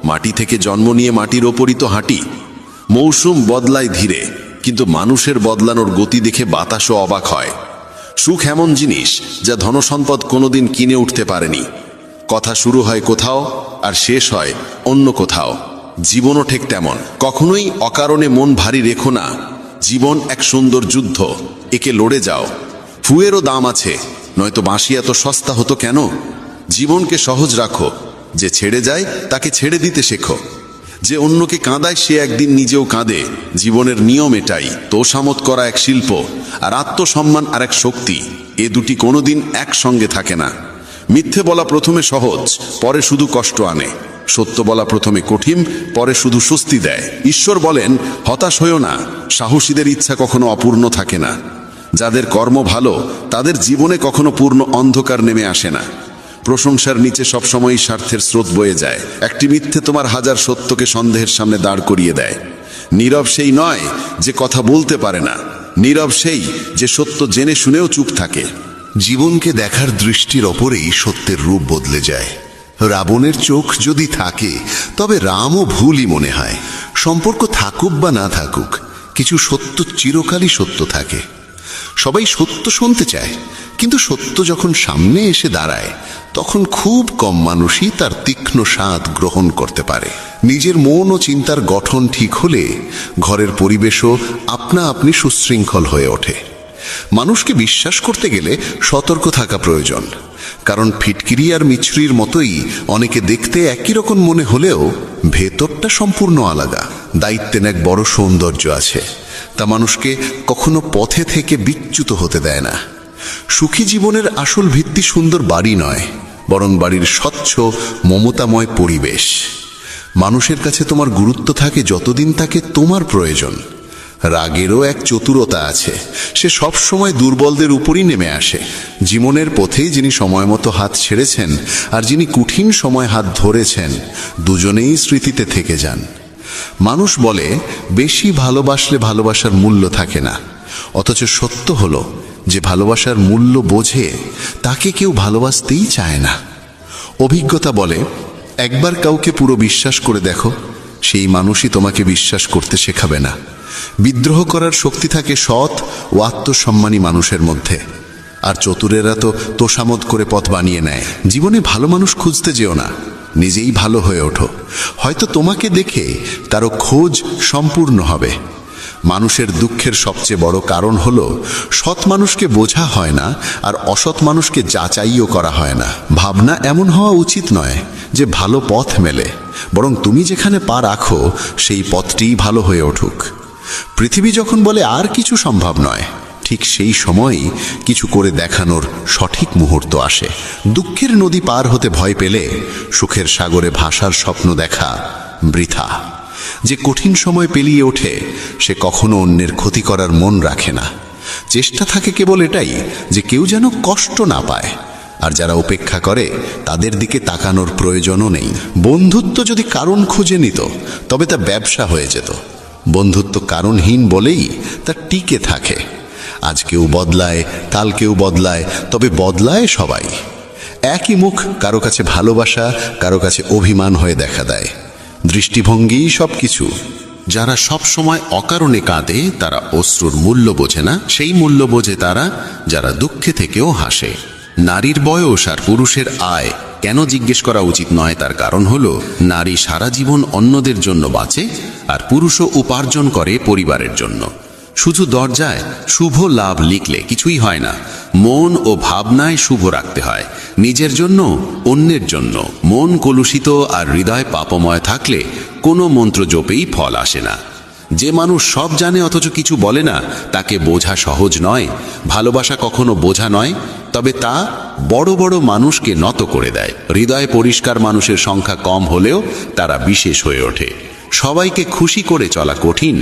মাটি থেকে জন্ম নিয়ে মাটির ওপরই তো হাঁটি। মৌসুম বদলায় ধীরে, কিন্তু মানুষের বদলানোর গতি দেখে বাতাসও অবাক হয়। সুখ এমন জিনিস যা ধনসম্পদ কোনোদিন কিনে উঠতে পারেনি। কথা শুরু হয় কোথাও আর শেষ হয় অন্য কোথাও। জীবনও ঠিক তেমন। কখনোই অকারণে মন ভারী রেখো না। জীবন এক সুন্দর যুদ্ধ, একে লড়ে যাও। ফুয়েরও দাম আছে, নয়তো বাঁশি এত সস্তা হতো কেন? জীবনকে সহজ রাখো। যে ছেড়ে যায় তাকে ছেড়ে দিতে শেখো। যে অন্যকে কাঁদায় সে একদিন নিজেও কাঁদে। জীবনের নিয়ম এটাই। তোষামত করা এক শিল্প, আর আত্মসম্মান আর এক শক্তি। এ দুটি কোনোদিন একসঙ্গে থাকে না। মিথ্যে বলা প্রথমে সহজ, পরে শুধু কষ্ট আনে। সত্য বলা প্রথমে কঠিন, পরে শুধু স্বস্তি দেয়। ঈশ্বর বলেন, হতাশ হইও না, সাহসীদের ইচ্ছা কখনো অপূর্ণ থাকে না। যাদের কর্ম ভালো তাদের জীবনে কখনো পূর্ণ অন্ধকার নেমে আসে না। প্রশংসার নিচে সবসময়ই স্বার্থের স্রোত বয়ে যায়। একটি মিথ্যে তোমার হাজার সত্যকে সন্দেহের সামনে দাঁড় করিয়ে দেয়। নীরব সেই নয় যে কথা বলতে পারে না, নীরব সেই যে সত্য জেনে শুনেও চুপ থাকে। জীবনকে দেখার দৃষ্টির ওপরেই সত্যের রূপ বদলে যায়। রাবণের চোখ যদি থাকে তবে রামও ভুলই মনে হয়। সম্পর্ক থাকুক বা না থাকুক, কিছু সত্য চিরকালই সত্য থাকে। সবাই সত্য শুনতে চায়, কিন্তু সত্য যখন সামনে এসে দাঁড়ায় তখন খুব কম মানুষই তার তীক্ষ্ণ স্বাদ গ্রহণ করতে পারে। নিজের মন ও চিন্তার গঠন ঠিক হলে ঘরের পরিবেশও আপনা আপনি সুশৃঙ্খল হয়ে ওঠে। মানুষকে বিশ্বাস করতে গেলে সতর্ক থাকা প্রয়োজন, কারণ ফিটকিরি আর মিছরির মতোই অনেকে দেখতে একই রকম মনে হলেও ভেতরটা সম্পূর্ণ আলাদা। দায়িত্বের এক বড় সৌন্দর্য আছে, তা মানুষকে কখনো পথে থেকে বিচ্যুত হতে দেয় না। সুখী জীবনের আসল ভিত্তি সুন্দর বাড়ি নয়, বরং বাড়ির স্বচ্ছ মমতাময় পরিবেশ। মানুষের কাছে তোমার গুরুত্ব থাকে যতদিন তাকে তোমার প্রয়োজন। রাগেরও এক চতুরতা আছে, সে সব সময় দুর্বলদের উপরই নেমে আসে। জীবনের পথেই যিনি সময় মতো হাত ছেড়েছেন আর যিনি কঠিন সময় হাত ধরেছেন, দুজনেই স্মৃতিতে থেকে যান। মানুষ বলে বেশি ভালোবাসলে ভালোবাসার মূল্য থাকে না, অথচ সত্য হলো যে ভালোবাসার মূল্য বোঝে তাকে কেউ ভালোবাসতেই চায় না। অভিজ্ঞতা বলে, একবার কাউকে পুরো বিশ্বাস করে দেখো, সেই মানুষই তোমাকে বিশ্বাস করতে শেখাবে না। বিদ্রোহ করার শক্তি থাকে সৎ ও আত্মসম্মানী মানুষের মধ্যে, আর চতুরেরা তো তোষামত করে পথ বানিয়ে নেয়। জীবনে ভালো মানুষ খুঁজতে যেও না, নিজেই ভালো হয়ে ওঠো। হয়তো তোমাকে দেখে কারো খোঁজ সম্পূর্ণ হবে। মানুষের দুঃখের সবচেয়ে বড় কারণ হলো সৎ মানুষকে বোঝা হয় না, আর অসৎ মানুষকে যাচাইও করা হয় না। ভাবনা এমন হওয়া উচিত নয় যে ভালো পথ মেলে, বরং তুমি যেখানে পা রাখো সেই পথটিই ভালো হয়ে উঠুক। পৃথিবী যখন বলে আর কিছু সম্ভব নয়, ঠিক সেই সময়ই কিছু করে দেখানোর সঠিক মুহূর্ত আসে। দুঃখের নদী পার হতে ভয় পেলে সুখের সাগরে ভাসার স্বপ্ন দেখা বৃথা। যে কঠিন সময় পেরিয়ে ওঠে সে কখনো অন্যের ক্ষতি করার মন রাখে না। চেষ্টা থাকে কেবল এটাই যে কেউ যেন কষ্ট না পায়। আর যারা উপেক্ষা করে তাদের দিকে তাকানোর প্রয়োজনও নেই। বন্ধুত্ব যদি কারণ খুঁজে নিত তবে তা ব্যবসা হয়ে যেত। বন্ধুত্ব কারণহীন বলেই তা টিকে থাকে। আজ কেউ বদলায়, কাল কেউ বদলায়, তবে বদলায় সবাই। একই মুখ কারো কাছে ভালোবাসা, কারো কাছে অভিমান হয়ে দেখা দেয়। দৃষ্টিভঙ্গিই সব কিছু। যারা সব সময় অকারণে কাঁদে তারা অশ্রুর মূল্য বোঝে না, সেই মূল্য বোঝে তারা যারা দুঃখে থেকেও হাসে। নারীর বয়স আর পুরুষের আয় কেন জিজ্ঞেস করা উচিত নয়, তার কারণ হলো নারী সারা জীবন অন্যদের জন্য বাঁচে আর পুরুষও উপার্জন করে পরিবারের জন্য। শুধু দরজায় শুভ লাভ লিখলে কিছুই হয় না, মন ও ভাবনায় শুভ রাখতে হয়, নিজের জন্য, অন্যের জন্য। মন কলুষিত আর হৃদয় পাপময় থাকলে কোনো মন্ত্র জপেই ফল আসে না। যে মানুষ সব জানে অথচ কিছু বলে না, তাকে বোঝা সহজ নয়। ভালোবাসা কখনো বোঝা নয়, তবে তা বড় বড় মানুষকে নত করে দেয়। হৃদয় পরিষ্কার মানুষের সংখ্যা কম হলেও তারা বিশেষ হয়ে ওঠে। সবাইকে খুশি করে চলা কঠিন।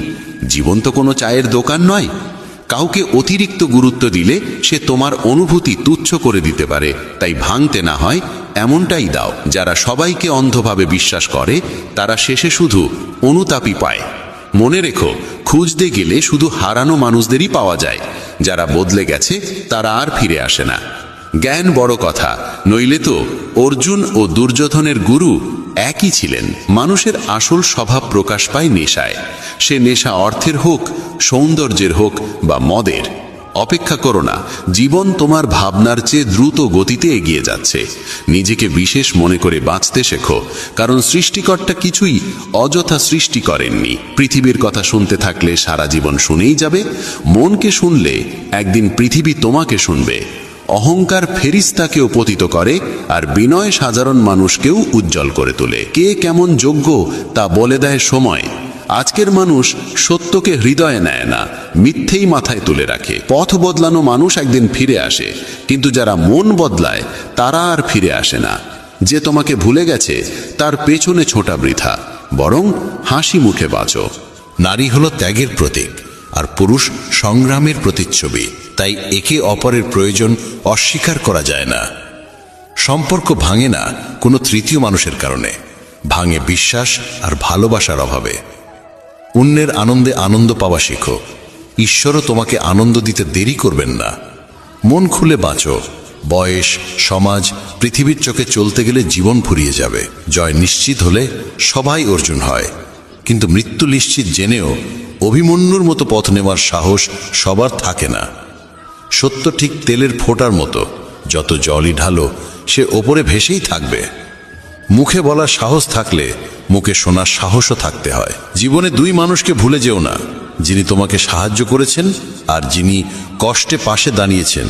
জীবন তো কোনো চায়ের দোকান নয়। কাউকে অতিরিক্ত গুরুত্ব দিলে সে তোমার অনুভূতি তুচ্ছ করে দিতে পারে, তাই ভাঙতে না হয় এমনটাই দাও। যারা সবাইকে অন্ধভাবে বিশ্বাস করে তারা শেষে শুধু অনুতাপই পায়। মনে রেখো, খুঁজতে গেলে শুধু হারানো মানুষদেরই পাওয়া যায়। যারা বদলে গেছে তারা আর ফিরে আসে না। জ্ঞান বড় কথা, নইলে তো অর্জুন ও দুর্যোধনের গুরু একই ছিলেন। মানুষের আসল স্বভাব প্রকাশ পায় নেশায়। সে নেশা অর্থের হোক, সৌন্দর্যের হোক বা মদের। অপেক্ষা করো না, জীবন তোমার ভাবনার চেয়ে দ্রুত গতিতে এগিয়ে যাচ্ছে। নিজেকে বিশেষ মনে করে বাঁচতে শেখো, কারণ সৃষ্টিকর্তা কিছুই অযথা সৃষ্টি করেননি। পৃথিবীর কথা শুনতে থাকলে সারা জীবন শুনেই যাবে। মনকে শুনলে একদিন পৃথিবী তোমাকে শুনবে। অহংকার ফেরিস্তাকেও পতিত করে আর বিনয় সাধারণ মানুষকেও উজ্জ্বল করে তোলে। কে কেমন যোগ্য তা বলে দেয় সময়। আজকের মানুষ সত্যকে হৃদয়ে নেয় না, মিথ্যেই মাথায় তুলে রাখে। পথ বদলানো মানুষ একদিন ফিরে আসে, কিন্তু যারা মন বদলায় তারা আর ফিরে আসে না। যে তোমাকে ভুলে গেছে তার পেছনে ছোটা বৃথা, বরং হাসি মুখে বাঁচো। নারী হলো ত্যাগের প্রতীক আর পুরুষ সংগ্রামের প্রতিচ্ছবি। তাই একে অপরের প্রয়োজন অস্বীকার করা যায় না। সম্পর্ক ভাঙে না কোনো তৃতীয় মানুষের কারণে, ভাঙে বিশ্বাস আর ভালোবাসার অভাবে। অন্যের আনন্দে আনন্দ পাওয়া শেখো। ঈশ্বরও তোমাকে আনন্দ দিতে দেরি করবেন না। মন খুলে বাঁচো। বয়স, সমাজ, পৃথিবীর চোখে চলতে গেলে জীবন ফুরিয়ে যাবে। জয় নিশ্চিত হলে সবাই অর্জুন হয়, কিন্তু মৃত্যু নিশ্চিত জেনেও অভিমন্যুর মতো পথ নেওয়ার সাহস সবার থাকে না। সত্য ঠিক তেলের ফোঁটার মতো, যত জলই ঢালো সে ওপরে ভেসেই থাকবে। মুখে বলার সাহস থাকলে মুখে শোনার সাহসও থাকতে হয়। জীবনে দুই মানুষকে ভুলে যেও না, যিনি তোমাকে সাহায্য করেছেন আর যিনি কষ্টে পাশে দাঁড়িয়েছেন।